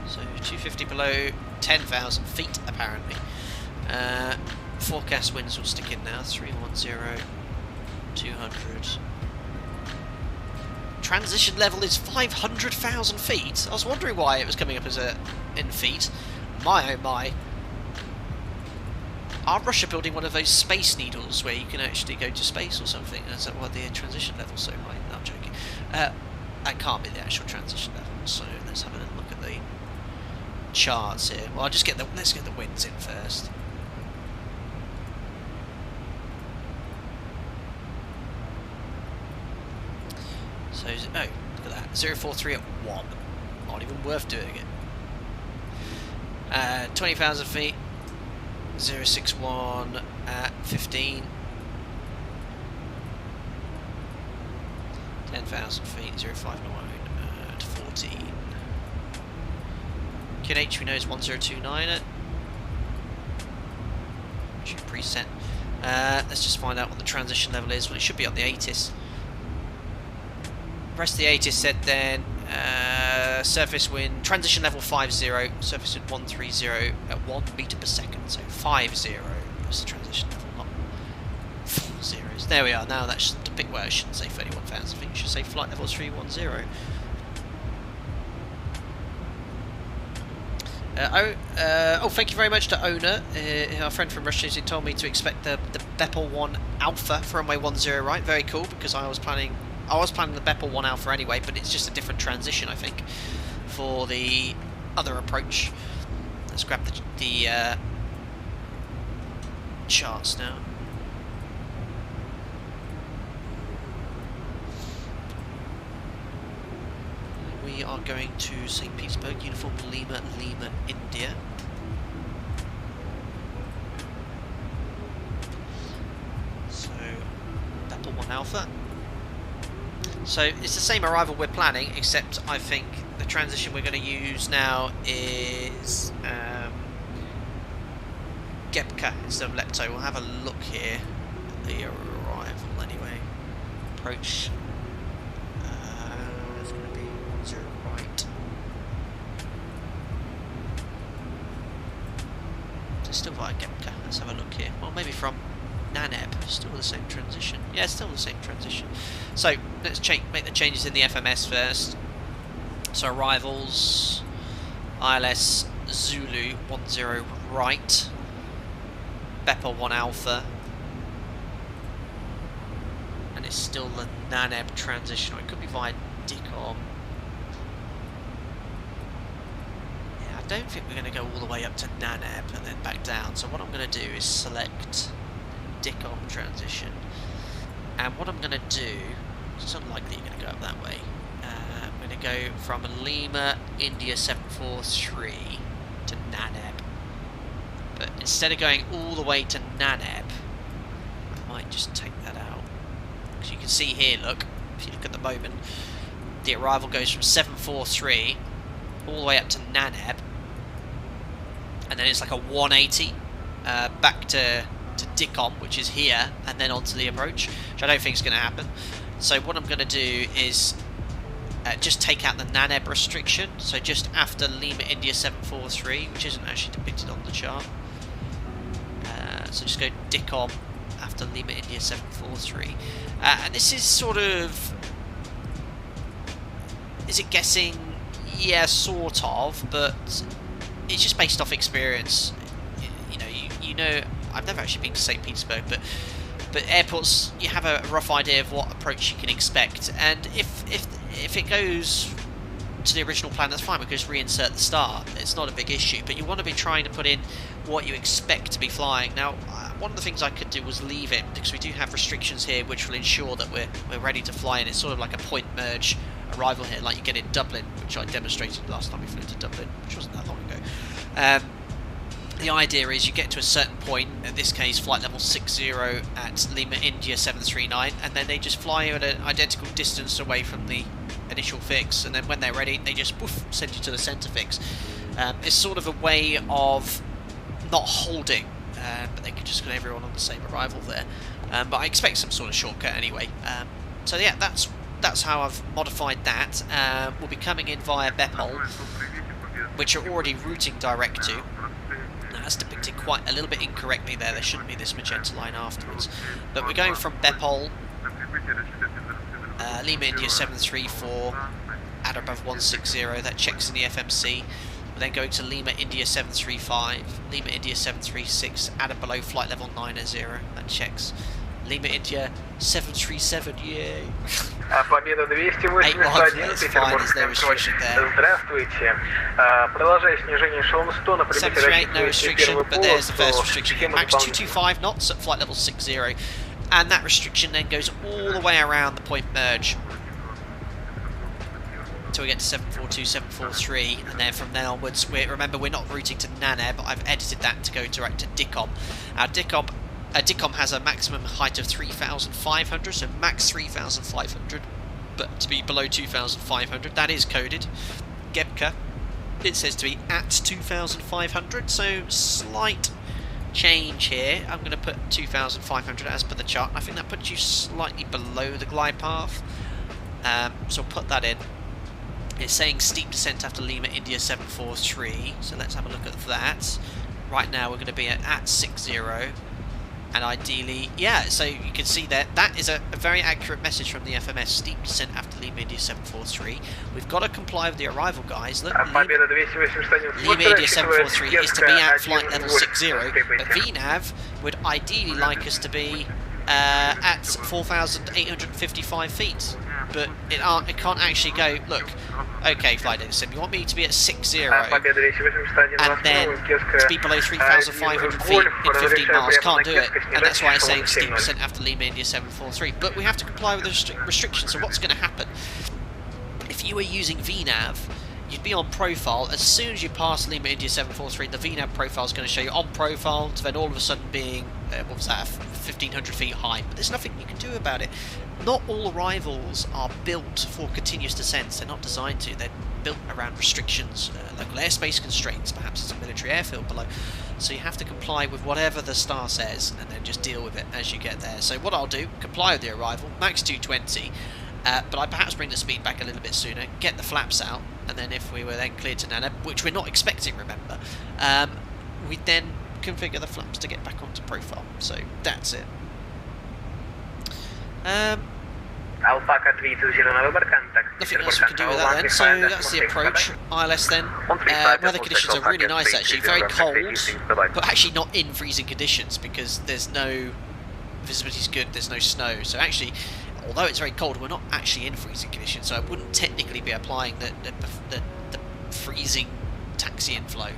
So 250 below 10,000 feet apparently. Forecast winds will stick in now. 310, 200. Transition level is 500,000 feet. I was wondering why it was coming up as in feet. My oh my. Are Russia building one of those space needles where you can actually go to space or something? Is that why the transition level's so high? No, I'm joking. That can't be the actual transition level. So let's have a little look at the charts here. Well, let's get the winds in first. So, oh, look at that, 043 at 1, not even worth doing it. 20,000 feet, 061 at 15, 10,000 feet, 059 at 14. QNH we know is 1029 at, should preset. Let's just find out what the transition level is. Well, it should be on the ATIS. Rest of the ATIS said then surface wind transition level 50, surface wind 130 at 1 meter per second, so 50 is the transition level, not 4 zeros. There we are. Now that's the bit where I shouldn't say 31,000 feet, I should say flight level 310. Oh, thank you very much to Owner, our friend from Russia, who told me to expect the Beppel 1 Alpha for runway 10 right. Very cool, because I was planning the Beppel 1 Alpha anyway, but it's just a different transition, I think, for the other approach. Let's grab the charts now. We are going to St Petersburg, uniform Lima, India. So, Beppel 1 Alpha. So it's the same arrival we're planning, except I think the transition we're going to use now is Gebka instead of Lepto. We'll have a look here at the arrival anyway. Approach. It's going to be 10 right. So still via Gebka. Let's have a look here. Well, maybe from Naneb, still the same transition. Yeah, still the same transition. So let's make the changes in the FMS first. So arrivals, ILS Zulu 10 right, Beppel 1 Alpha, and it's still the Naneb transition, or it could be via Dicom. Yeah, I don't think we're going to go all the way up to Naneb and then back down. So what I'm going to do is select Dicom transition, And what I'm going to do, it's unlikely you're going to go up that way. I'm going to go from Lima India 743 to Naneb. But instead of going all the way to Naneb, I might just take that out. Because you can see here, look, if you look at the moment, the arrival goes from 743 all the way up to Naneb, and then it's like a 180 back to Dicom, which is here, and then onto the approach, which I don't think is going to happen. So what I'm going to do is just take out the Naneb restriction, so just after Lima India 743, which isn't actually depicted on the chart. So just go Dicom after Lima India 743. And this is sort of... Is it guessing? Yeah, sort of, but it's just based off experience. You know, I've never actually been to St Petersburg, but airports, you have a rough idea of what approach you can expect, and if it goes to the original plan, that's fine. We can just reinsert the start. It's not a big issue, but you want to be trying to put in what you expect to be flying. Now, one of the things I could do was leave it, because we do have restrictions here which will ensure that we're ready to fly, and it's sort of like a point merge arrival here, like you get in Dublin, which I demonstrated last time we flew to Dublin, which wasn't that long ago. The idea is you get to a certain point, in this case flight level 60 at Lima India 739, and then they just fly you at an identical distance away from the initial fix, and then when they're ready they just woof, send you to the centre fix. It's sort of a way of not holding, but they can just get everyone on the same arrival there. But I expect some sort of shortcut anyway. So yeah, that's how I've modified that. We'll be coming in via Bepol, which are already routing direct to. Now, that's depicted quite a little bit incorrectly there. There shouldn't be this magenta line afterwards. But we're going from Bepol, Lima India 734, at above 160, that checks in the FMC. We're then going to Lima India 735, Lima India 736, at and below flight level 90, that checks. Lima India 737, yay! Победа 281, Петербург, контроль. Здравствуйте. Продолжая снижение эшелона 100 на примете 738, no restriction, but there's the first restriction. Max 225 knots at flight level 60, and that restriction then goes all the way around the point merge until we get to 742, 743, and then from then onwards, remember we're not routing to Naneb. I've edited that to go direct to Dicom. Dicom has a maximum height of 3,500, so max 3,500, but to be below 2,500, that is coded. Gebka, it says to be at 2,500, so slight change here. I'm going to put 2,500 as per the chart. I think that puts you slightly below the glide path, so I'll put that in. It's saying steep descent after Lima India 743, so let's have a look at that. Right now we're going to be at 60, and ideally, yeah, so you can see that is a very accurate message from the FMS, steep descent after Lima India 743. We've got to comply with the arrival, guys. Look, Lima India 743 is to be at flight level 60, but VNAV would ideally like us to be at 4,855 feet. But it can't actually go, look, okay, flight data sim, you want me to be at 60 and then to be below 3,500 feet in 15 miles, can't do it, and that's why I'm saying steep descent after Lima India 743, but we have to comply with the restrictions. So what's going to happen, if you were using VNAV, you'd be on profile. As soon as you pass Lima India 743, the VNAV profile is going to show you on profile, to then all of a sudden being, what was that, 1,500 feet high. But there's nothing you can do about it. Not all arrivals are built for continuous descents. They're not designed to. They're built around restrictions, local airspace constraints, perhaps it's a military airfield below. So you have to comply with whatever the star says, and then just deal with it as you get there. So what I'll do, comply with the arrival, max 220, but I perhaps bring the speed back a little bit sooner, get the flaps out, and then if we were then cleared to Naneb, which we're not expecting, remember, we'd then configure the flaps to get back onto profile. So that's it. Nothing else we can do with that then, so that's the approach. ILS then, weather conditions are really nice actually, very cold, but actually not in freezing conditions because there's no, visibility's good, there's no snow, so actually, although it's very cold, we're not actually in freezing conditions, so I wouldn't technically be applying the freezing taxi inflow,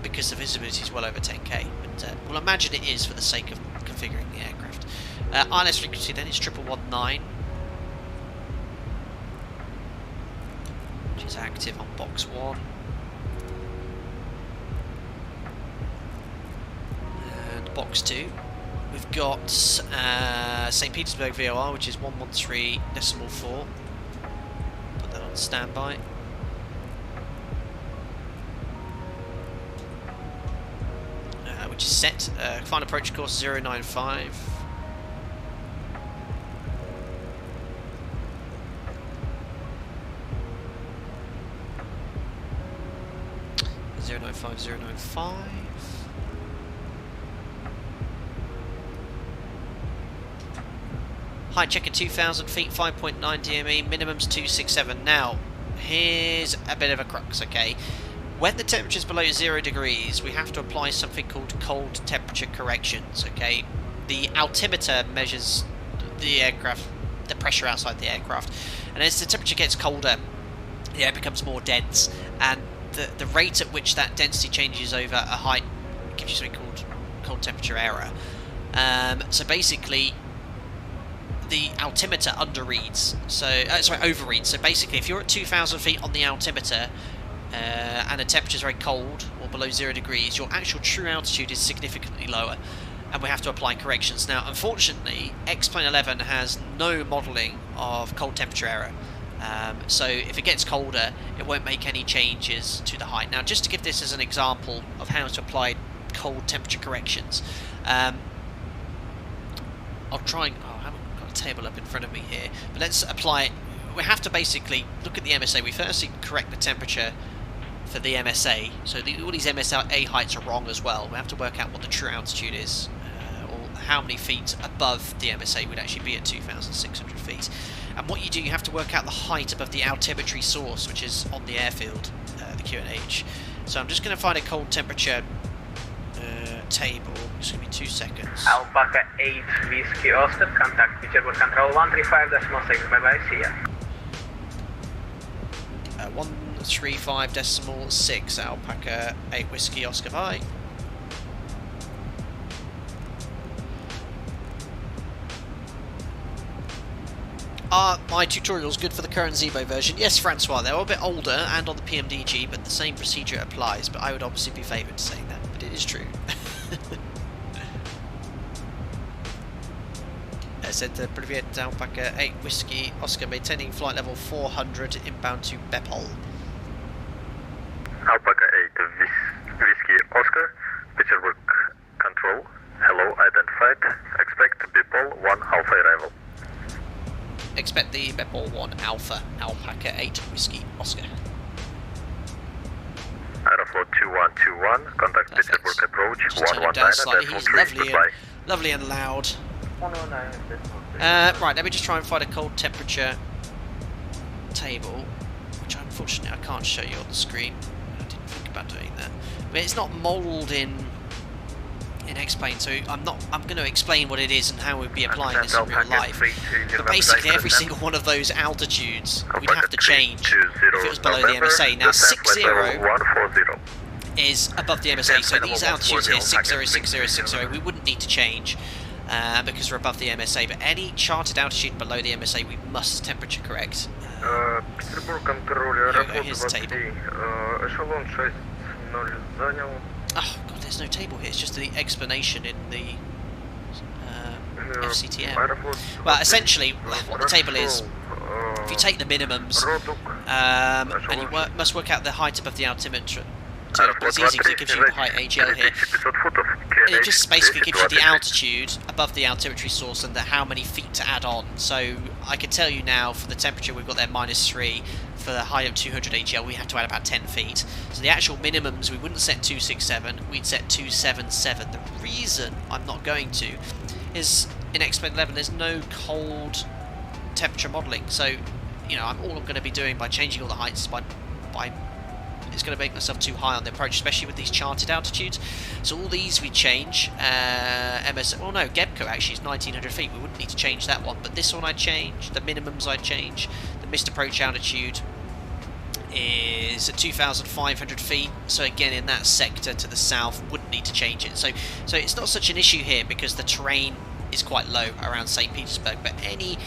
because the visibility is well over 10k, but we'll imagine it is for the sake of configuring the aircraft. ILS frequency then is 1119, which is active on box 1. And box 2, we've got St Petersburg VOR, which is 113.4. Put that on standby. Which is set. Final approach course 095. Height check at 2,000 feet, 5.9 DME, minimum's 267. Now, here's a bit of a crux, okay? When the temperature's below 0 degrees, we have to apply something called cold temperature corrections, okay? The altimeter measures the aircraft, the pressure outside the aircraft, and as the temperature gets colder, the air becomes more dense, and the rate at which that density changes over a height gives you something called cold temperature error. So basically, the altimeter underreads, overreads. So basically, if you're at 2,000 feet on the altimeter, and the temperature is very cold or below 0 degrees, your actual true altitude is significantly lower, and we have to apply corrections. Now, unfortunately, X-Plane 11 has no modelling of cold temperature error, so if it gets colder, it won't make any changes to the height. Now, just to give this as an example of how to apply cold temperature corrections, I'll try and... I haven't got a table up in front of me here, but let's apply it. We have to basically look at the MSA. We firstly correct the temperature for the MSA, so all these MSA heights are wrong as well. We have to work out what the true altitude is, or how many feet above the MSA would actually be at 2,600 feet. And what you do, you have to work out the height above the altimetry source, which is on the airfield, the QNH. So I'm just going to find a cold temperature table. Just give me 2 seconds. Alpaca 8 Whiskey Oscar, contact Petersburg Control 135.6, bye-bye, see ya. 135.6, Alpaca 8 Whiskey Oscar, bye. Are my tutorials good for the current ZIBO version? Yes, Francois, they're a bit older and on the PMDG, but the same procedure applies, but I would obviously be favoured to saying that, but it is true. I said Privyet Alpaca 8 Whiskey Oscar, maintaining flight level 400 inbound to Bepol. Alpaca 8 Whiskey Oscar, Petersburg Control, hello, identified, expect Bepol 1 Alpha arrival. Expect the Bepol 1 Alpha, Alpaca 8 Whiskey Oscar. Aeroflot 2121, contact Perfect. Petersburg approach Just turn him 119 down slightly, decimal he's 3, lovely and loud. 119 decimal 3. Right, let me just try and find a cold temperature table, which unfortunately I can't show you on the screen. I didn't think about doing that. But it's not modelled in X-Plane, so I'm going to explain what it is and how we'd be applying this in real life. But basically, every single one of those altitudes we'd have to change if it was below the MSA. Now, 60 is above the MSA, so these altitudes here, 60, 60, 60, we wouldn't need to change because we're above the MSA, but any charted altitude below the MSA we must temperature correct. Here's the table. Oh god, there's no table here, it's just the explanation in the FCTM. Well, essentially, what the table is, if you take the minimums, and you must work out the height above the altimeter. So it's easy because it gives you the height AGL here. And it just basically gives you the altitude above the altimetry source and how many feet to add on. So I can tell you now for the temperature we've got there -3. For the high of 200 AGL we have to add about 10 feet. So the actual minimums we wouldn't set 267, we'd set 277. The reason I'm not going to is in X-Plane 11 there's no cold temperature modelling. So, you know, all I'm going to be doing by changing all the heights by it's going to make myself too high on the approach, especially with these charted altitudes. So all these we change. Well no, Gebco actually is 1900 feet, we wouldn't need to change that one, but this one I'd change, the minimums I'd change. The missed approach altitude is at 2,500 feet, so again in that sector to the south, wouldn't need to change it. So it's not such an issue here because the terrain is quite low around St Petersburg, but any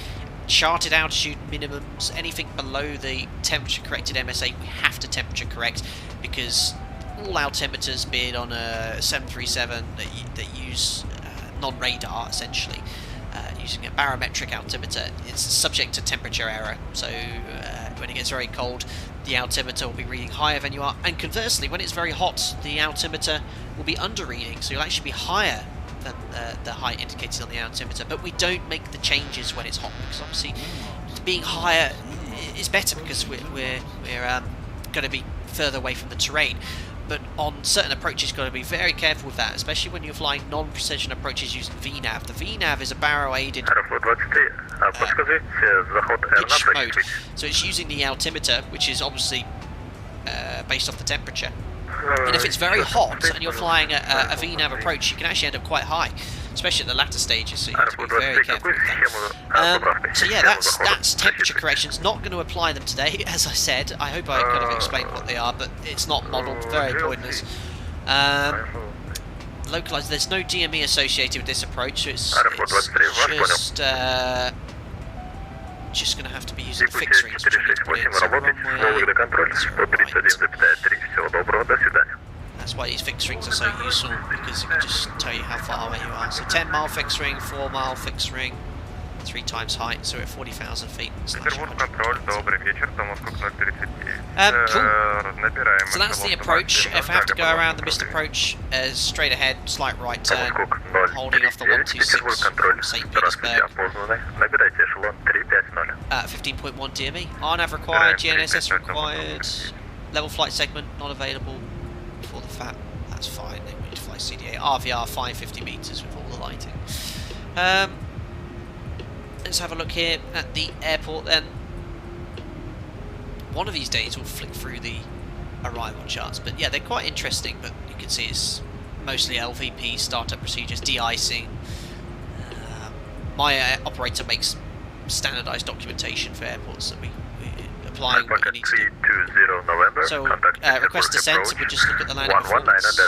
charted altitude minimums, anything below the temperature corrected MSA, we have to temperature correct, because all altimeters, be it on a 737 that use non-radar essentially, using a barometric altimeter, it's subject to temperature error. So when it gets very cold, the altimeter will be reading higher than you are, and conversely, when it's very hot, the altimeter will be under reading, so you'll actually be higher than the height indicated on the altimeter. But we don't make the changes when it's hot, because obviously being higher is better, because we're going to be further away from the terrain. But on certain approaches, you've got to be very careful with that, especially when you're flying non-precision approaches using VNAV. The VNAV is a baro-aided pitch mode, so it's using the altimeter, which is obviously based off the temperature. And if it's very hot and you're flying a VNAV approach, you can actually end up quite high, especially at the latter stages, so you have to be very careful with that. So yeah, that's temperature corrections. Not going to apply them today, as I said. I hope I kind of explained what they are, but it's not modelled, very pointless. Localised, there's no DME associated with this approach, so it's just going to have to be using fixed rings, which I need to put in. So runway, that's why these fixed rings are so useful, because it can just tell you how far away you are. So 10 mile fixed ring, 4 mile fixed ring, 3 times height, so we're at 40,000 feet. Cool. So that's the approach. If I have to go around the missed approach, straight ahead, slight right turn, holding off the 126 from St Petersburg. 15.1 DME. RNAV required, GNSS required, level flight segment not available for the FAT. That's fine, then we need to fly CDA. RVR 550 meters with all the lighting. Let's have a look here at the airport then. One of these days we'll flick through the arrival charts, but yeah, they're quite interesting, but you can see it's mostly LVP, startup procedures, de-icing. My operator makes standardised documentation for airports that we applying what you need to do. So request descent, so we'll just look at the landing performance.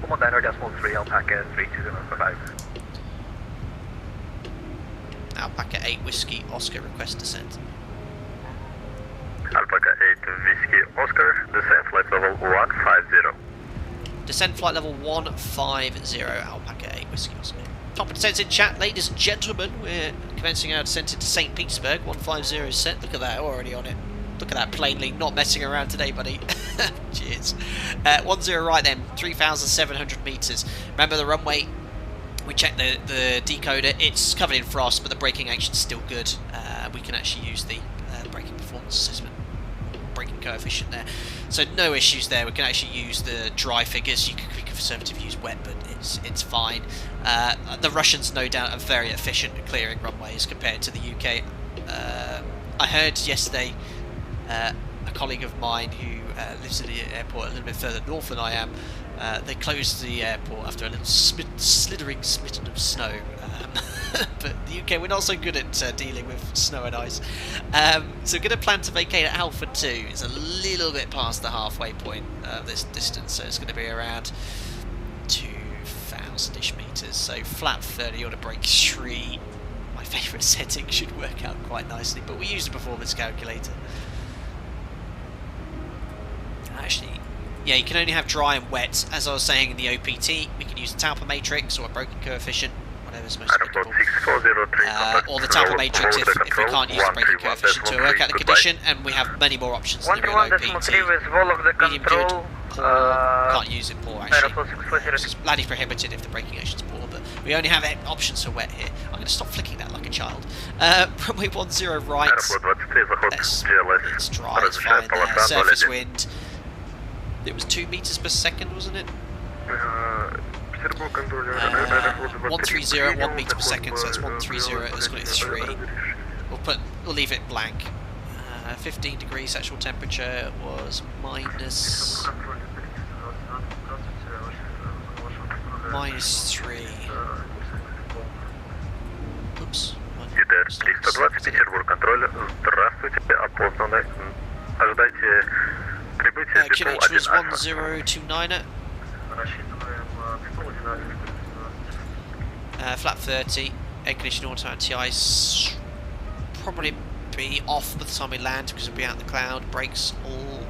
119.3, Alpaca 32055. Alpaca 8 Whiskey Oscar request descent. Alpaca 8 Whiskey Oscar, descent flight level 150. Descent flight level 150, Alpaca 8 Whiskey Oscar. Top of descent in chat, ladies and gentlemen. We're commencing our descent into St Petersburg. 150 is set. Look at that, already on it. Look at that, plainly not messing around today, buddy. Cheers. 10 right then, 3,700 meters. Remember the runway? We checked the decoder. It's covered in frost, but the braking action's still good. We can actually use the braking performance assessment, braking coefficient there. So no issues there. We can actually use the dry figures. You could be conservative, use wet, but it's fine. The Russians, no doubt, are very efficient at clearing runways compared to the UK. I heard yesterday a colleague of mine who lives in the airport a little bit further north than I am. They closed the airport after a little slithering smitten of snow. But the UK, we're not so good at dealing with snow and ice. So we're going to plan to vacate at Alpha 2. It's a little bit past the halfway point of this distance, so it's going to be around 2,000-ish meters. So flap 30 on a brake 3. My favourite setting, should work out quite nicely, but we use a performance calculator. Actually, yeah, you can only have dry and wet. As I was saying in the OPT, we can use a Talpa matrix or a braking coefficient, whatever's most applicable. Or the Talpa matrix if we can't use the braking coefficient to work out the condition, and we have many more options than the real OPT. Medium good, poor, can't use it poor actually. It's bloody prohibited if the braking action's poor, but we only have options for wet here. I'm going to stop flicking that like a child. Runway 10 right, it's dry, it's fine there, surface wind. It was 2 meters per second, wasn't it? 130 at 1 meter per second, so that's 130. Let's call it 3. We'll leave it blank. 15 degrees actual temperature was minus 3. Oops. QNH was 1029. Flap 30, air conditioning, auto anti-ice, probably be off by the time we land because we'll be out in the cloud. Brakes all,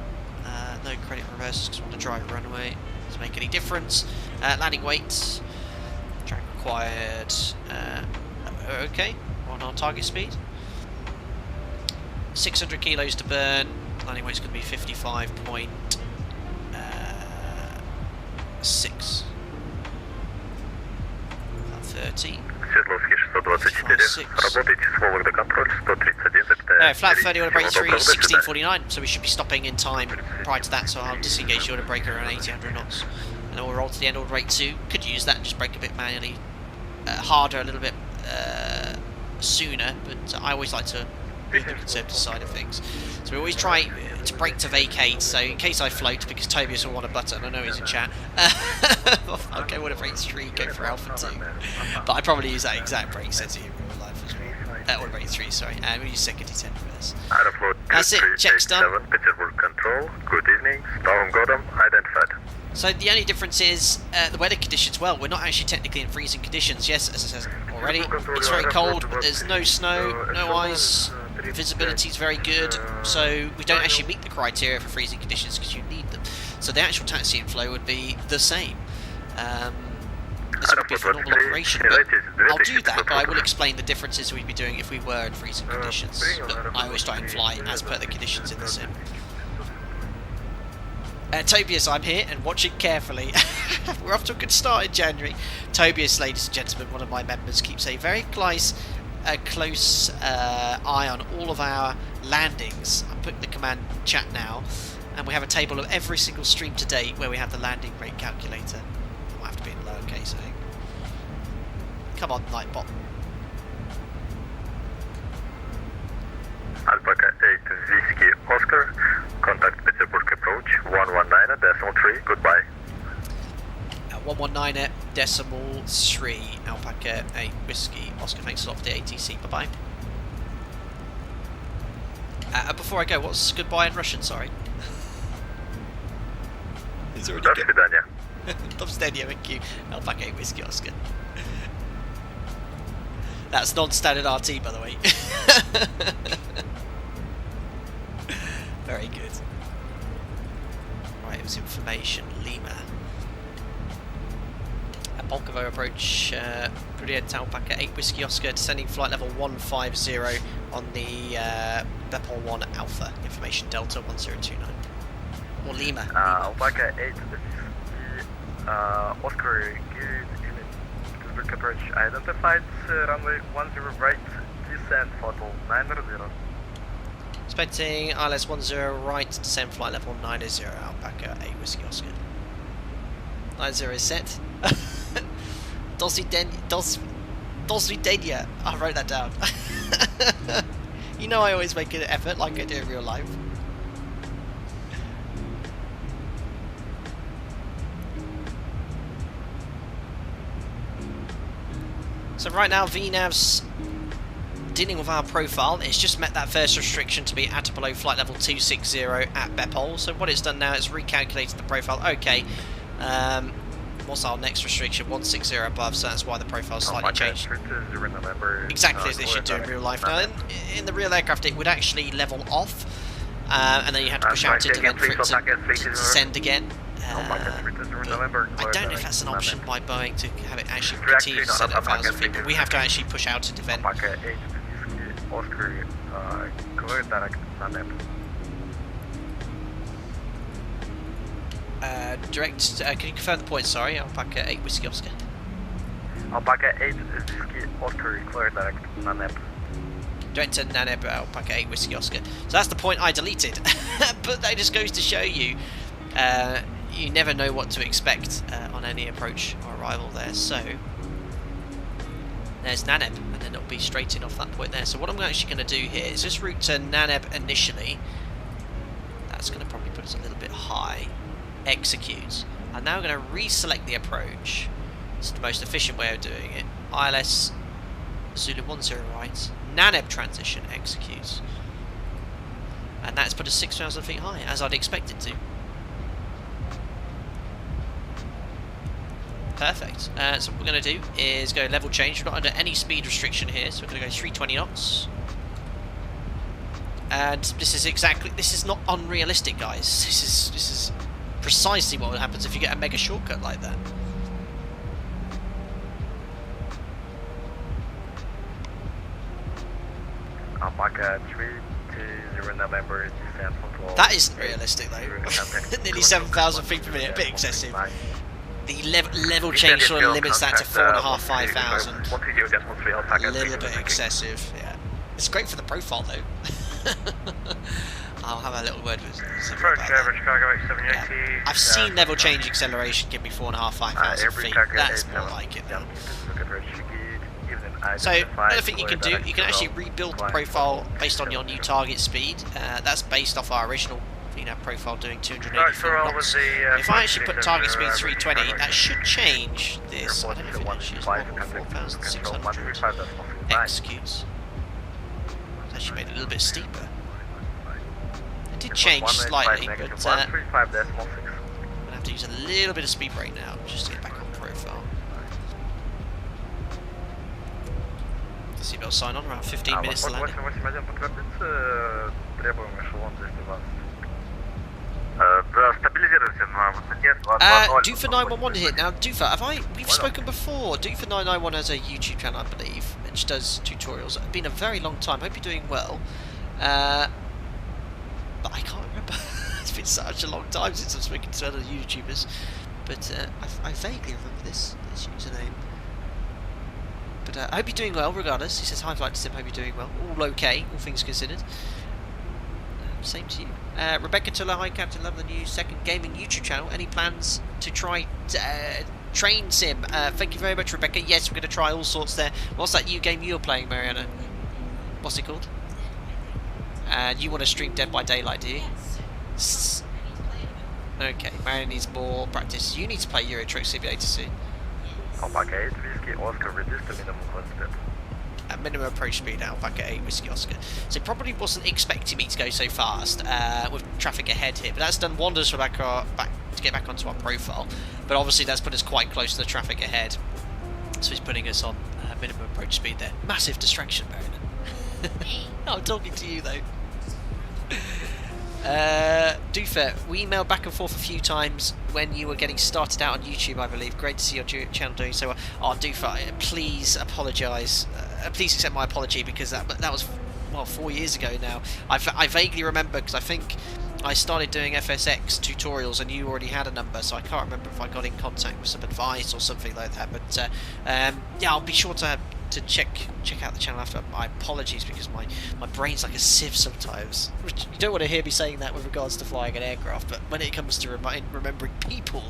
no credit reverse because we want to drive runway. Doesn't make any difference. Landing weight, drag required, okay, on our target speed. 600 kilos to burn, landing weight's going to be 55.6. About 30. Свердловский 624, работайте с Вологда до контроль, 131, flat 30 auto brake 3, 1649, so we should be stopping in time prior to that, so I'll disengage the auto brake around 1800 knots. And then we'll roll to the end, auto brake 2, could use that and just brake a bit manually, harder, a little bit sooner, but I always like to be the conservative side of things. So we always try to brake to vacate, so in case I float, because Tobias will want a button, I know he's in chat, okay, auto brake 3, go for Alpha 2, but I probably use that exact brake setting in real life as well. Auto brake 3, sorry, and we'll use second D10 for this. That's it, check's done. Petersburg Control, good evening, Storm Godam identified. So the only difference is the weather conditions. Well, we're not actually technically in freezing conditions. Yes, as I said already, it's very cold, but there's no snow, no ice, visibility is very good, so we don't actually meet the criteria for freezing conditions because you need them. So the actual taxi and flow would be the same. This would be for normal operation, but I'll do that, but I will explain the differences we'd be doing if we were in freezing conditions. But I always try and fly as per the conditions in the sim. Tobias, I'm here and watching carefully. We're off to a good start in January. Tobias, ladies and gentlemen, one of my members, keeps a very close eye on all of our landings. I'm putting the command chat now, and we have a table of every single stream to date where we have the landing rate calculator. It might have to be in lowercase, I think. Come on, Nightbot. Alpaca 8 Whiskey Oscar, contact Petersburg approach 119.3, goodbye. 119.3, Alpaca 8 Whiskey Oscar, thanks a lot for the ATC, bye bye. Before I go, what's goodbye in Russian, sorry? Is already До good. свидания. До свидания, thank you. Alpaca 8 Whiskey Oscar. That's non-standard RT, by the way. Very good. Right, it was information. Lima. At Bolkovo approach, Brilliant Alpaca 8 Whiskey Oscar, descending flight level 150 on the Bepol 1 Alpha. Information Delta 1029. Or Lima. Alpaca 8 Whiskey Oscar, good evening. Petersburg approach identified, runway 10 right, descent throttle 90. Expecting ILS 10 right, descend flight level 90, Alpaca 8 Whiskey Oscar. 90 is set. Dos videnia. I wrote that down. You know I always make an effort like I do in real life. So right now VNAV's dealing with our profile. It's just met that first restriction to be at or below flight level 260 at Bepol. So what it's done now is recalculated the profile. Okay, what's our next restriction? 160 above, so that's why the profile slightly changed. Exactly as they should do in real life. Now in the real aircraft it would actually level off, and then you have to push out into vent for it to descend again. I don't know if that's an option by Boeing to have it actually continue to descend at 1,000 feet, but we have to actually push out into vent. Oscar, clear direct NANEP. Direct, can you confirm the point, sorry? Alpaca 8 Whiskey Oscar. Alpaca 8 Whiskey Oscar, clear direct NANEP. Direct to NANEP, Alpaca 8 Whiskey Oscar. So that's the point I deleted. But that just goes to show you, you never know what to expect on any approach or arrival there. So there's NANEP, and then it'll be straight in off that point there. So what I'm actually going to do here is just route to NANEP initially. That's going to probably put us a little bit high. Execute. I'm now going to reselect the approach. It's the most efficient way of doing it. ILS Zulu 10 right. NANEP transition, execute. And that's put us 6,000 feet high, as I'd expect it to. Perfect. So what we're going to do is go level change. We're not under any speed restriction here, so we're going to go 320 knots. And this is not unrealistic, guys. This is precisely what happens if you get a mega shortcut like that. Alpaca 320 November, descent control. That isn't realistic though. Nearly 7,000 feet per minute, a bit excessive. The level change sort of limits that to 4,500, 5,000. A little bit excessive, yeah. It's great for the profile though. I'll have a little word with Zibo about that. Yeah. I've seen level change acceleration give me 4,500, 5,000 feet. That's more like it though. So another thing you can do, you can actually rebuild the profile based on your new target speed. That's based off our original profile doing 284 knots. If I actually put target speed 320, that should change this. I don't know if it actually is more than 4,600 executes. It's actually made it a little bit steeper. It did change slightly, but I'm going to have to use a little bit of speed brake now just to get back on profile. Seatbelt sign on, around 15 minutes to landing. Doofer 911 here. Now, Doofer, we've spoken before. Doofer 991 has a YouTube channel, I believe, which does tutorials. It's been a very long time. Hope you're doing well. But I can't remember. It's been such a long time since I've spoken to other YouTubers. But I vaguely remember this username. But I hope you're doing well, regardless. He says, hi, Flight Sim, hope you're doing well. All okay, all things considered. Same to you. Rebecca Tuller, hi, Captain Love, the new second gaming YouTube channel. Any plans to try Train Sim? Thank you very much, Rebecca. Yes, we're going to try all sorts there. What's that new game you're playing, Mariana? What's it called? And you want to stream Dead by Daylight, do you? Yes. Okay, Mariana needs more practice. You need to play Euro Truck Simulator soon. Alpaca 8, Whiskey Oscar, reduce to minimum climb speed. At minimum approach speed, Alpaca 8, Whiskey Oscar. So probably wasn't expecting me to go so fast with traffic ahead here, but that's done wonders for back to get back onto our profile. But obviously that's put us quite close to the traffic ahead. So he's putting us on minimum approach speed there. Massive distraction, Baron. I'm talking to you though. Doofer, we emailed back and forth a few times when you were getting started out on YouTube, I believe. Great to see your channel doing so well. Oh, Doofer, please apologise. Please accept my apology, because that was, well, 4 years ago now. I vaguely remember, because I think I started doing FSX tutorials and you already had a number, so I can't remember if I got in contact with some advice or something like that. But yeah, I'll be sure to check out the channel after. My apologies, because my brain's like a sieve sometimes. You don't want to hear me saying that with regards to flying an aircraft, but when it comes to remembering people...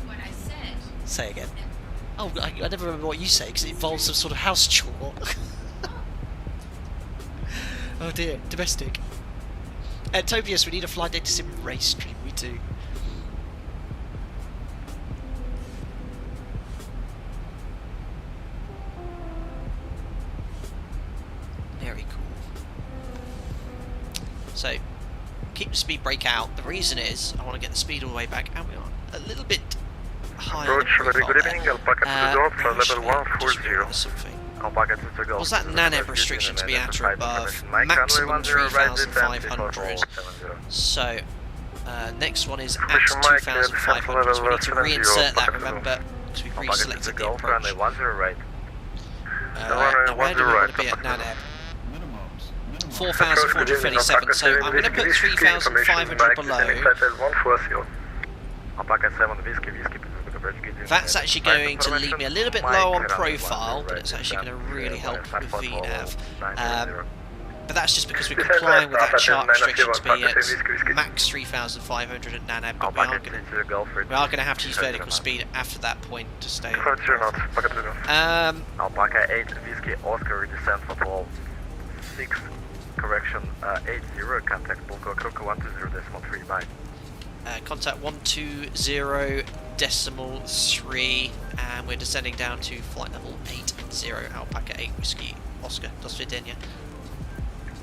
What I said. Say again. Oh, I never remember what you say, because it involves some sort of house chore. Oh dear, domestic. Tobias, we need a Flight Data Sim race stream, we do. Very cool. So, keep the speed brake out. The reason is, I want to get the speed all the way back, and we are a little bit higher. Approach, very good evening, Alpaca to the door for level 140. Something. Alpaca to the Gulf. Was that NANEB restriction to be at or above? Maximum 3,500. So, next one is at 2,500. So we need to reinsert that, remember, because we've reselected the approach. Now where do we want to be at NANEB? 4,437. So I'm going to put 3,500 below. That's actually going to leave me a little bit low on profile, but it's actually going to really help with VNAV. But that's just because we're complying with that chart restriction to be at max 3,500 at NANEB, but we are going to have to use vertical speed after that point to stay on. Alpaca 8, Whiskey Oscar, descent for all 6, correction 80, contact Bulko Coco 120.3, bye. Contact 120.3, and we're descending down to flight level 80, Alpaca 8, Whiskey Oscar. До свидания.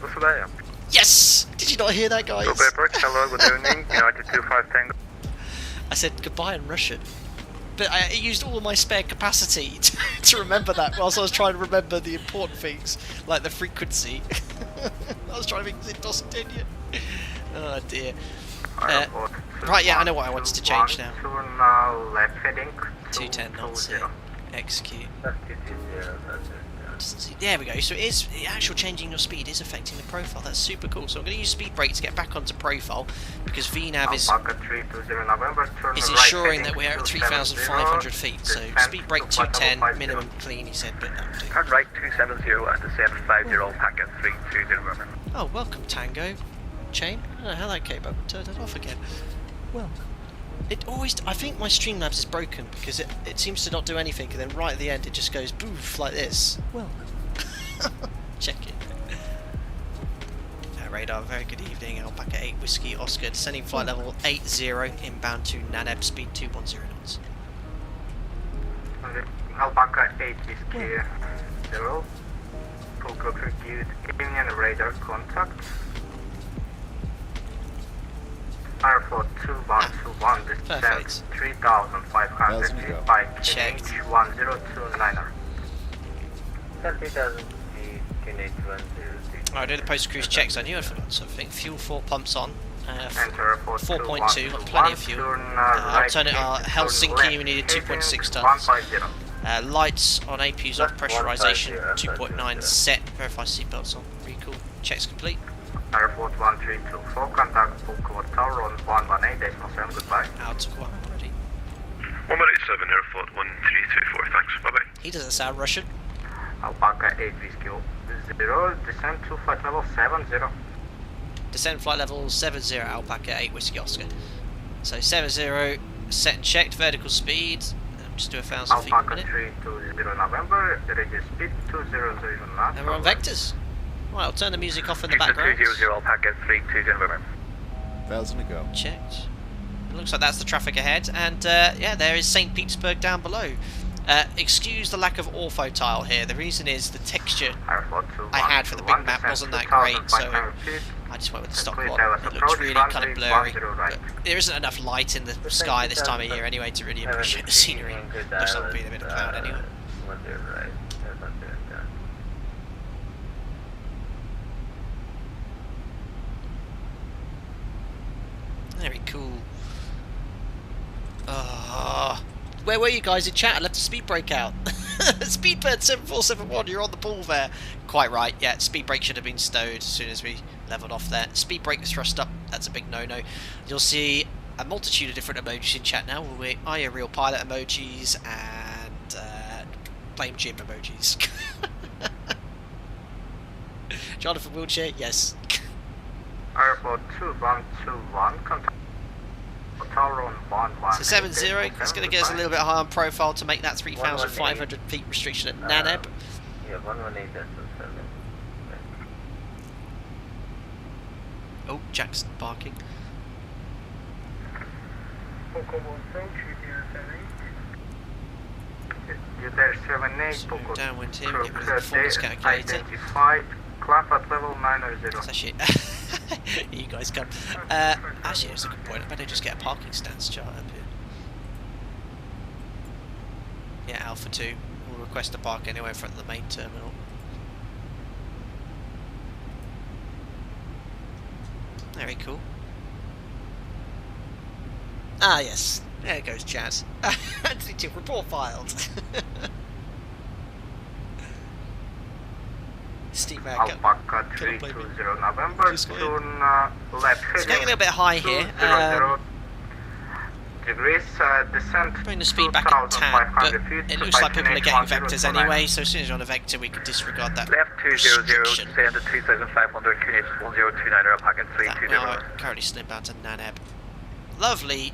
До свидания. Yes! Did you not hear that, guys? Hello, good evening, United 25 Tango. I said goodbye in Russian. But I used all my spare capacity to remember that whilst I was trying to remember the important things, like the frequency. I was trying to think it doesn't do you. Oh dear. Right, yeah, I know what I wanted to change now. Left heading 210 knots here. Execute. There we go. So it is actual changing your speed is affecting the profile. That's super cool. So I'm going to use speed brake to get back onto profile because VNAV is ensuring that we're at 3,500 feet. So speed brake 210 minimum clean, he said, but that will do. Turn right 270 at the 750 packet 320. Oh, welcome Tango. Chain. I don't know how that came up. Turned it off again. Well, it always. I think my Streamlabs is broken because it seems to not do anything, and then right at the end it just goes boof like this. Well, check it. Radar. Very good evening. Alpaca 8 Whiskey Oscar descending flight level 80 inbound to Naneb speed 210 knots. Alpaca 8 Whiskey 0. Full good Indian radar contact. Airport 2121 descent 3,500 feet by Checked. QH1029er. Alright, do the post-cruise checks. I knew I'd forgotten something. Fuel 4 pumps on. 4.2, got plenty of fuel. Alternate Helsinki, we needed 2.6 tons. Lights on APU's off, pressurization 2.9 set. Verify seatbelts on. Recall. Checks complete. Airport 1324, contact Bookwood Tower on 118.7, goodbye. Out of one already. 187 Airport 1324, thanks, bye bye. He doesn't sound Russian. Alpaca 8 Whiskey 0, descend to flight level 70. Descend flight level 70, Alpaca 8 Whiskey Oscar. So 70, set and checked, vertical speed. Just do 1,000 feet per Alpaca minute. 320 November, radio speed 200 knots. And we're on vectors. Right, I'll turn the music off in the background. 200 Alpaca 320 November. 1,000 to go. Checked. It looks like that's the traffic ahead, and yeah, there is St Petersburg down below. Excuse the lack of ortho tile here. The reason is the texture I had for the big map wasn't that great, so I just went with the stock one. It looks really kind of blurry, but there isn't enough light in the sky this time of year anyway to really appreciate the scenery. Looks like there'll be a bit of cloud anyway. Very cool. Where were you guys in chat? I left a speed brake out. Speedbird 7471, you're on the ball there. Quite right, yeah, speed brake should have been stowed as soon as we leveled off there. Speed brake thrust up, that's a big no-no. You'll see a multitude of different emojis in chat now. Are you real pilot emojis and blame Jim emojis. Jonathan Wheelchair, yes. Airport 2121, contact Tower on 118. So 70, that's going to get us a little bit higher on profile to make that 3,500 feet restriction at Naneb. Yeah, 118, that's 7. Oh, Jackson barking. So downwind here, we get rid of the performance calculator. Clap at level 90. That's actually here you guys come. Actually, that's a good point. I better just get a parking stance chart up here. Yeah, Alpha 2 will request to park anywhere in front of the main terminal. Very cool. Ah, yes. There goes Chaz. Anthony report filed. Steam Alpaca 320 November, turn left heading. It's getting a little bit high here. 200 degrees, descent. Bring the speed back a tad, but it looks like people are getting vectors anyway, so as soon as you're on a vector we can disregard that Left 200, restriction. descend to 3,500, QH 1029, Alpaca 320. We are currently slim bound to Naneb. Lovely,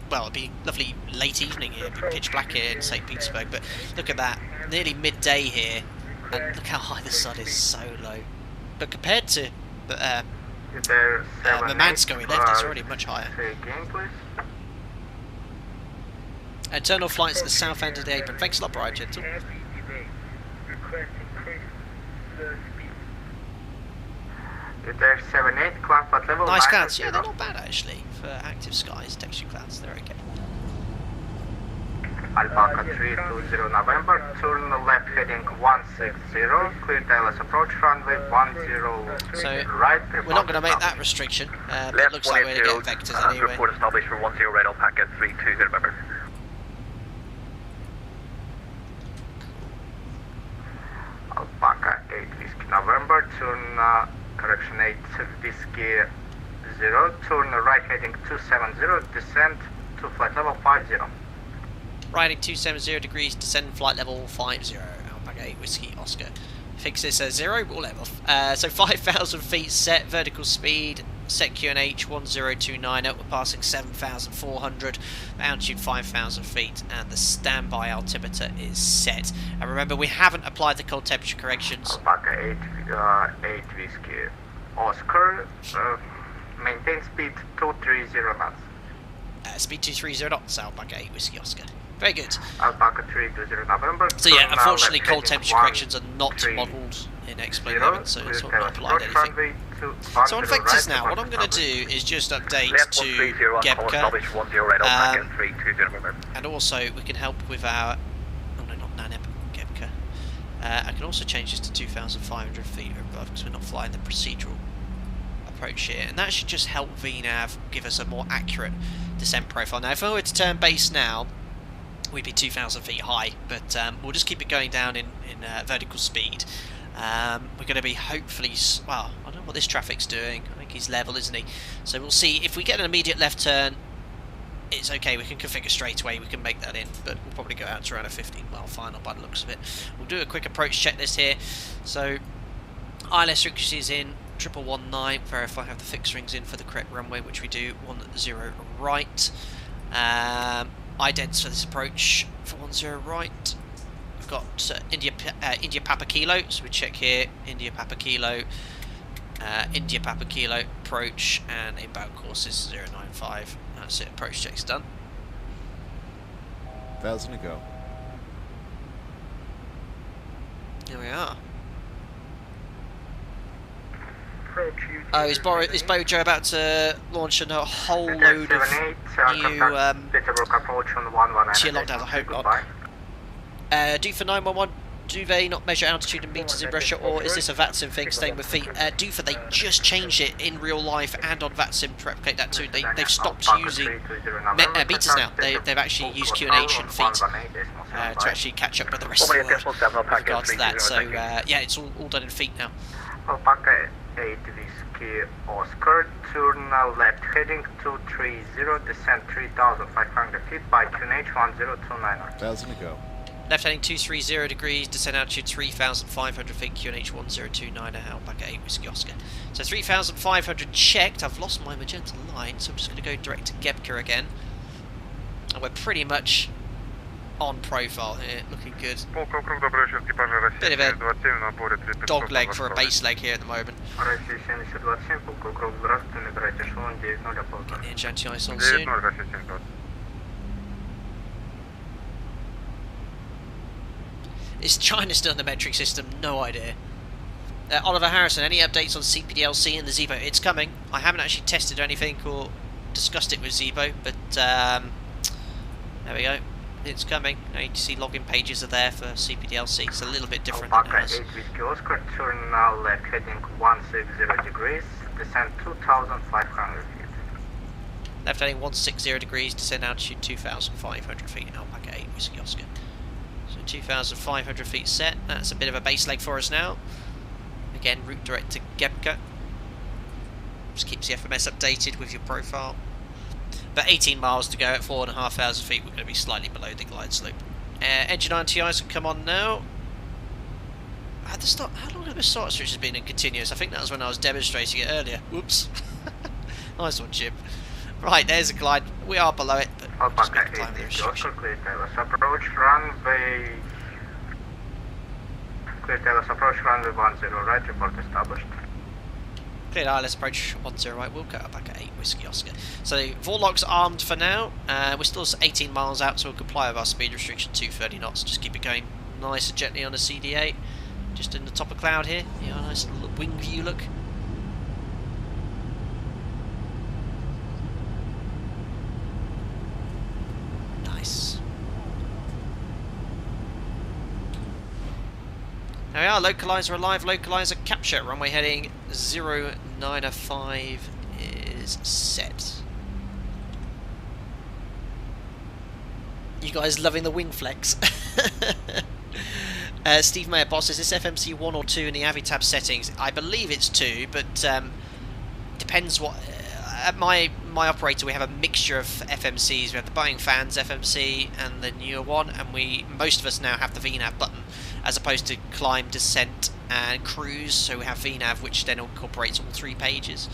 well, it'd be lovely late evening here, it'd be pitch black here in St Petersburg, but look at that, nearly midday here. And look how high the sun is, so low. But compared to Murmansk going left, it's already much higher. Internal flights at the south end of the apron. Thanks a lot, Brian Gentle. Nice clouds, yeah, they're not bad actually for active skies, texture clouds, they're okay. Alpaca 320 November, turn left heading 160, clear tailless approach runway 10 So right. we're not going to make that restriction, but it looks like we're going to get vectors anyway. Report established for 10 right Alpaca 320 November. Alpaca 8 Whiskey November, turn correction 8 Whiskey 0, turn right heading 270, descend to flight level 50. Riding 270 degrees, descend flight level 50, Alpaca 8 Whiskey Oscar. Fix this as 0, we'll level. So 5,000 feet set, vertical speed, set QNH 1029, we're passing 7,400, altitude 5,000 feet, and the standby altimeter is set. And remember, we haven't applied the cold temperature corrections. Alpaca 8 Whiskey Oscar, maintain speed 230 knots. Speed 230 knots, Alpaca 8 Whiskey Oscar. Very good. Alpaca 320 November. So yeah, turn unfortunately left cold heading temperature corrections are not 13 modelled in Explain 0, 11, so it's clear not tailless applied approach anything. runway So on vectors now, what I'm going to do is just update Left to 130 on call Gebka, established 10 right Alpaca 320 November. and also we can help with our, oh no, not Naneb, Gebka. I can also change this to 2,500 feet or above because we're not flying the procedural approach here, and that should just help VNav give us a more accurate descent profile. Now if I were to turn base now, we'd be 2,000 feet high, but we'll just keep it going down in vertical speed. We're going to be hopefully, well, I don't know what this traffic's doing. I think he's level, isn't he? So we'll see. If we get an immediate left turn, it's okay. We can configure straight away. We can make that in, but we'll probably go out to around a 15-mile final by the looks of it. We'll do a quick approach checklist here. So ILS frequency is in, 1119. Verify I have the fixed rings in for the correct runway, which we do. 10 right. Idents for this approach for 10 right. We've got India Papa Kilo, so we check here India Papa Kilo approach, and inbound course is 095. That's it, approach check's done. 1,000 to go. Here we are. Oh, is Bojo about to launch a whole load of new tier lockdowns? I hope not. Do for 911, do they not measure altitude in meters in Russia, or is this a VATSIM thing, staying with feet? Do for they just changed it in real life and on VATSIM to replicate that too. They've stopped using meters now. They've actually used QNH and feet to actually catch up with the rest of the world with regards to that. So yeah, it's all done in feet now. Alpaca 8 Whiskey Oscar, turn left heading 230, descend 3,500 feet by QNH 1029. 1,000 to go. Left heading 230 degrees, descend altitude 3,500 feet, QNH 1029, Alpaca 8 Whiskey Oscar. So 3,500 checked. I've lost my magenta line, so I'm just going to go direct to Gebka again. And we're pretty much on profile here, looking good. Bit of a dog leg for a base leg here at the moment. Getting the engine anti-ice on soon. Is China still in the metric system? No idea. Oliver Harrison, any updates on CPDLC and the ZIBO? It's coming. I haven't actually tested anything or discussed it with ZIBO, but there we go. It's coming. ATC login pages are there for CPDLC. It's a little bit different than ours. 8 Whiskey Oscar, turn now left heading 160 degrees, descend 2,500 feet. Left heading 160 degrees, descend altitude 2,500 feet, Alpaca 8 Whiskey Oscar. So 2,500 feet set. That's a bit of a base leg for us now. Again, route direct to Gebka. Just keeps the FMS updated with your profile. But 18 miles to go at 4,500 feet. We're going to be slightly below the glide slope. Engine INTIs can come on now. At the start, how long have the start switch has been in continuous? I think that was when I was demonstrating it earlier. Whoops. Nice one, Jim. Right, there's a glide. We are below it, but just make the climb the restriction. Clear tailless approach runway. Clear tailless approach runway 10 right. Report established. Cleared ILS approach 10 right, we'll go back at 8 Whiskey Oscar. So Vorlog's armed for now. We're still 18 miles out, so we'll comply with our speed restriction 230 knots. Just keep it going nice and gently on a CD8. Just in the top of cloud here. Yeah, nice little wing view look. Nice. There we are, localizer alive, localizer capture. Runway heading 095 is set. You guys loving the wing flex? Steve Mayer boss, is this FMC 1 or 2 in the Avitab settings? I believe it's 2, but depends what... at my operator, we have a mixture of FMCs. We have the Boeing fans FMC and the newer one, and most of us now have the VNAV button, as opposed to climb, descent, and cruise. So we have VNAV, which then incorporates all 3 pages.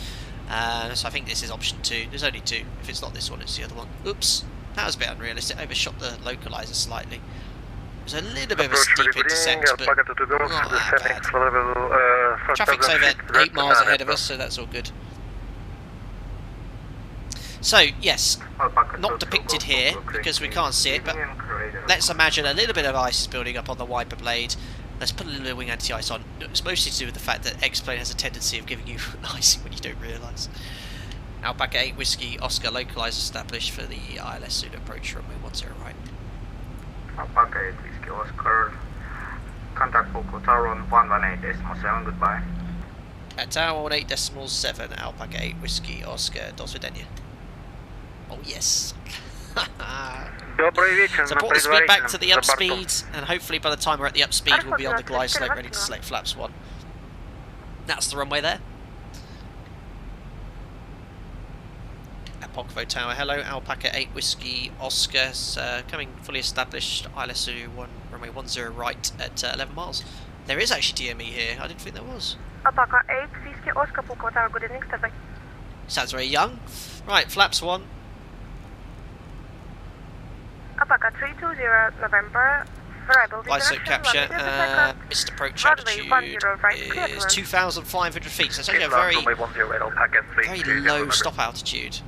So I think this is option 2. There's only 2. If it's not this one, it's the other one. Oops, that was a bit unrealistic. Overshot the localizer slightly. It was a little bit of a steep descent, but not that bad. Traffic's over 8 miles ahead of us, so that's all good. So, yes, not depicted here because we can't see it, but let's imagine a little bit of ice is building up on the wiper blade. Let's put a little bit of wing anti-ice on. It's mostly to do with the fact that X-Plane has a tendency of giving you icing when you don't realise. Alpaca 8 Whiskey Oscar, localizer established for the ILS soon approach runway 10 right. Alpaca 8 Whiskey Oscar, contact Poco Tower on 118.7, goodbye. At Tower 18.7, Alpaca 8 Whiskey Oscar, do svidania. Oh yes. So brought the speed back to the up speed, and hopefully by the time we're at the up speed we'll be on the glide slope ready to select flaps 1. That's the runway there. At Pokvo Tower, hello, Alpaca 8 Whiskey Oscar, coming fully established, ILS 1, runway 10 right at 11 miles. There is actually DME here, I didn't think there was. Alpaca 8 Whiskey Oscar, Pokvo Tower, good evening, stand by. Sounds very young. Right, flaps 1. Alpaca 320 November, variable Glide slope capture, missed approach altitude is 2,500 feet, so it's only a very low stop altitude.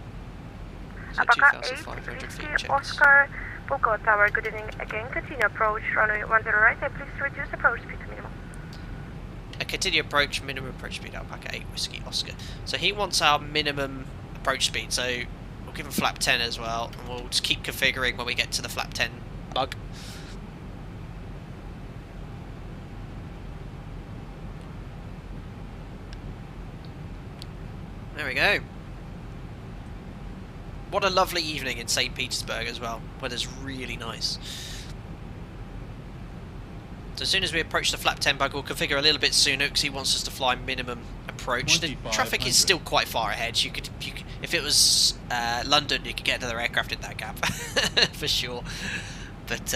So 2,500 feet checked. Oscar, Pokvo Tower, good evening again, continue approach, runway 10 right, please reduce approach speed to minimum. A continue approach, minimum approach speed, Alpaca 8 Whiskey Oscar. So he wants our minimum approach speed, so we'll give him flap 10 as well, and we'll just keep configuring when we get to the flap 10 bug. There we go. What a lovely evening in St Petersburg as well. Weather's really nice. So as soon as we approach the flap 10 bug, we'll configure a little bit sooner because he wants us to fly minimum approach. The traffic is still quite far ahead. You could if it was London, you could get another aircraft in that gap for sure. But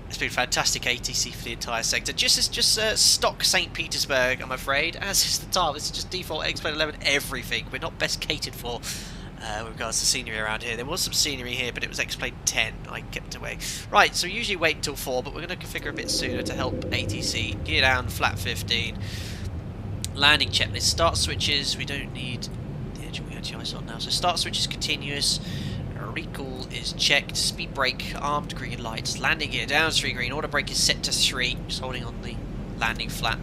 it's been fantastic ATC for the entire sector. Just stock St Petersburg, I'm afraid. As is the TAR, this is just default X-Plane 11 everything. We're not best catered for with regards to scenery around here. There was some scenery here, but it was X-Plane 10. I kept away. Right, so we usually wait until 4, but we're going to configure a bit sooner to help ATC. Gear down, flat 15. Landing checklist. Start switches. We don't need the engine we anti-ice on now. So start switch is continuous. Recall is checked. Speed brake, armed, green lights. Landing gear down, 3 green. Order brake is set to 3. Just holding on the landing flap.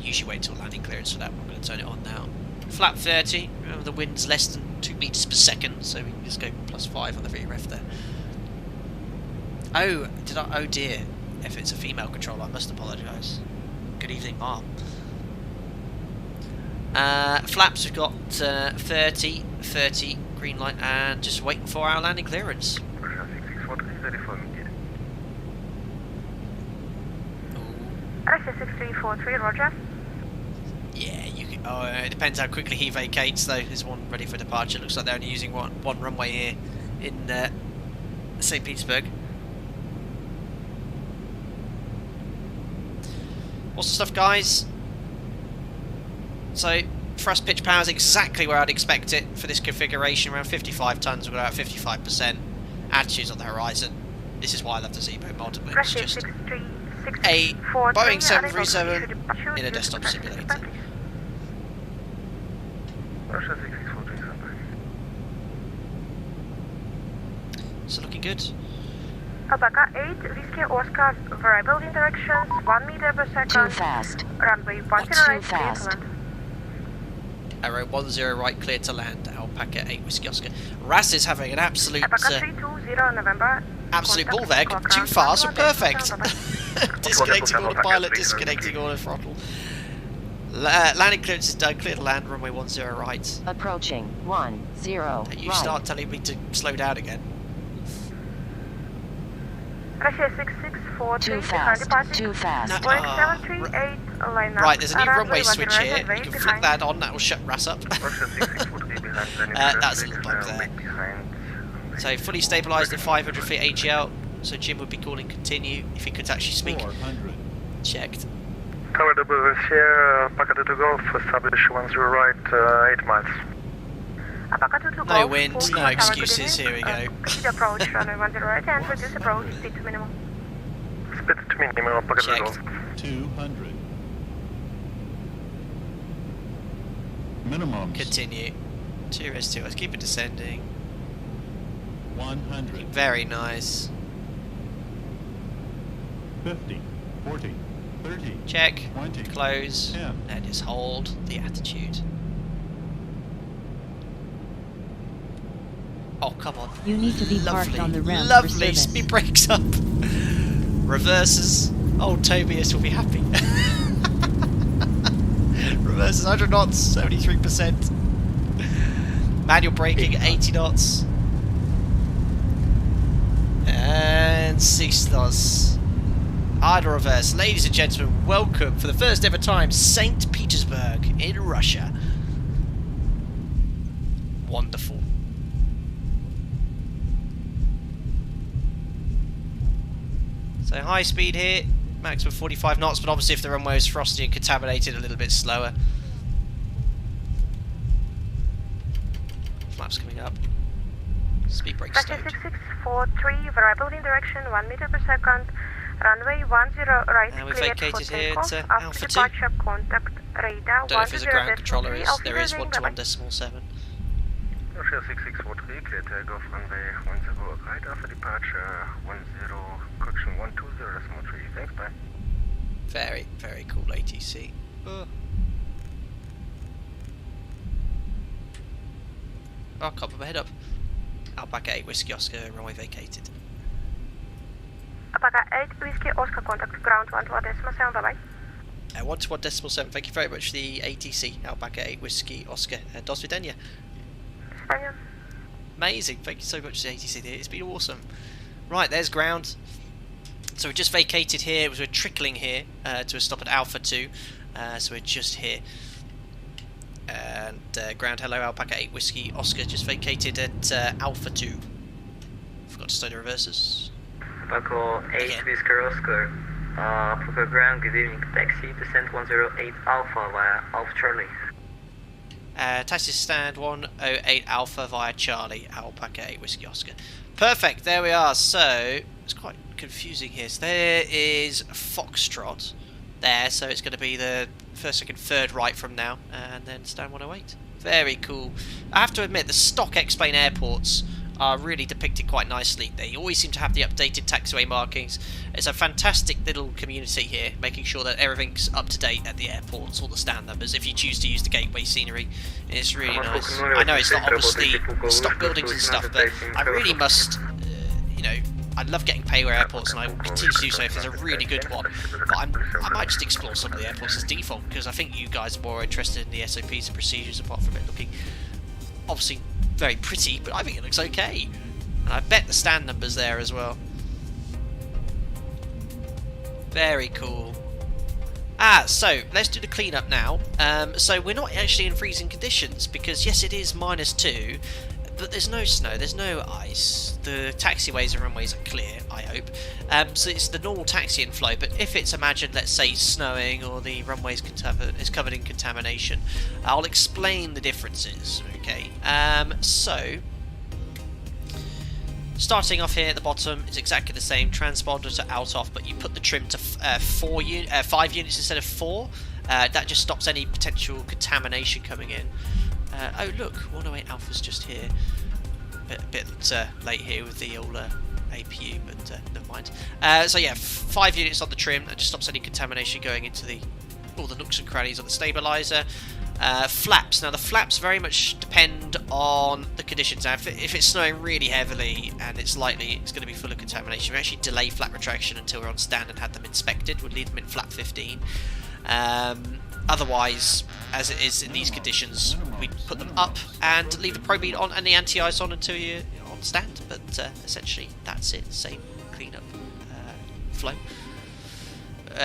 Usually wait until landing clearance for that. I'm going to turn it on now. Flap 30. Remember the wind's less than 2 meters per second, so we can just go +5 on the VREF there. Oh, oh dear. If it's a female controller, I must apologise. Good evening, Mom. Flaps, we've got 30, green light, and just waiting for our landing clearance. RSS 6343, roger. Yeah, you can. Oh, it depends how quickly he vacates, though. There's one ready for departure. Looks like they're only using one runway here in St Petersburg. Awesome stuff, guys. So, thrust pitch power is exactly where I'd expect it for this configuration. Around 55 tons, we're about 55%. Attitudes on the horizon. This is why I love the ZIBO mod. It's just a Boeing 737 in a desktop simulator. So looking good. Alpaca 8, Whiskey Oscar, variable in directions, 1 meter per second. Too fast. Runway 10 right, too fast. Arrow 10 right, clear to land. Alpaca 8 Whiskey Oscar. RAS is having an absolute Absolute bull there. Too fast and perfect. Disconnecting autopilot, disconnecting autothrottle. Landing clearance is done. Clear to land. Runway 10 right. Approaching 10 And you right. start telling me to slow down again. Russia 6643. Too fast. Too fast. No. 1738, line up. Right, there's a new runway Runway switch 10 here. right, You can behind. flick that on. That will shut RAS up. That's a little bug there. So fully stabilised at 500 feet AGL. So Jim would be calling continue if he could actually speak. 400. Checked. Tower double here, Packet to Golf, establish 10 right, 8 miles. No wind, no excuses. Here we go. Proceed approach, runway 10 right, and reduce approach, speed to minimum. Speed to minimum, Packet to Checked. Golf. 200. Minimums. Continue. 2S2. Let's keep it descending. 100. Very nice. 50. 40. 30. Check. 20. Close. 10. And just hold the attitude. Oh, come on. You need to be parked Lovely. on the ramp for Lovely. service. Speed brakes up. Reverses. Oh, Tobias will be happy. Reverses 100 knots, 73%. Manual braking 80 knots. And 6 knots. Idle reverse. Ladies and gentlemen, welcome for the first ever time, St Petersburg in Russia. Wonderful. So high speed here, maximum 45 knots, but obviously if the runway is frosty and contaminated, a little bit slower. Flaps coming up. Speed brake Russia stowed. 6643, variable in direction 1 meter per second. Runway 10 right, And we've cleared vacated for here takeoff. to After Alpha 2. departure, contact radar Don't know if there's a ground controller 10.3. is. There is 121.7. Russia 6643, clear takeoff, runway 10 right, after departure, 10, correction 120, decimal 3, thanks, bye. Very, very cool ATC. Oh, can't put my head up. Alpaca 8 Whiskey Oscar, runway vacated. Alpaca 8 Whiskey Oscar, contact ground 121.7, bye bye. 121.7, thank you very much for the ATC. Alpaca 8 Whiskey Oscar. Dos Videnia. Stadium. Amazing, thank you so much for the ATC there. It's been awesome. Right, there's ground. So we just vacated here. We're trickling here to a stop at Alpha 2. So we're just here. And ground hello, Alpaca 8 Whiskey Oscar just vacated at Alpha 2. Forgot to start the reverses. Alpaca 8 Again. Whiskey Oscar. Alpaca ground, good evening. Taxi, descent 108 Alpha via Alpha Charlie. Taxi stand 108 Alpha via Charlie, Alpaca 8 Whiskey Oscar. Perfect, there we are. So, it's quite confusing here. So there is Foxtrot there, so it's going to be the first, second, third right from now, and then stand 108. Very cool. I have to admit, the stock X-Plane airports are really depicted quite nicely. They always seem to have the updated taxiway markings. It's a fantastic little community here, making sure that everything's up to date at the airports, all the stand numbers, if you choose to use the gateway scenery. It's really nice. I know it's not obviously the stock buildings and stuff, but I really must, you know, I love getting payware airports, and I will continue to do so if there's a really good one. But I might just explore some of the airports as default, because I think you guys are more interested in the SOPs and procedures, apart from it looking obviously very pretty, but I think it looks okay. And I bet the stand numbers there as well. Very cool. So let's do the cleanup now. So we're not actually in freezing conditions, because yes, it is -2, but there's no snow, there's no ice. The taxiways and runways are clear, I hope. So it's the normal taxiing flow, but if it's, imagine, let's say, snowing or the runway is covered in contamination, I'll explain the differences, okay? So, starting off here at the bottom is exactly the same, transponder to out off, but you put the trim to 5 units instead of 4. That just stops any potential contamination coming in. Oh look, 108 Alpha's just here. A bit late here with the old APU, but never mind. So yeah, 5 units on the trim. That just stops any contamination going into all the nooks and crannies of the stabilizer. Flaps. Now the flaps very much depend on the conditions. Now if it's snowing really heavily and it's likely it's going to be full of contamination, we actually delay flap retraction until we're on stand and had them inspected. We'll leave them in flap 15. Otherwise, as it is in these conditions, we put them up and leave the probe bead on and the anti-ice on until you're on stand. But essentially that's it. Same cleanup flow.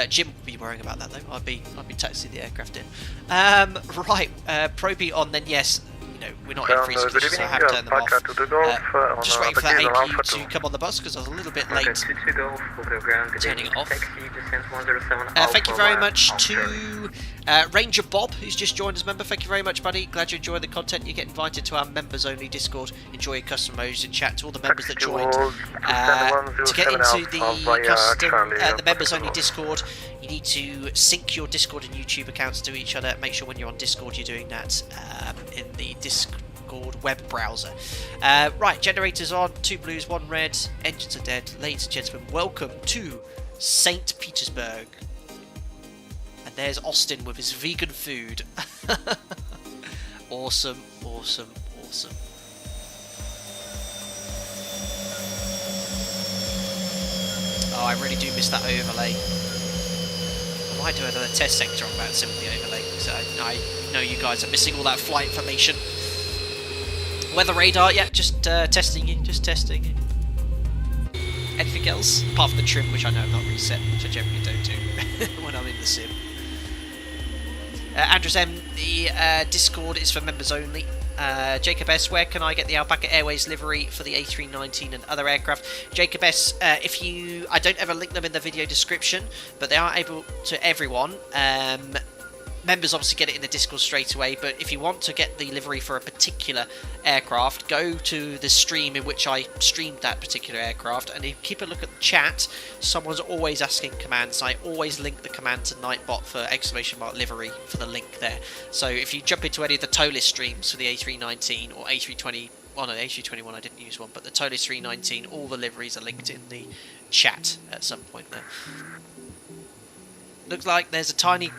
Jim will be worrying about that though. I'll be taxiing the aircraft in. Right, probe bead on. Then yes, you know we're not in freezing conditions, so I have turned them off. Just waiting for AQ to come on the bus because I was a little bit late turning it off. Thank you very much to Ranger Bob, who's just joined as member. Thank you very much, buddy. Glad you enjoy the content. You get invited to our members-only Discord. Enjoy your custom modes and chat to all the members that joined. To get into the members-only Discord, you need to sync your Discord and YouTube accounts to each other. Make sure when you're on Discord, you're doing that in the Discord web browser. Right, generators on, 2 blues, 1 red, engines are dead. Ladies and gentlemen, welcome to St Petersburg. And there's Austin with his vegan food. Awesome, awesome, awesome. Oh, I really do miss that overlay. I might do another test sector on that simply overlay, because I know you guys are missing all that flight information. Weather radar, yeah, just testing you, just testing you. Anything else? Apart from the trim, which I know I'm not reset, which I generally don't do when I'm in the sim. Andrews M, the Discord is for members only. Jacob S, where can I get the Alpaca Airways livery for the A319 and other aircraft? Jacob S, I don't ever link them in the video description, but they are able to everyone. Members obviously get it in the Discord straight away, but if you want to get the livery for a particular aircraft, go to the stream in which I streamed that particular aircraft, and if you keep a look at the chat, someone's always asking commands. I always link the command to Nightbot for ! livery for the link there. So if you jump into any of the TOLIS streams for the A319 or A320, well no, A321 I didn't use one, but the TOLIS 319, all the liveries are linked in the chat at some point there. Looks like there's a tiny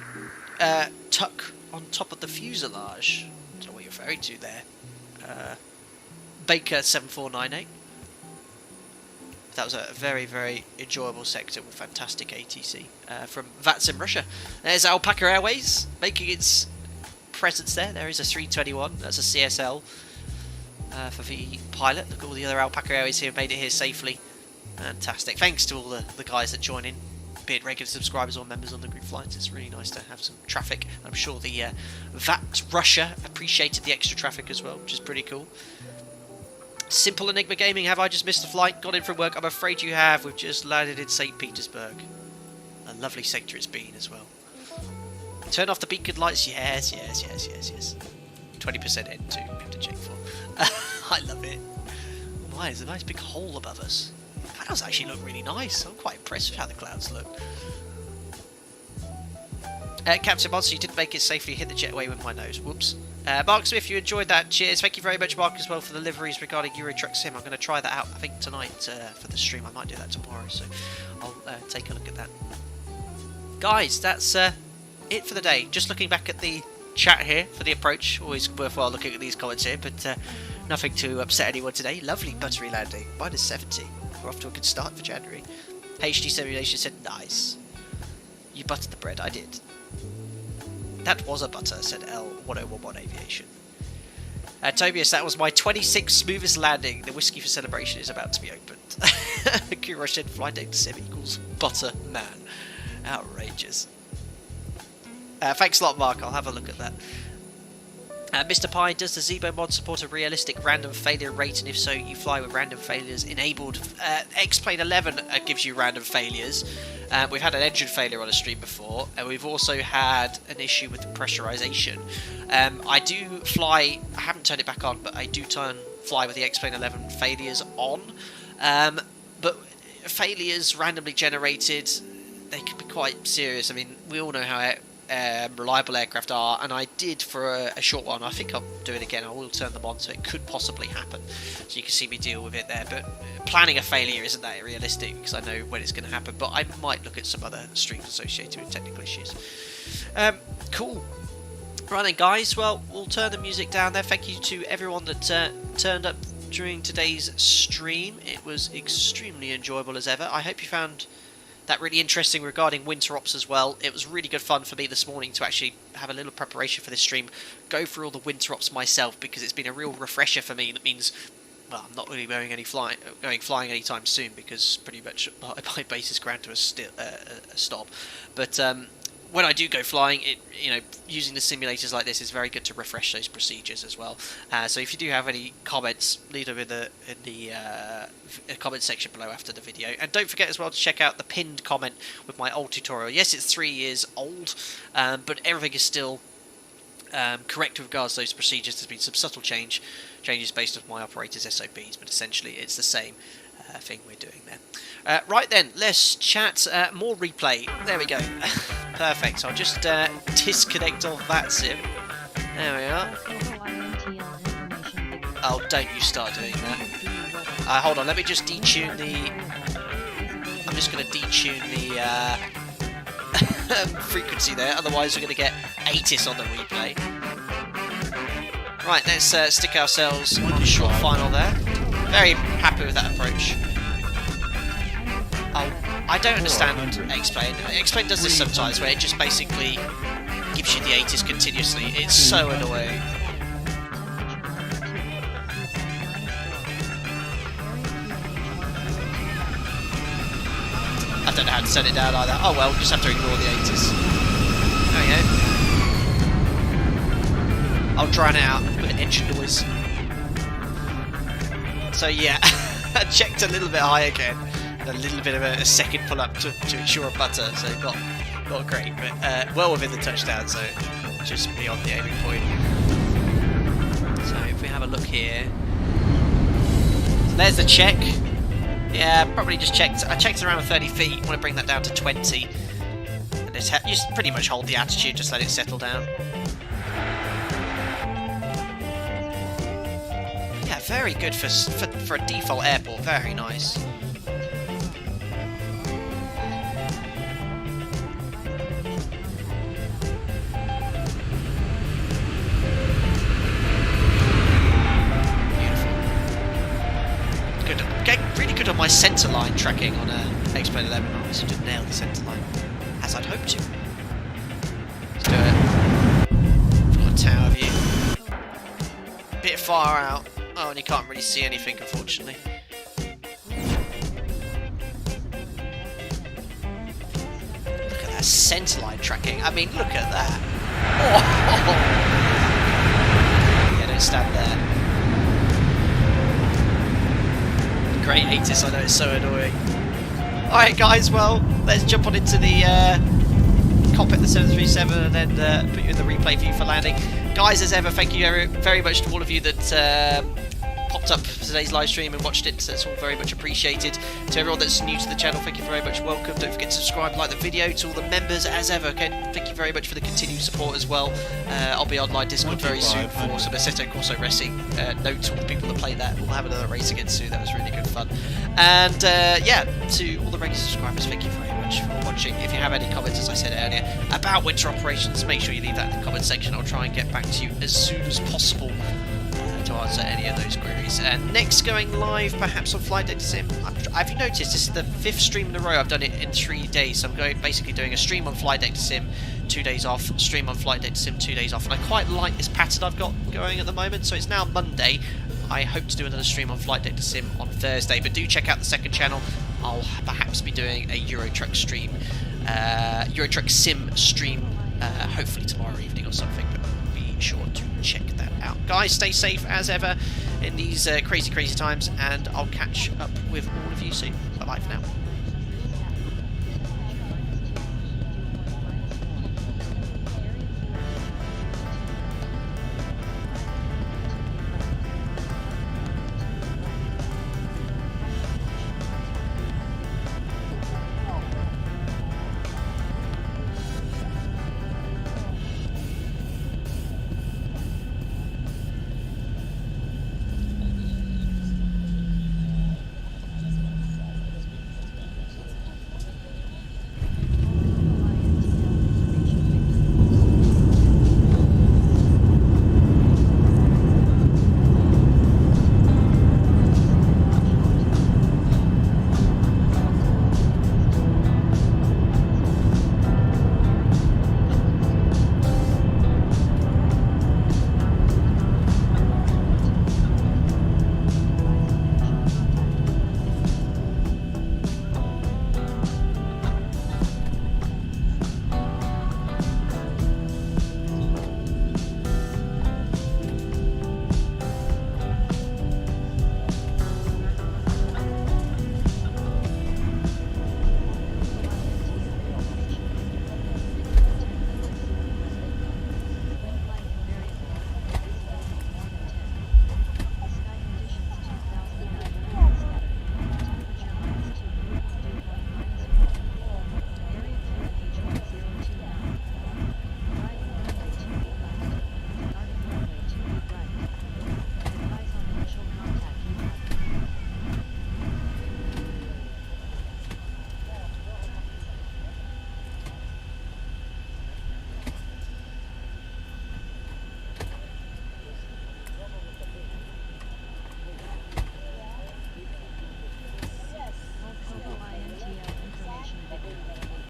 tuck on top of the fuselage. I don't know what you're referring to there. Baker 7498. That was a very, very enjoyable sector with fantastic ATC from VATRUS in Russia. There's Alpaca Airways making its presence there. There is a 321. That's a CSL for the pilot. Look at all the other Alpaca Airways here. Made it here safely. Fantastic. Thanks to all the guys that join in, be it regular subscribers or members on the group flights. It's really nice to have some traffic. I'm sure the VAT Russia appreciated the extra traffic as well, which is pretty cool. Simple Enigma Gaming, have I just missed a flight? Got in from work? I'm afraid you have. We've just landed in St Petersburg. A lovely sector it's been as well. Turn off the beacon lights. Yes, yes, yes, yes, yes. 20% N2, we have to check for. I love it. Why, there's a nice big hole above us. That does actually look really nice. I'm quite impressed with how the clouds look. Captain Monster, you didn't make it safely. Hit the jetway with my nose. Whoops. Mark Smith, you enjoyed that. Cheers. Thank you very much, Mark, as well, for the liveries regarding Euro Truck Sim. I'm going to try that out, I think, tonight for the stream. I might do that tomorrow, so I'll take a look at that. Guys, that's it for the day. Just looking back at the chat here for the approach. Always worthwhile looking at these comments here, but nothing to upset anyone today. Lovely buttery landing. Minus 70. We're off to a good start for January. HD Simulation said, nice. You buttered the bread. I did. That was a butter, said L1011 Aviation. Tobias, that was my 26th smoothest landing. The whiskey for celebration is about to be opened. Kuro said, flight deck sim equals butter man. Outrageous. Thanks a lot, Mark. I'll have a look at that. Mr. Pie, does the ZIBO mod support a realistic random failure rate, and if so, you fly with random failures enabled? X-Plane 11 gives you random failures. We've had an engine failure on a stream before, and we've also had an issue with the pressurization. I do fly, I haven't turned it back on, but I do fly with the X-Plane 11 failures on. But failures randomly generated, they can be quite serious. I mean, we all know how reliable aircraft are, and I did for a short while, and I think I'll do it again. I will turn them on, so it could possibly happen, so you can see me deal with it there. But planning a failure isn't that realistic, because I know when it's going to happen, but I might look at some other streams associated with technical issues. Cool. Right then, guys, well, we'll turn the music down there. Thank you to everyone that turned up during today's stream. It was extremely enjoyable as ever. I hope you found that really interesting regarding winter ops as well. It was really good fun for me this morning to actually have a little preparation for this stream, go through all the winter ops myself, because it's been a real refresher for me. That means, well, I'm not really going flying anytime soon, because pretty much my base is ground to a stop. But when I do go flying, using the simulators like this is very good to refresh those procedures as well. So if you do have any comments, leave them in the comment section below after the video. And don't forget as well to check out the pinned comment with my old tutorial. Yes, it's 3 years old, but everything is still correct with regards to those procedures. There's been some subtle changes based on my operator's SOPs, but essentially it's the same thing we're doing there. Right then, let's chat more replay. There we go. Perfect. So I'll just disconnect off that sim. There we are. Oh, don't you start doing that. Hold on, let me just detune the... I'm just going to detune the frequency there, otherwise we're going to get ATIS on the replay. Right, let's stick ourselves on a short final there. Very happy with that approach. Oh, I don't understand X-Plane. X-Plane does this sometimes where it just basically gives you the ATIS continuously. It's so annoying. I don't know how to set it down either. Oh well, just have to ignore the ATIS. There we go. I'll drown it out with engine noise. So yeah, I checked a little bit high again. A little bit of a second pull up to ensure a butter, so not great, but well within the touchdown, so just beyond the aiming point. So if we have a look here, so there's the check. Yeah, probably just checked. I checked around 30 feet. Want to bring that down to 20, and just pretty much hold the attitude, just let it settle down. Yeah, very good for a default airport. Very nice. Really good on my centre line tracking on X-Plane 11. I managed to nail the centre line, as I'd hoped to. Let's do it. Got a tower view. Bit far out. Oh, and you can't really see anything, unfortunately. Look at that centre line tracking. I mean, look at that. Oh. Yeah, don't stand there. Great ATIS, I know it's so annoying. Alright guys, well, let's jump on into the cockpit, the 737, and then put you in the replay view for landing. Guys, as ever, thank you very much to all of you that popped up for today's live stream and watched it. So it's all very much appreciated. To everyone that's new to the channel, thank you very much. Welcome. Don't forget to subscribe, like the video. To all the members, as ever, again, thank you very much for the continued support as well. I'll be on my Discord very soon for some Assetto Corso Racing. Note to all the people that play that. We'll have another race again soon. That was really good fun. And yeah, to all the regular subscribers, thank you very much for watching. If you have any comments, as I said earlier, about winter operations, make sure you leave that in the comment section. I'll try and get back to you as soon as possible to answer any of those queries. And next, going live perhaps on Flight Deck Sim. Have you noticed this is the 5th stream in a row I've done it in 3 days? So I'm basically doing a stream on Flight Deck Sim, 2 days off, stream on Flight Deck Sim, 2 days off, and I quite like this pattern I've got going at the moment. So it's now Monday. I hope to do another stream on Flight Deck Sim on Thursday, but do check out the second channel. I'll perhaps be doing a Eurotruck stream, Eurotruck Sim stream, hopefully tomorrow evening or something, but be sure to check that out. Guys, stay safe as ever in these crazy times, and I'll catch up with all of you soon. Bye-bye for now.